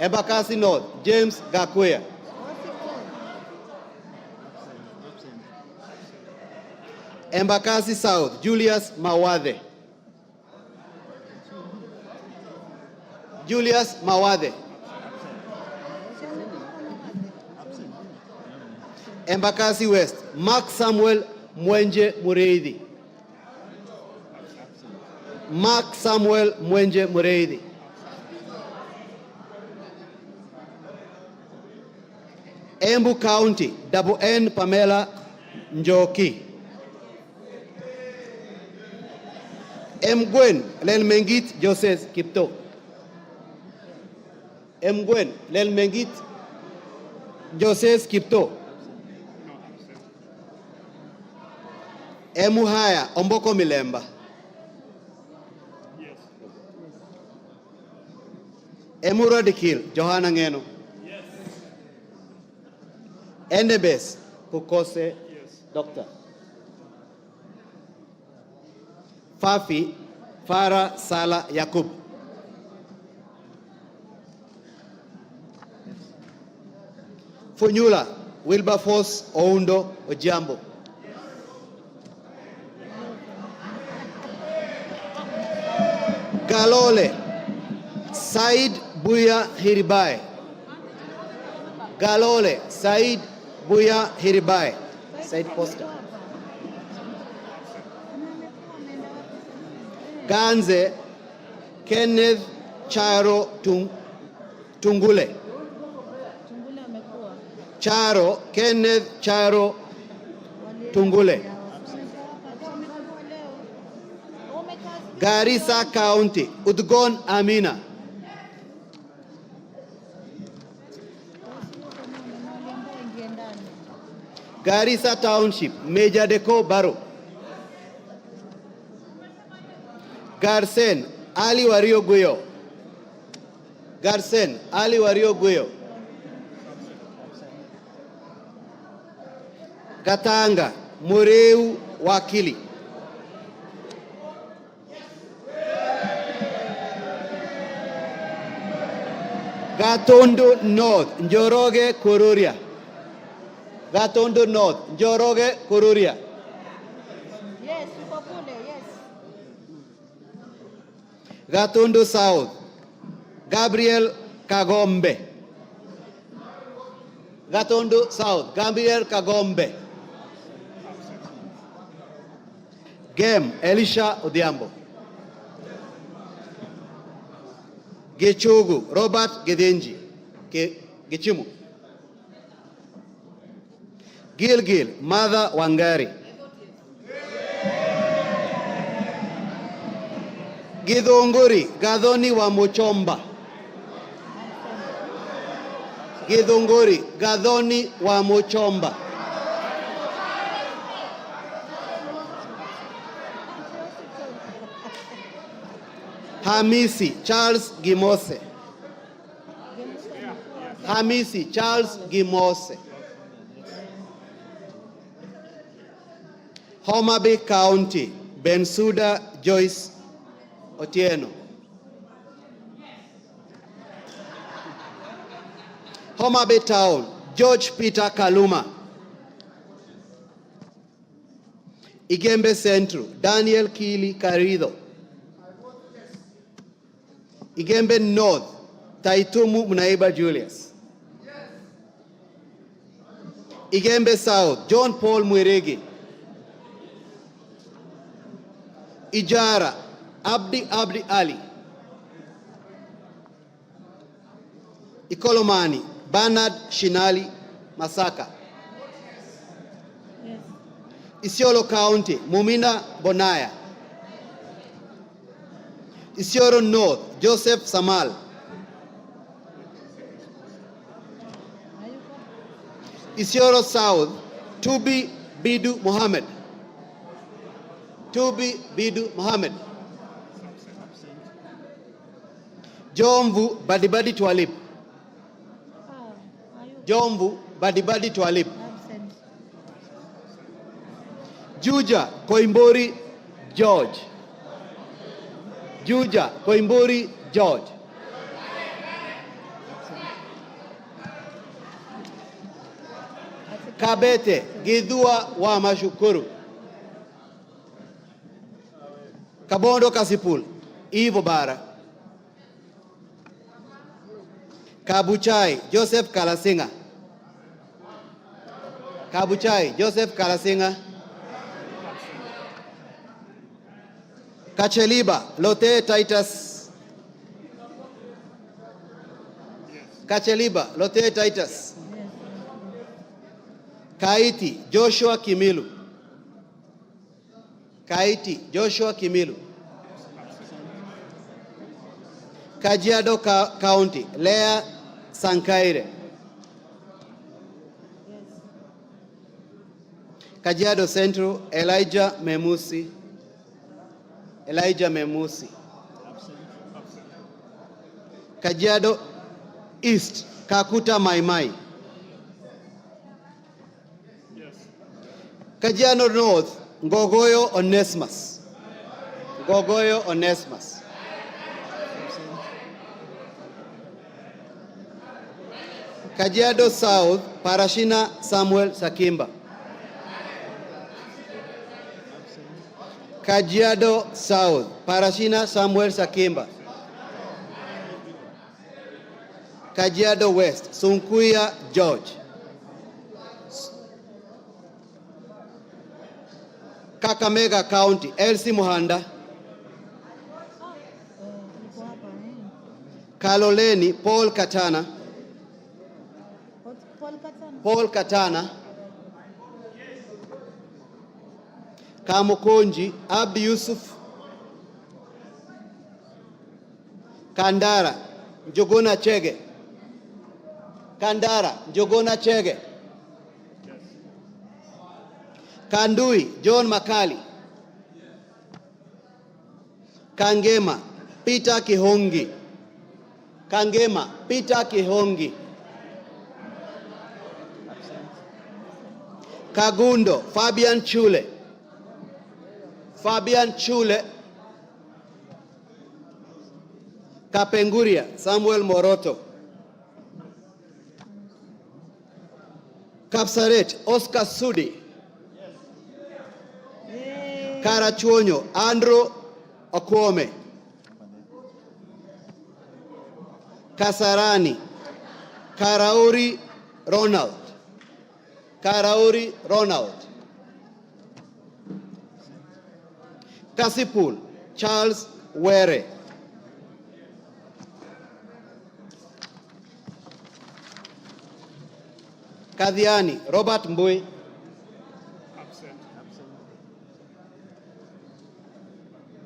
Embakasi North James Gakuya. Embakasi South Julius Mawade. Julius Mawade. Embakasi West Mark Samuel Mwenje Mureithi. Mark Samuel Mwenje Mureithi. Embu County Double N Pamela Njoki. Mgwen Lelmengit Joseph Kipto. Mgwen Lelmengit Joseph Kipto. Emuhaya Omboko Milemba. Emuradikil Johanna Ngeno. Endebes Kukose Doctor. Fafi Farah Sala Yakub. Funyula Wilberforce Oundo Ojambo. Galole Said Buya Hiribai. Galole Said Buya Hiribai. Said Poster. Ganze Kenneth Charo Tungule. Charo Kenneth Charo Tungule. Garissa County Udgon Amina. Garissa Township Major Deko Baro. Garsen Ali Wario Guyo. Garsen Ali Wario Guyo. Katanga Mureu Wakili. Gatondo North Njoroge Kururia. Gatondo North Njoroge Kururia. Yes, Upapule, yes. Gatondo South Gabriel Kagombe. Gatondo South Gabriel Kagombe. Gem Elisha Odhiambo. Gechugu Robert Gedenji Gechimu. Gilgil Mother Wangari. Githunguri Gadhoni wa Muchomba. Githunguri Gadhoni wa Muchomba. Hamisi Charles Gimose. Hamisi Charles Gimose. Homa Bay County Bensuda Joyce Otieno. Homa Bay Town George Peter Kaluma. Igembe Central Daniel Kili Karido. Igembe North Taitumu Munaiba Julius. Igembe South John Paul Mwirigi. Ijara Abdi Ali. Ikolomani Bernard Shinali Masaka. Yes. Isiolo County Mumina Bonaya. Isiolo North Joseph Samal. Isiolo South Tubi Bidu Mohammed. Tubi Bidu Mohammed. Jomvu Badibadi Twalib. Jomvu Badibadi Twalib. Juja Koimbori George. Juja Koimbori George. Kabete Gidhua wa Mashukuru. Kabondo Kasipul Ivo Bara. Kabuchai Joseph Kalasinga. Kabuchai Joseph Kalasinga. Kacheliba Lote Titus. Kacheliba Lote Titus. Kaiti Joshua Kimilu. Kaiti Joshua Kimilu. Kajiado County Lea Sankaire. Kajiado Central Elijah Memusi. Elijah Memusi. Kajiado East Kakuta Maimai. Kajiado North Ngogoyo Onesimus. Gogoyo Onesmus. Kajiado South, Parashina Samuel Sakimba. Kajiado South, Parashina Samuel Sakimba. Kajiado West, Sunkuya George. Kakamega County, Elsie Muhanda. Kaloleni, Paul Katana. Paul Katana. Kamukonji, Abdi Yusuf. Kandara, Njogona Chege. Kandara, Njogona Chege. Kandui, John Makali. Kangema, Peter Kihongi. Kangema, Peter Kihongi. Kagundo, Fabian Chule. Fabian Chule. Kapenguria, Samuel Moroto. Kapsaret, Oscar Sudi. Karachuonyo, Andrew Okwome. Kasarani, Karauri Ronald. Karauri Ronald. Kasipul, Charles Were. Kadhiani, Robert Mbui.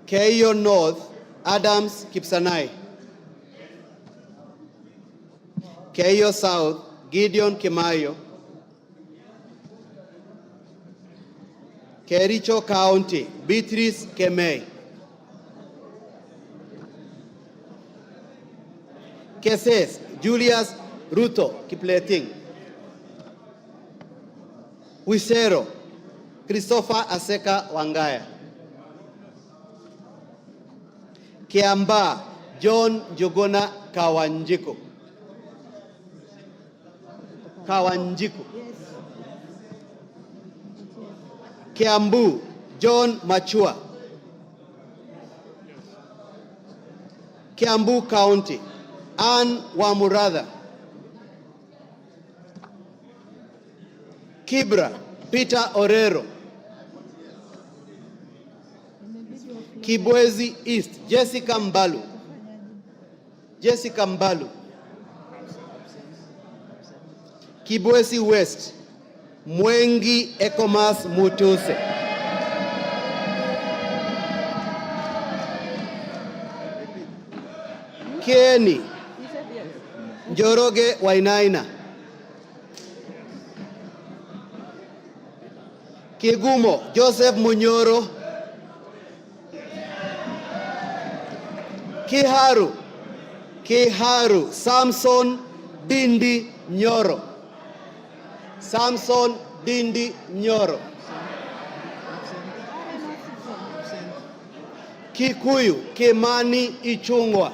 Keio North, Adams Kipsanai. Keio South, Gideon Kimayo. Kericho County, Beatrice Kemei. Keses, Julius Ruto Kipleting. Wisero, Christopher Aseka Wangaya. Kiamba, John Jogona Kawanjiku. Kawanjiku. Kiambu, John Machua. Kiambu County, Ann Wamuratha. Kibra, Peter Orero. Kibwezi East, Jessica Mbalu. Jessica Mbalu. Kibwezi West, Mwengi Ekomas Mutuse. Kieni, Njoroge Wainaina. Kigumo, Joseph Munyoro. Kiharu, Samson Dindi Nyoro. Samson Dindi Nyoro. Kikuyu, Kimani Ichungwa.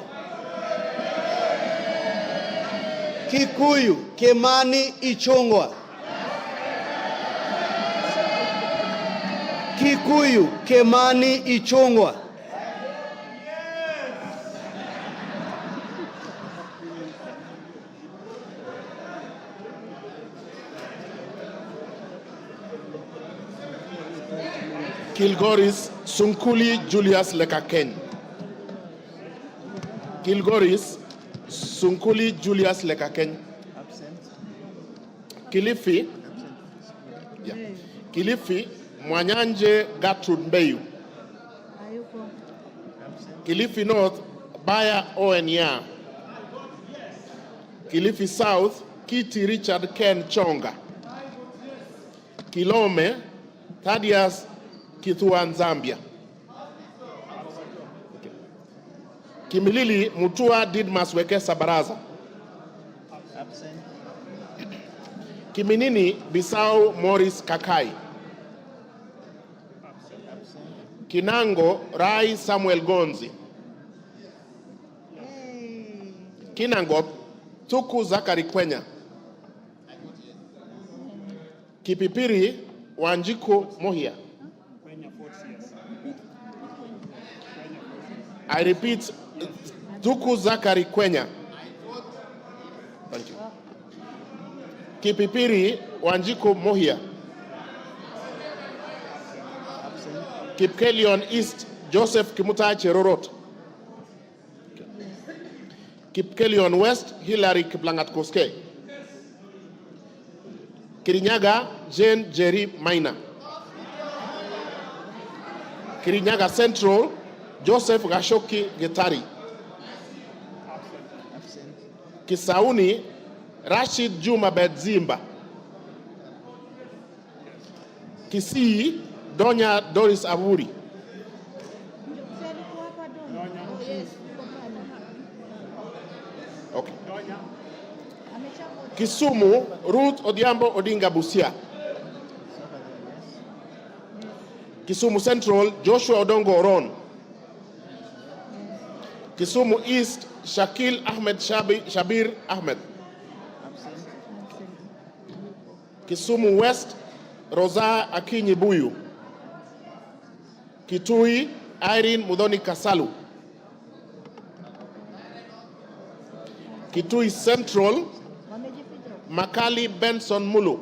Kikuyu, Kimani Ichungwa. Kikuyu, Kimani Ichungwa. Kilgoris, Sunkuli Julius Lekaken. Kilgoris, Sunkuli Julius Lekaken. Kilifi, yeah. Kilifi, Mwanyanje Gertrude Mbeyu. Kilifi North, Baya Owenya. Kilifi South, Kiti Richard Ken Chonga. Kilome, Thaddeus Kithuan Zambia. Kimilili Mutua Didmas Wekesa Baraza. Kiminini Bisau Morris Kakai. Kinango Rai Samuel Gonzi. Kinangop Tuku Zakari Kwenya. Kipipiri Wanjiku Mohia. I repeat, Tuku Zakari Kwenya. Thank you. Kipipiri Wanjiku Mohia. Kipkelion East Joseph Kimutai Cherorot. Kipkelion West Hilary Kiplangat Koske. Kirinyaga Jane Jerry Maina. Kirinyaga Central Joseph Gashoki Getari. Kisauni Rashid Juma Bedzimba. Kisii Donya Doris Aburi. Okay. Kisumu Ruth Odiambo Odinga Busia. Kisumu Central Joshua Odongo Oron. Kisumu East Shakil Ahmed Shabir Ahmed. Kisumu West Rosa Akinyi Buyu. Kitui Irene Mudhoni Kasalu. Kitui Central Makali Benson Mulu.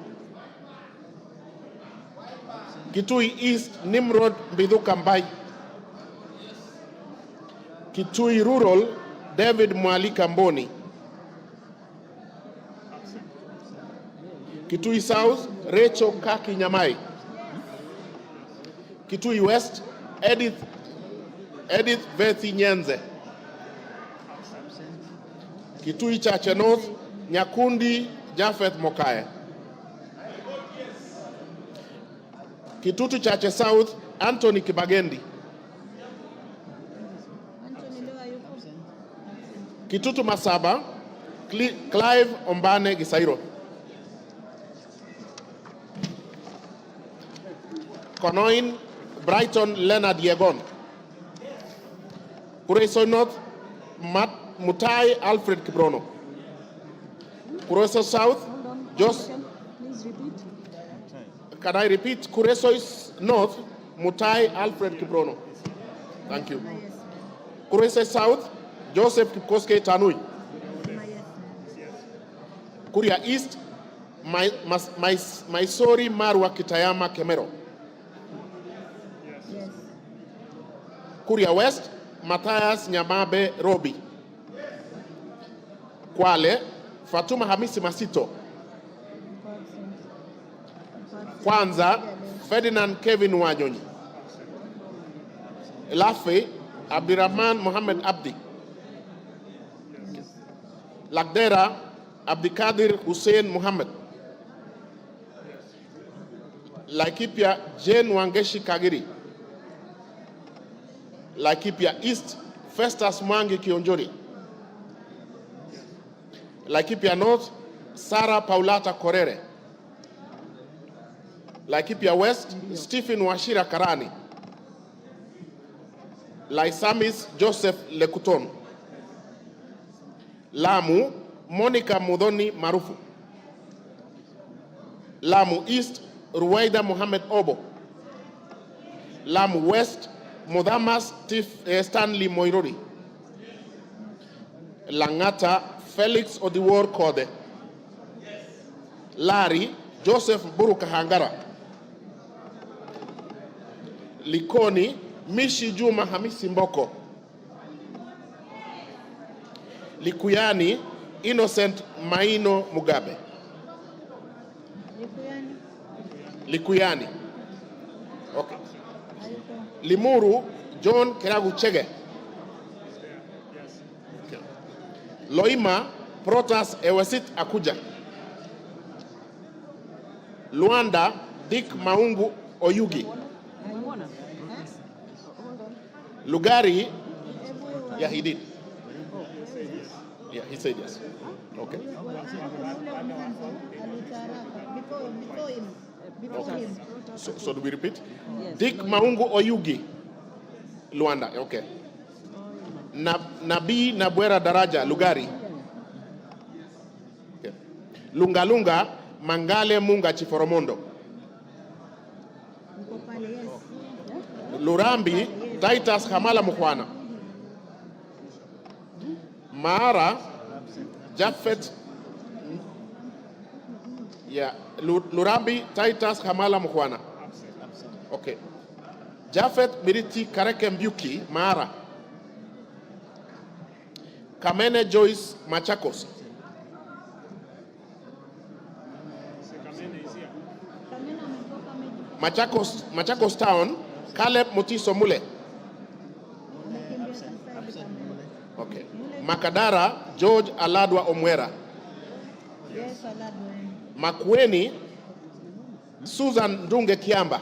Kitui East Nimrod Mbithuka Mbai. Kitui Rural David Mwalika Mboni. Kitui South Rachel Kaki Nyamai. Kitui West Edith Vethi Nyenze. Kitui Chache North Nyakundi Jafeth Mokaya. Kitutu Chache South Anthony Kibagendi. Kitutu Masaba Clive Ombane Gisairo. Konoin Brighton Leonard Yegon. Kureso North Mutai Alfred Kibrono. Kureso South Please repeat. Can I repeat? Kureso North Mutai Alfred Kibrono. Thank you. Kureso South Joseph Kipkoske Tanui. Kuria East Maisori Marwa Kitayama Kemero. Kuria West Matthias Nyamabe Robi. Kwale Fatuma Hamisi Masito. Kwanza Ferdinand Kevin Wanyonyi. Lafe Abdirahman Mohammed Abdi. Lagdera Abdikadir Hussein Muhammad. Laikipia Jane Wangeshi Kagiri. Laikipia East Festus Mwangi Kionjori. Laikipia North Sarah Paulata Korere. Laikipia West Stephen Washira Karani. Laisamis Joseph Lekuton. Lamu Monica Mudhoni Marufu. Lamu East Ruwaida Mohammed Obo. Lamu West Mudamas Stanley Moirori. Langata Felix Odiwor Kode. Lari Joseph Buruka Hangara. Likoni Mishi Juma Hamisi Mboko. Likuyani Innocent Maino Mugabe. Likuyani. Okay. Limuru John Keragu Chege. Okay. Loima Protas Ewesit Akuja. Luanda Dick Maungu Oyugi. Lugari, yeah, he did. Yeah, he said yes. Okay. So do we repeat? Yes. Dick Maungu Oyugi. Luanda, okay. Nabii Nabwera Daraja, Lugari. Okay. Lungalunga, Mangale Munga Chiforomondo. Lurambi, Titus Hamala Mukwana. Mara, Jafet, yeah, Lurambi, Titus Hamala Mukwana. Okay. Jafet Miriti Kareke Mbuki, Mara. Kamene Joyce, Machakos. Machakos Town, Caleb Mutiso Mule. Okay. Makadara, George Aladwa Omwera. Yes, Aladwa. Makueni, Susan Dunge Kiamba.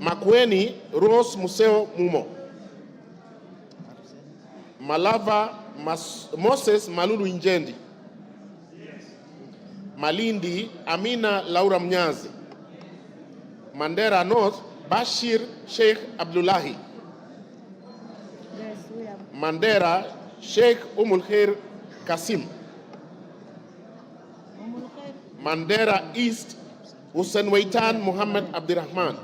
Makueni, Rose Museo Mumo. Malava, Moses Malulu Injendi. Malindi, Amina Laura Mnyazi. Mandera North, Bashir Sheikh Abdullahi. Yes, we have. Mandera, Sheikh Umulkhair Kasim. Mandera East, Hussein Waitan Muhammad Abdirahman.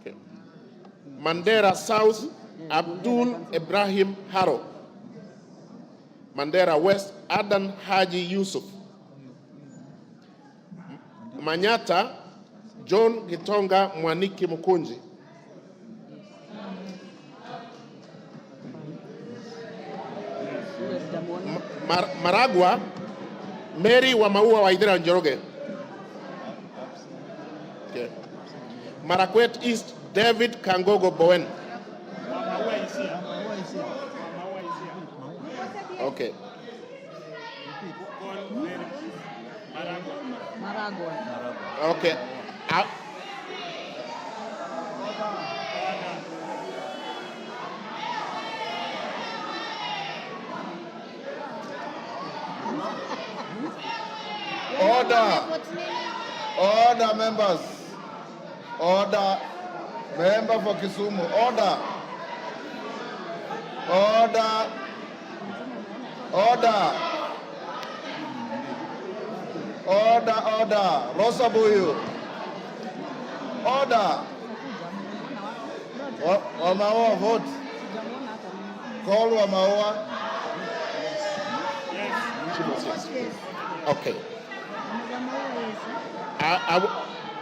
Okay. Mandera South, Abdul Ibrahim Haro. Mandera West, Adan Haji Yusuf. Manyata, John Gitonga Mwaniki Mukunji. Maragwa, Mary Wamaua Waidera Njoroge. Okay. Marakwet East, David Kangogo Bowen. Okay. Okay. Order, members. Order. Member for Kisumu. Order. Order. Order. Order. Rosabuyu. Order. Wamaua, vote. Call Wamaua. Okay.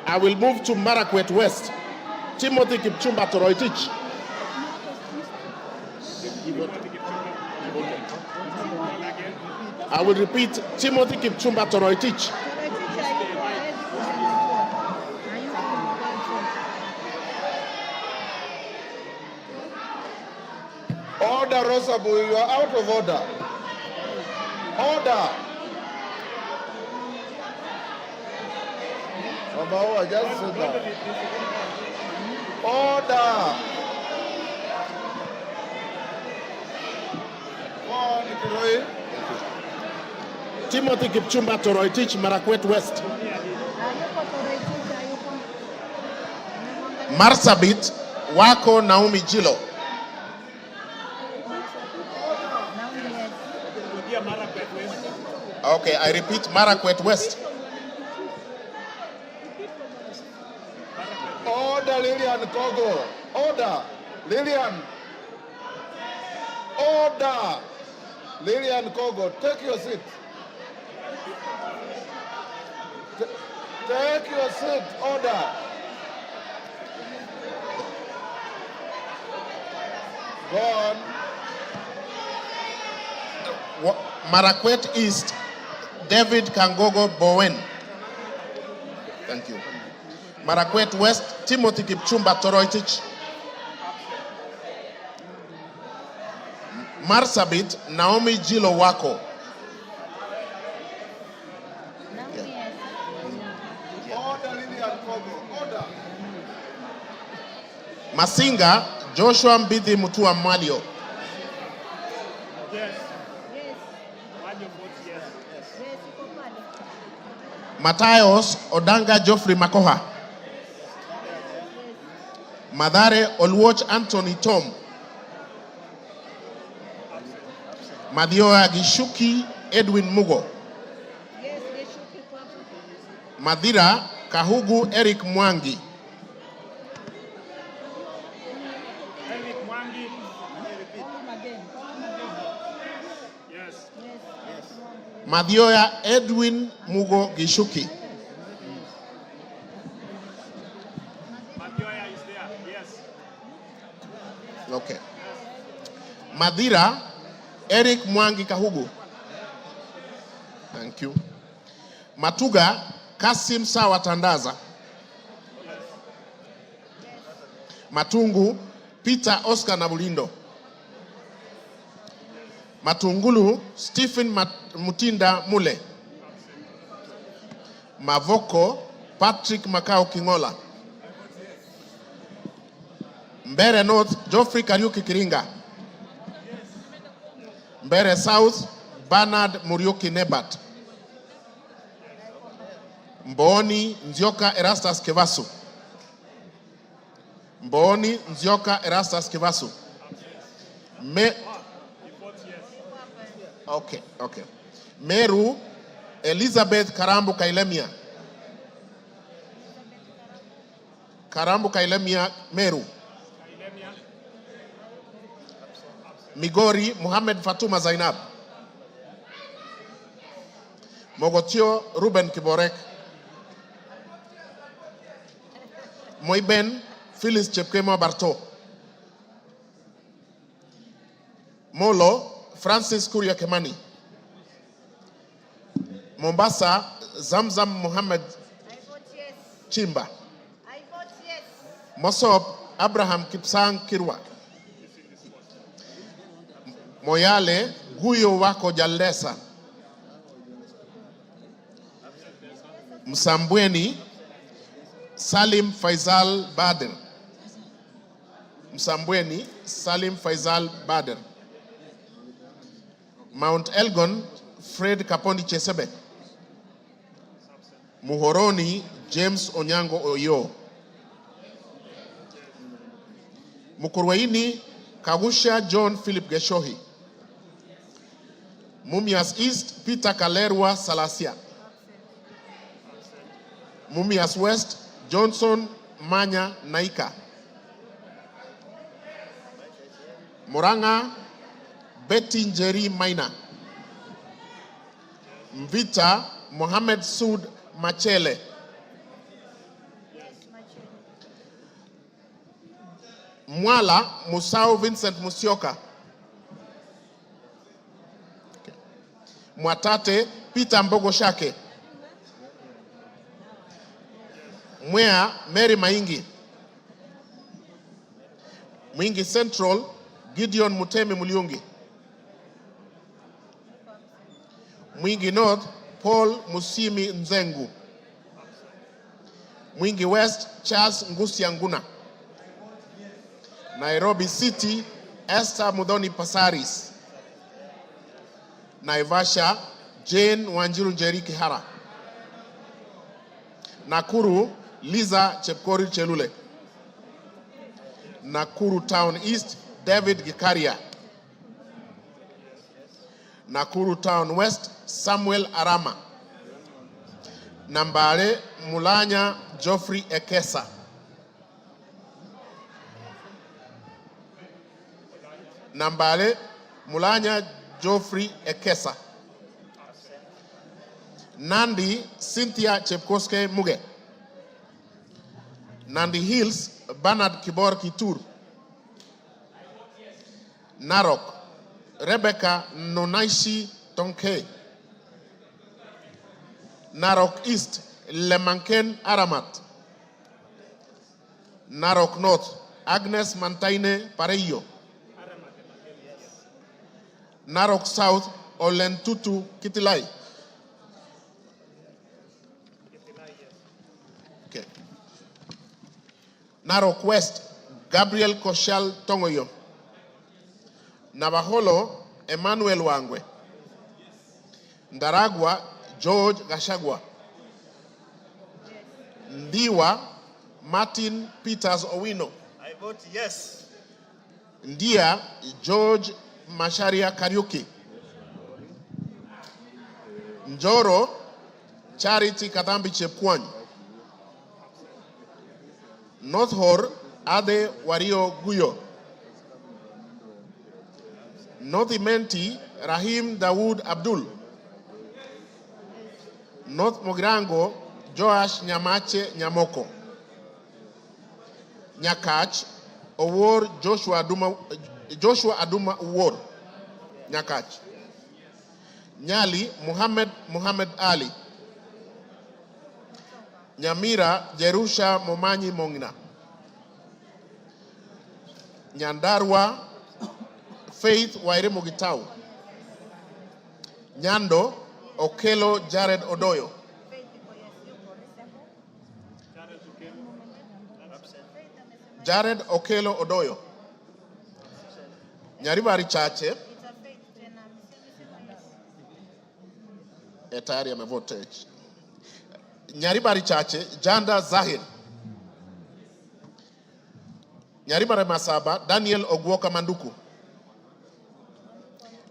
I will move to Marakwet West. Timothy Kipchumba Toroitich. I will repeat, Timothy Kipchumba Toroitich. Order, Rosabu, you are out of order. Order. Obawa, just sit down. Order. Timothy Kipchumba Toroitich, Marakwet West. Marsabit, Wako Naomi Jilo. Okay, I repeat, Marakwet West. Order, Lillian Kogo. Order, Lillian. Order, Lillian Kogo. Take your seat. Take your seat. Order. Go on. Marakwet East, David Kangogo Bowen. Thank you. Marakwet West, Timothy Kipchumba Toroitich. Marsabit, Naomi Jilo Wako. Order, Lillian Kogo. Order. Masinga, Joshua Mbiti Mutua Malio. Yes. Matayos Odanga Geoffrey Makoha. Madare Oluoch Anthony Tom. Madioya Gishuki Edwin Mugo. Madira Kahugu Eric Mwangi. Madioya Edwin Mugo Gishuki. Madioya is there, yes. Okay. Madira Eric Mwangi Kahugu. Thank you. Matuga Kasim Sawa Tandaza. Matungu Peter Oscar Nabulindo. Matungulu Stephen Mutinda Mule. Mavoko Patrick Makao Kingola. Mbere North Geoffrey Kariuki Kiringa. Mbere South Bernard Muriuki Nebat. Mboni Nzioka Erastus Kevasu. Mboni Nzioka Erastus Kevasu. Okay. Meru Elizabeth Karambu Kailemia. Karambu Kailemia Meru. Migori Muhammad Fatuma Zainab. Mogotio Ruben Kiborek. Moiben Phyllis Chepkemo Barto. Molo Francis Kuria Kemani. Mombasa Zamzam Muhammad Chimba. Mosop Abraham Kipsang Kirwa. Moyale Guyo Wako Jalesa. Msambweni Salim Faisal Bader. Msambweni Salim Faisal Bader. Mount Elgon Fred Kapondi Chesebe. Muhoroni James Onyango Oyo. Mukurweini Kagusha John Philip Geshohi. Mumias East Peter Kalerwa Salasia. Mumias West Johnson Manya Naika. Muranga Betty Njeri Maina. Mvita Mohamed Sud Machele. Mwala Musau Vincent Musioka. Okay. Mwatate Peter Mbogo Shake. Mwea Mary Maingi. Mwingi Central Gideon Mutemi Muliungi. Mwingi North Paul Musimi Nzengu. Mwingi West Charles Ngusi Anguna. Nairobi City Esther Mudhoni Pasaris. Naivasha Jane Wanjiru Njeri Kihara. Nakuru Liza Chepkori Chelule. Nakuru Town East David Gikaria. Nakuru Town West Samuel Arama. Nambare Mulanya Geoffrey Ekesa. Nambare Mulanya Geoffrey Ekesa. Nandi Cynthia Chepkoske Muge. Nandi Hills Bernard Kibor Kitur. Narok Rebecca Nonaishi Tonke. Narok East Lemanken Aramat. Narok North Agnes Mantaine Pareyo. Narok South Olentutu Kitilai. Okay. Narok West Gabriel Koshal Tongoyo. Navaholo Emmanuel Wangwe. Ndaragwa George Gachagua. Ndiwa Martin Peters Owino. vote yes. Ndia George Masharia Kariuki. Njoro Charity Katambi Chepkwony. North Hor Ade Wario Guyo. North Imenti Rahim Dawood Abdul. North Mogirango Joash Nyamache Nyamoko. Nyakach Owor Joshua Aduma Owor. Nyakach. Nyali Muhammad Ali. Nyamira Jerusha Momanyi Mongina. Nyandarua Faith Waire Mogitau. Nyando Okelo Jared Odoyo. Jared Okelo Odoyo. Nyaribari Chache. Tayari amevote. Nyaribari Chache, Janda Zahir. Nyaribari Masaba, Daniel Ogwoka Manduku.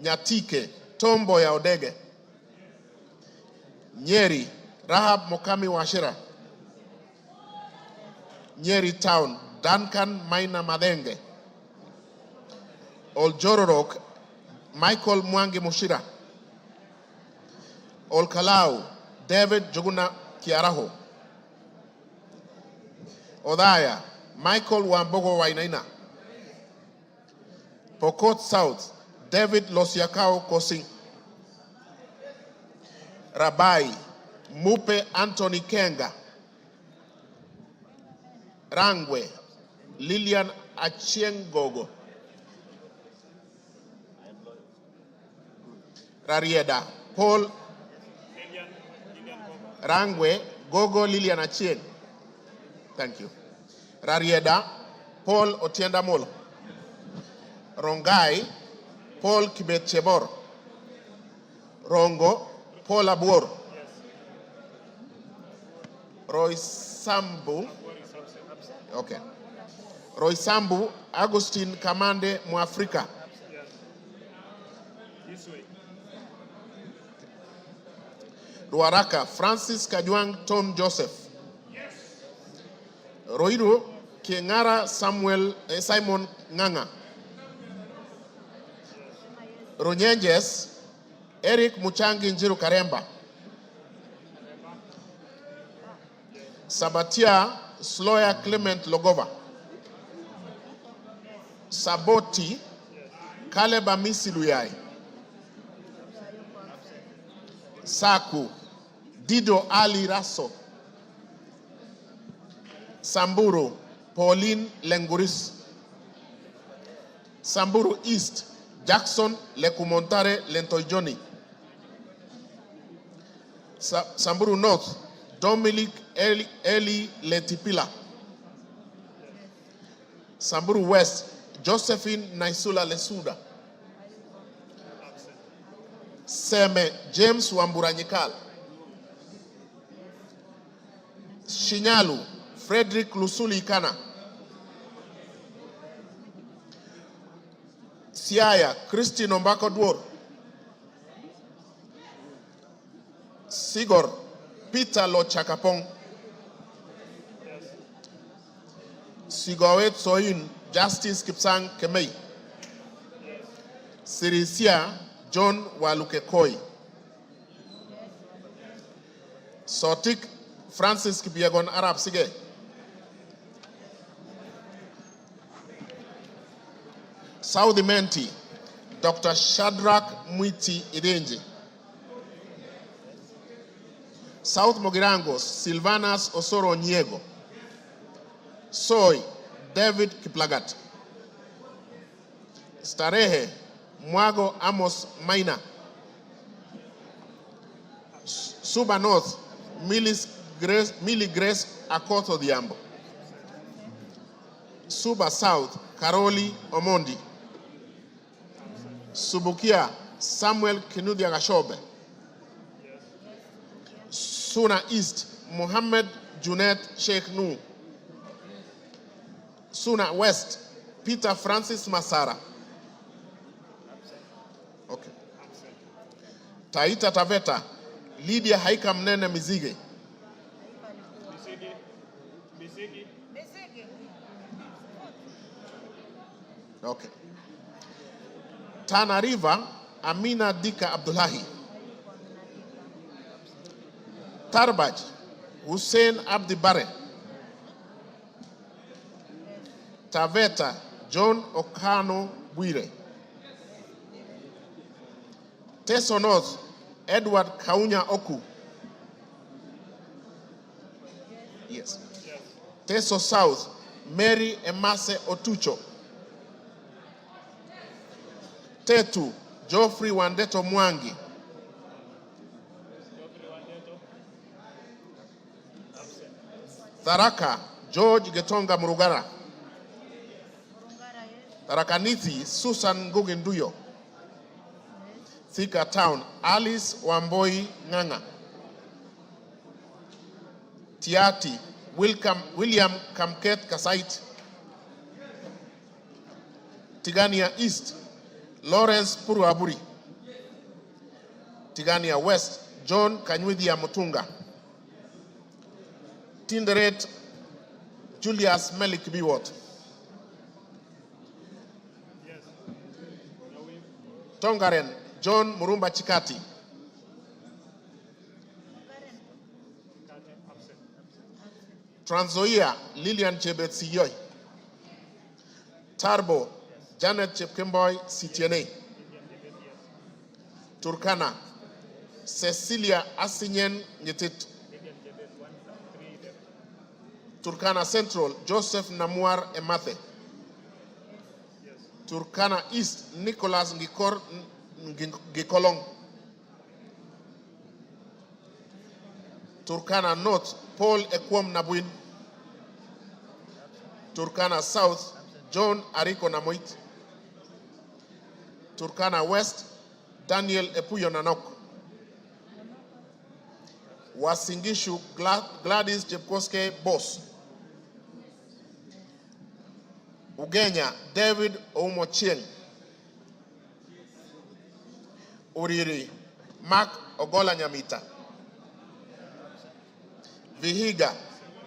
Nyatike, Tombo ya Odege. Nyeri, Rahab Mokami Washira. Nyeri Town, Duncan Maina Madenge. Oljororok, Michael Mwangi Mushira. Olkalau, David Juguna Kiaraho. Odaya, Michael Wambogo Wainaina. Pokot South, David Losiakao Kosing. Rabai, Mupe Anthony Kenga. Rangwe, Lilian Achiengogo. Rarieda, Paul Rangwe, Gogo Lilian Achieng. Thank you. Rarieda, Paul Otienda Molo. Rongai, Paul Kibet Chebor. Rongo, Paul Abuor. Roy Sambu. Okay. Roy Sambu, Agustin Kamande Muafrika. Ruaraka, Francis Kajwang Tom Joseph. Roiru, Kengara Simon Nganga. Runyenjes, Eric Muchangi Njiru Karemba. Sabatia, Sloya Clement Logova. Saboti, Caleb Amisi Luyai. Saku, Dido Ali Raso. Samburu, Pauline Lenguris. Samburu East, Jackson Lekumontare Lentoijoni. Samburu North, Dominic Eli Letipila. Samburu West, Josephine Naisula Lesuda. Seme James Wamburanyikal. Shinyalu Frederick Lusuli Ikana. Siaya Christine Ombako Dwor. Sigor Peter Lochakapong. Sigowet Soin Justice Kipsang Kemei. Sirisia John Walukekoi. Sotik Francis Kibiagon Arab Sige. Saudi Menti Dr. Shadrach Mwiti Idenji. South Mogirangos Silvanas Osoro Nyego. Soy David Kiplagat. Starehe Mwago Amos Maina. Suba North Millie Grace Akoto Diambo. Suba South Karoli Omondi. Subukia Samuel Kinudia Gashobe. Suna East Muhammad Junet Sheikh Nu. Suna West, Peter Francis Masara. Okay. Taita Taveta, Lydia Haika Mnene Mizige. Okay. Tana River, Amina Dika Abdullahi. Tarbaj, Hussein Abdi Bare. Taveta, John Okano Bwire. Teso North, Edward Kaunya Oku. Yes. Teso South, Mary Emase Otucho. Tetu, Geoffrey Wandeto Mwangi. Tharaka, George Getonga Murugara. Tharakanithi, Susan Nguginduyo. Thika Town, Alice Wamboi Nganga. Tiati, William Kamket Kasait. Tigania East, Lawrence Puruaburi. Tigania West, John Kanywidia Mutunga. Tinderet, Julius Melik Biwot. Tongaren, John Murumba Chikati. Trans-Nzoia, Lillian Chebet Siyoy. Tarbo, Janet Chepkemboy Sitiene. Turkana, Cecilia Asinyen Nyetit. Turkana Central, Joseph Namuar Emathe. Turkana East, Nicholas Gikolong. Turkana North, Paul Ekwom Nabuin. Turkana South, John Ariko Namoit. Turkana West, Daniel Epuyo Nanok. Wasingishu, Gladys Jepkoske Boss. Ugenya, David Oumochieng. Uriri, Mark Ogola Nyamita. Vihiga,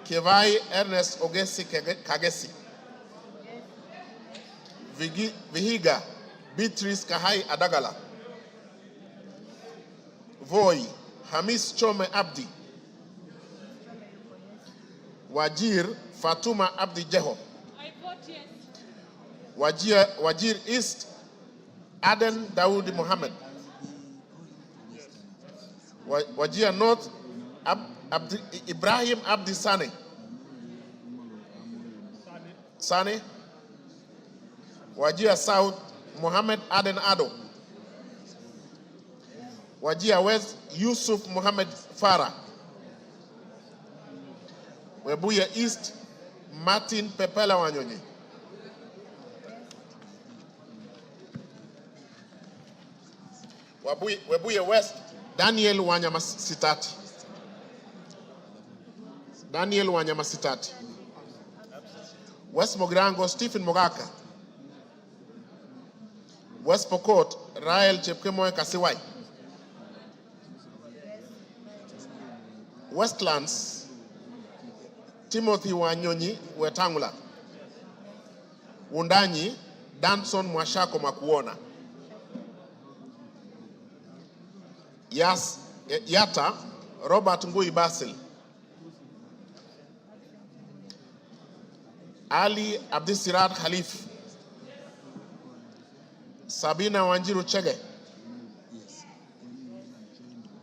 Kevai Ernest Ogesi Kagesi. Vihiga, Beatrice Kahai Adagala. Voi, Hamis Chome Abdi. Wajir, Fatuma Abdi Jeho. Wajir East, Aden Dawood Mohammed. Wajir North, Ibrahim Abdi Sane. Sane. Wajir South, Mohammed Aden Ado. Wajir West, Yusuf Mohammed Farah. Webuye East, Martin Pepela Wanyonyi. Webuye West, Daniel Wanyama Sitati. Daniel Wanyama Sitati. West Mogrango, Stephen Mogaka. West Pokot, Rael Chepkemoy Kasiwai. Westlands, Timothy Wanyonyi Wetangula. Wundanyi, Danson Mwashako Makuona. Yata, Robert Ngui Basil. Ali Abdisirat Khalif. Sabina Wanjiru Chege.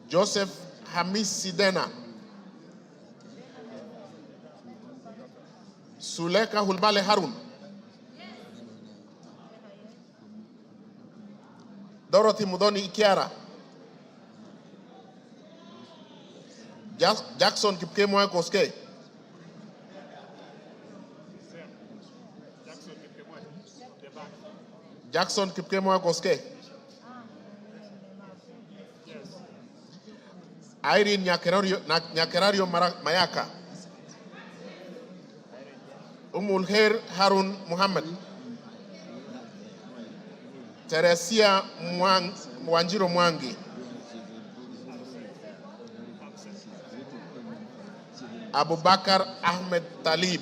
Joseph Hamis Sidena. Suleka Hulbale Harun. Dorothy Mudoni Ikiara. Jackson Kipkemwa Koske. Jackson Kipkemwa Koske. Irene Nyakerario Mayaka. Umulher Harun Muhammad, Teresia Wanjiro Mwangi, Abubakar Ahmed Talib,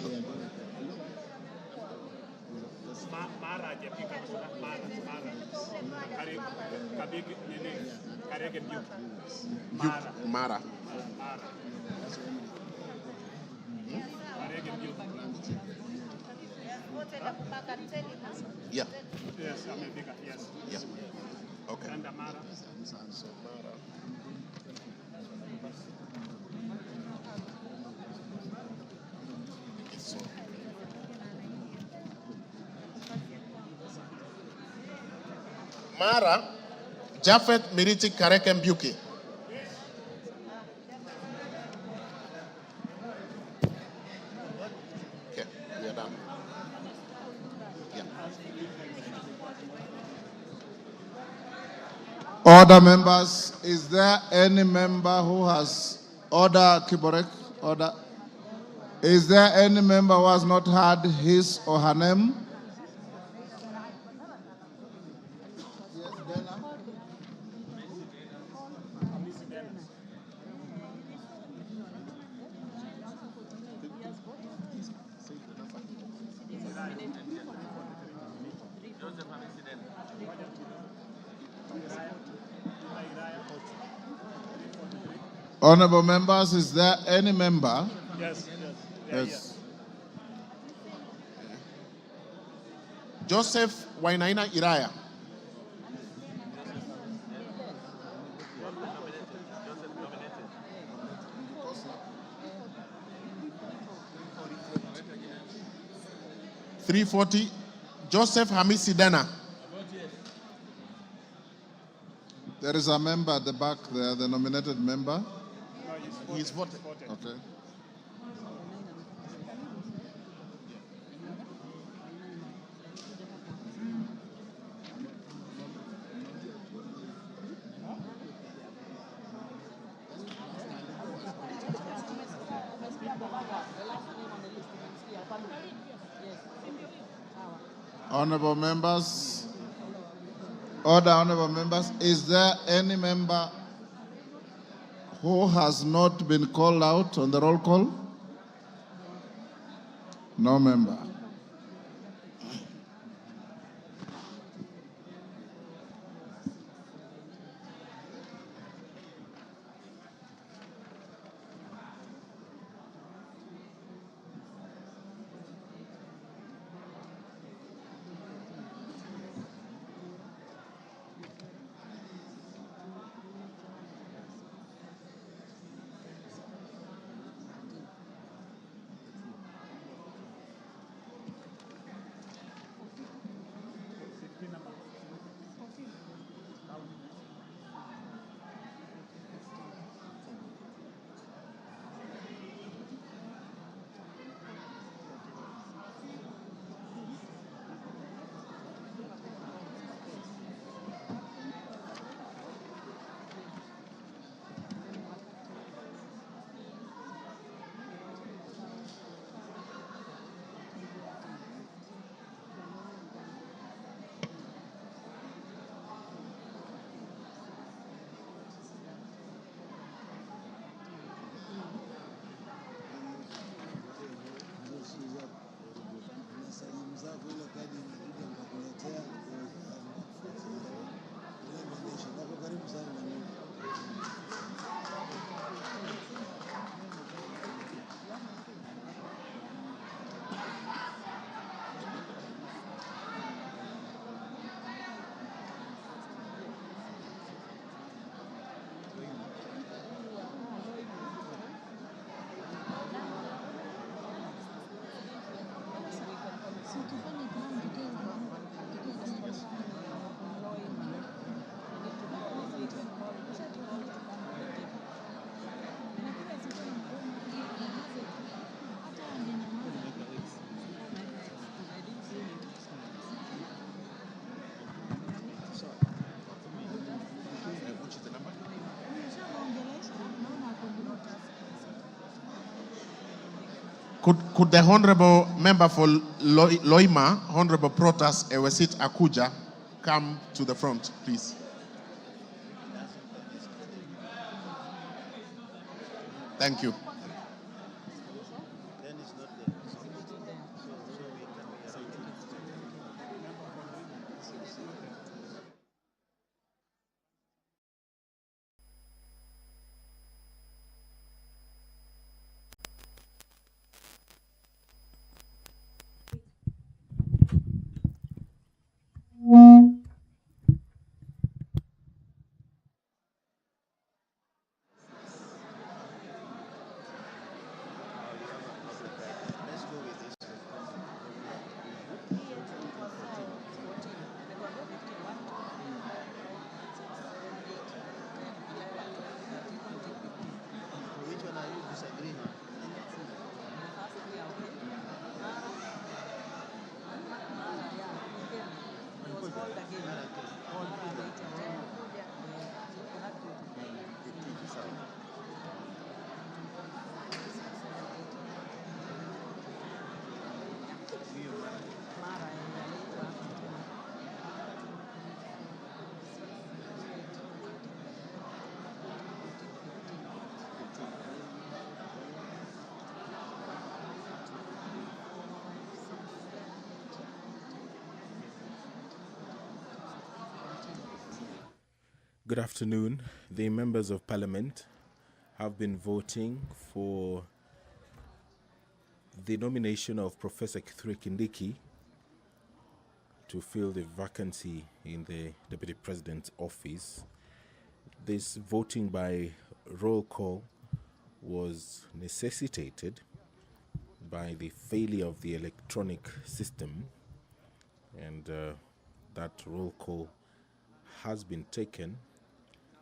Mara. Yeah. Yes, yes. Yeah. Okay. And Amara. Mara, Jafet Miriti Kareke Mbuki. Okay, we are done. Yeah. Order, members. Is there any member who has order, Kiborek? Order. Is there any member who has not had his or her name? Honorable members, is there any member? Yes, Yes. Joseph Wainaina Iraya. $340. Joseph Hamisi Dana. There is a member at the back there, the nominated member. He's voted. Okay. Honorable members, order, honorable members, is there any member who has not been called out on the roll call? No member. Could the Honorable Member for Loima, Honorable Protas Ewesit Akuja, come to the front, please? Thank you. Good afternoon. The members of Parliament have been voting for the nomination of Professor Kithure Kindiki to fill the vacancy in the Deputy President's office. This voting by roll call was necessitated by the failure of the electronic system, and that roll call has been taken,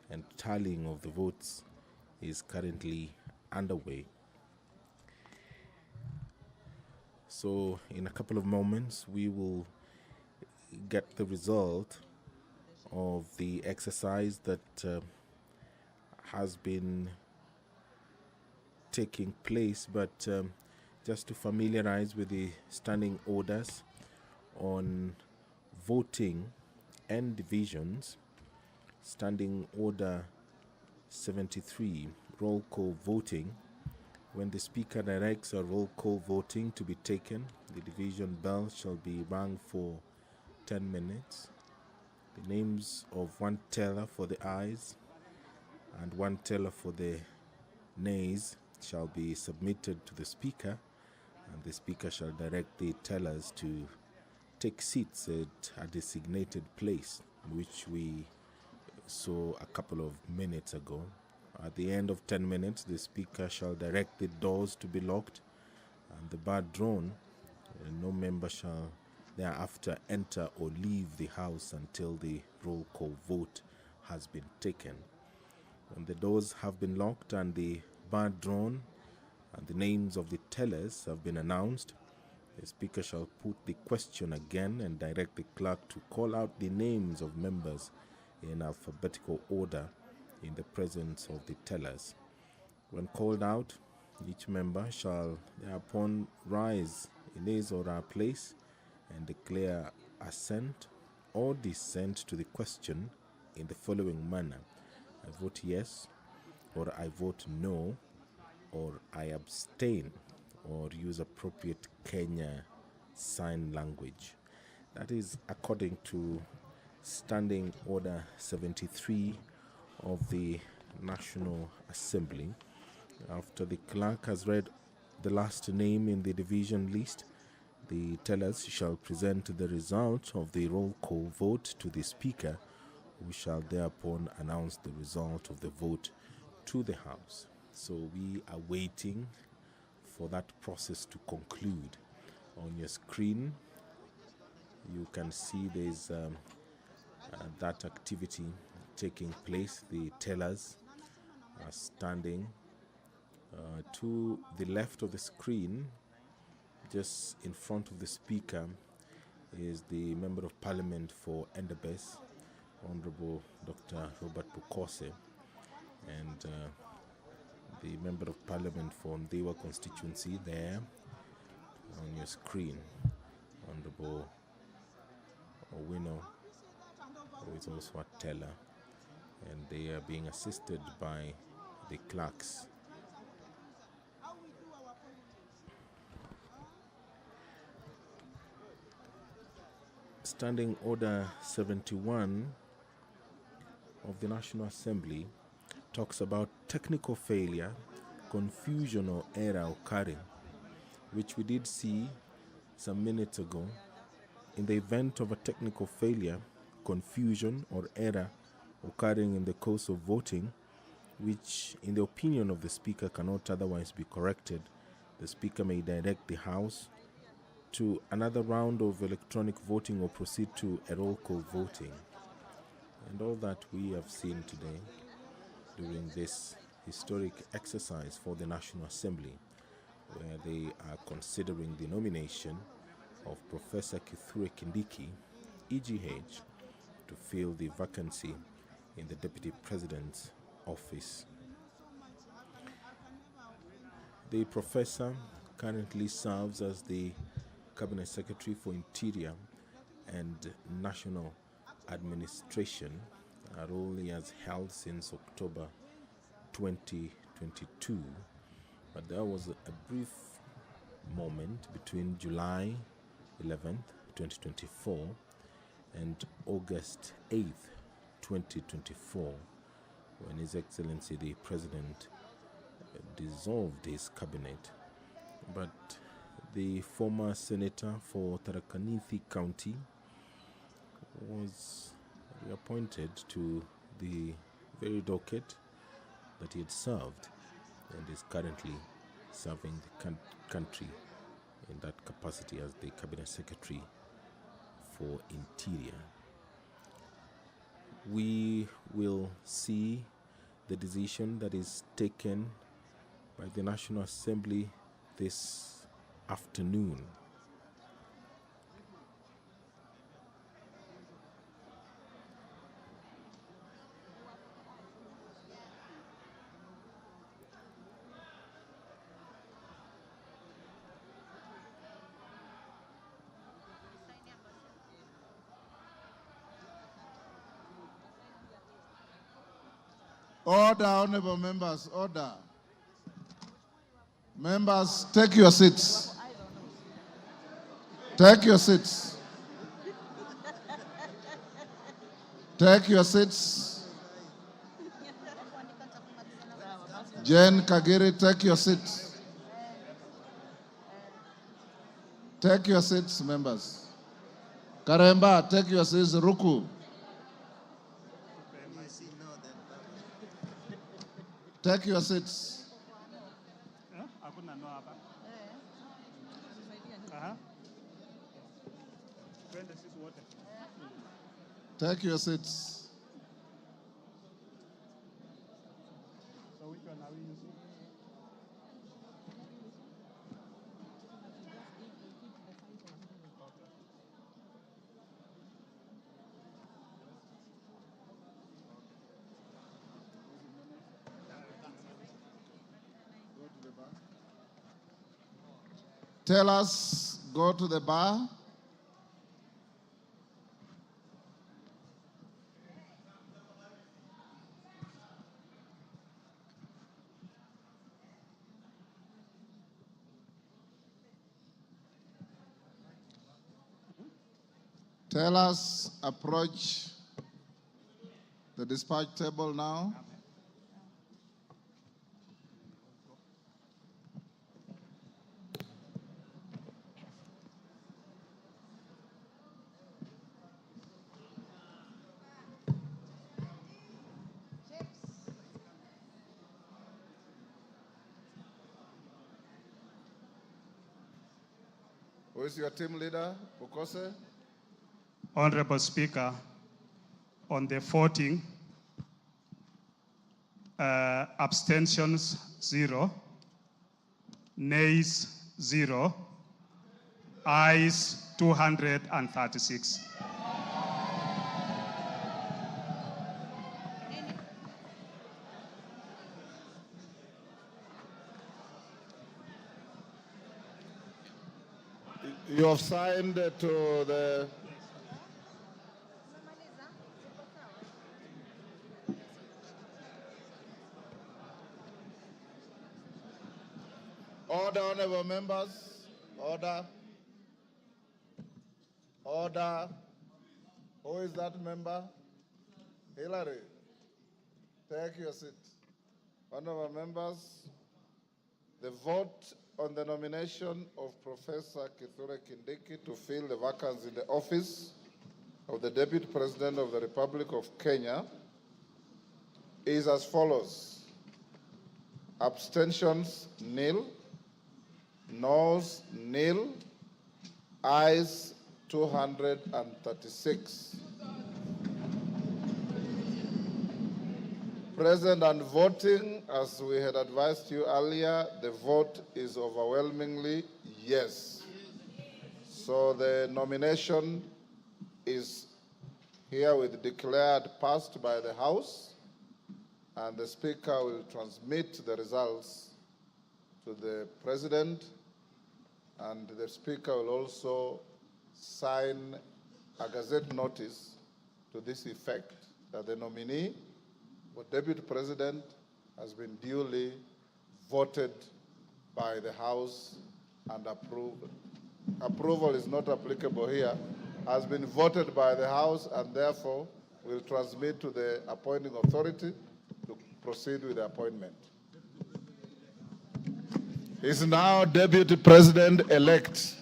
and tallying of the votes is currently underway. So in a couple of moments we will get the result of the exercise that has been taking place, but just to familiarize with the standing orders on voting and divisions. Standing Order 73, roll call voting. When the Speaker directs a roll call voting to be taken, the division bell shall be rung for 10 minutes. The names of one teller for the ayes and one teller for the nays shall be submitted to the Speaker, and the Speaker shall direct the tellers to take seats at a designated place, which we saw a couple of minutes ago. At the end of 10 minutes, the Speaker shall direct the doors to be locked and the bar drawn, and no member shall thereafter enter or leave the House until the roll call vote has been taken. When the doors have been locked and the bar drawn and the names of the tellers have been announced, the Speaker shall put the question again and direct the clerk to call out the names of members in alphabetical order in the presence of the tellers. When called out, each member shall thereupon rise in his or her place and declare assent or dissent to the question in the following manner: I vote yes, or I vote no, or I abstain, or use appropriate Kenya Sign Language. That is according to Standing Order 73 of the National Assembly. After the clerk has read the last name in the division list, the tellers shall present the result of the roll call vote to the Speaker, who shall thereupon announce the result of the vote to the House. So we are waiting for that process to conclude. On your screen, you can see there's that activity taking place. The tellers are standing to the left of the screen. Just in front of the Speaker is the Member of Parliament for Endebess, Honorable Dr. Robert Bukose, and the Member of Parliament for Ndewa constituency there, on your screen, Honorable Owino, who is also a teller, and they are being assisted by the clerks. Standing Order 71 of the National Assembly talks about technical failure, confusion or error occurring, which we did see some minutes ago. In the event of a technical failure, confusion or error occurring in the course of voting, which in the opinion of the Speaker cannot otherwise be corrected, the Speaker may direct the House to another round of electronic voting or proceed to a roll call voting. And all that we have seen today during this historic exercise for the National Assembly, where they are considering the nomination of Professor Kithure Kindiki, EGH, to fill the vacancy in the Deputy President's office. The professor currently serves as the Cabinet Secretary for Interior and National Administration, a role he has held since October 2022. But there was a brief moment between July 11th, 2024 and August 8th, 2024, when His Excellency the President dissolved his cabinet. But the former senator for Tharaka Nithi County was reappointed to the very docket that he had served and is currently serving the country in that capacity as the Cabinet Secretary for Interior. We will see the decision that is taken by the National Assembly this afternoon. Order, honorable members, order. Members, take your seats. Take your seats. Take your seats. Jane Kagiri, take your seats. Take your seats, members. Karemba, take your seats. Ruku. Take your seats. Take your seats. So which one are we using? Tell us, go to the bar. Tell us, approach the dispatch table now. Who is your team leader, Bukose? Honorable Speaker, on the voting, abstentions 0, nays 0, ayes 236. You have signed to the... Order, honorable members. Order. Order. Who is that member? Hillary, take your seat. Honorable members, the vote on the nomination of Professor Kithure Kindiki to fill the vacancy in the office of the Deputy President of the Republic of Kenya is as follows. Abstentions, nil. Noes, nil. Ayes, 236. Present and voting, as we had advised you earlier, the vote is overwhelmingly yes. So the nomination is herewith declared passed by the House, and the Speaker will transmit the results to the President, and the Speaker will also sign a Gazette notice to this effect, that the nominee for Deputy President has been duly voted by the House and approved. Approval is not applicable here. Has been voted by the House and therefore will transmit to the appointing authority to proceed with the appointment. He is now Deputy President-elect.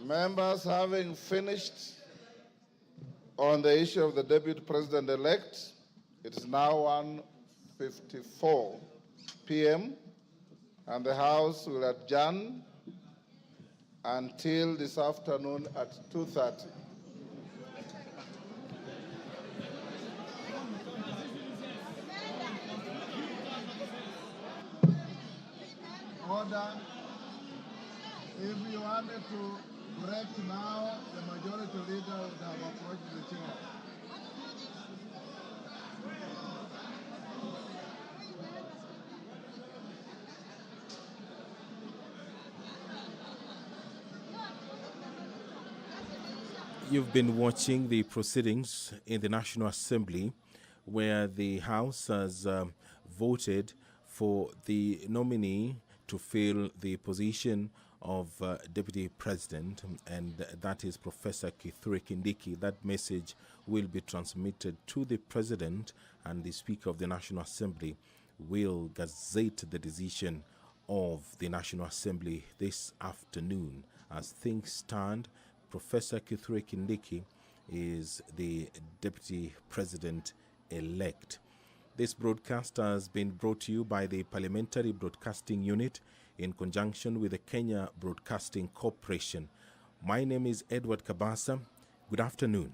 Members, having finished on the issue of the Deputy President-elect, it is now 1:54 p.m. and the House will adjourn until this afternoon at 2:30. Order. If you wanted to break now, the majority leader would have approached the chair. You've been watching the proceedings in the National Assembly, where the House has voted for the nominee to fill the position of Deputy President, and that is Professor Kithure Kindiki. That message will be transmitted to the President, and the Speaker of the National Assembly will gazette the decision of the National Assembly this afternoon. As things stand, Professor Kithure Kindiki is the Deputy President-elect. This broadcast has been brought to you by the Parliamentary Broadcasting Unit in conjunction with the Kenya Broadcasting Corporation. My name is Edward Kabasa. Good afternoon.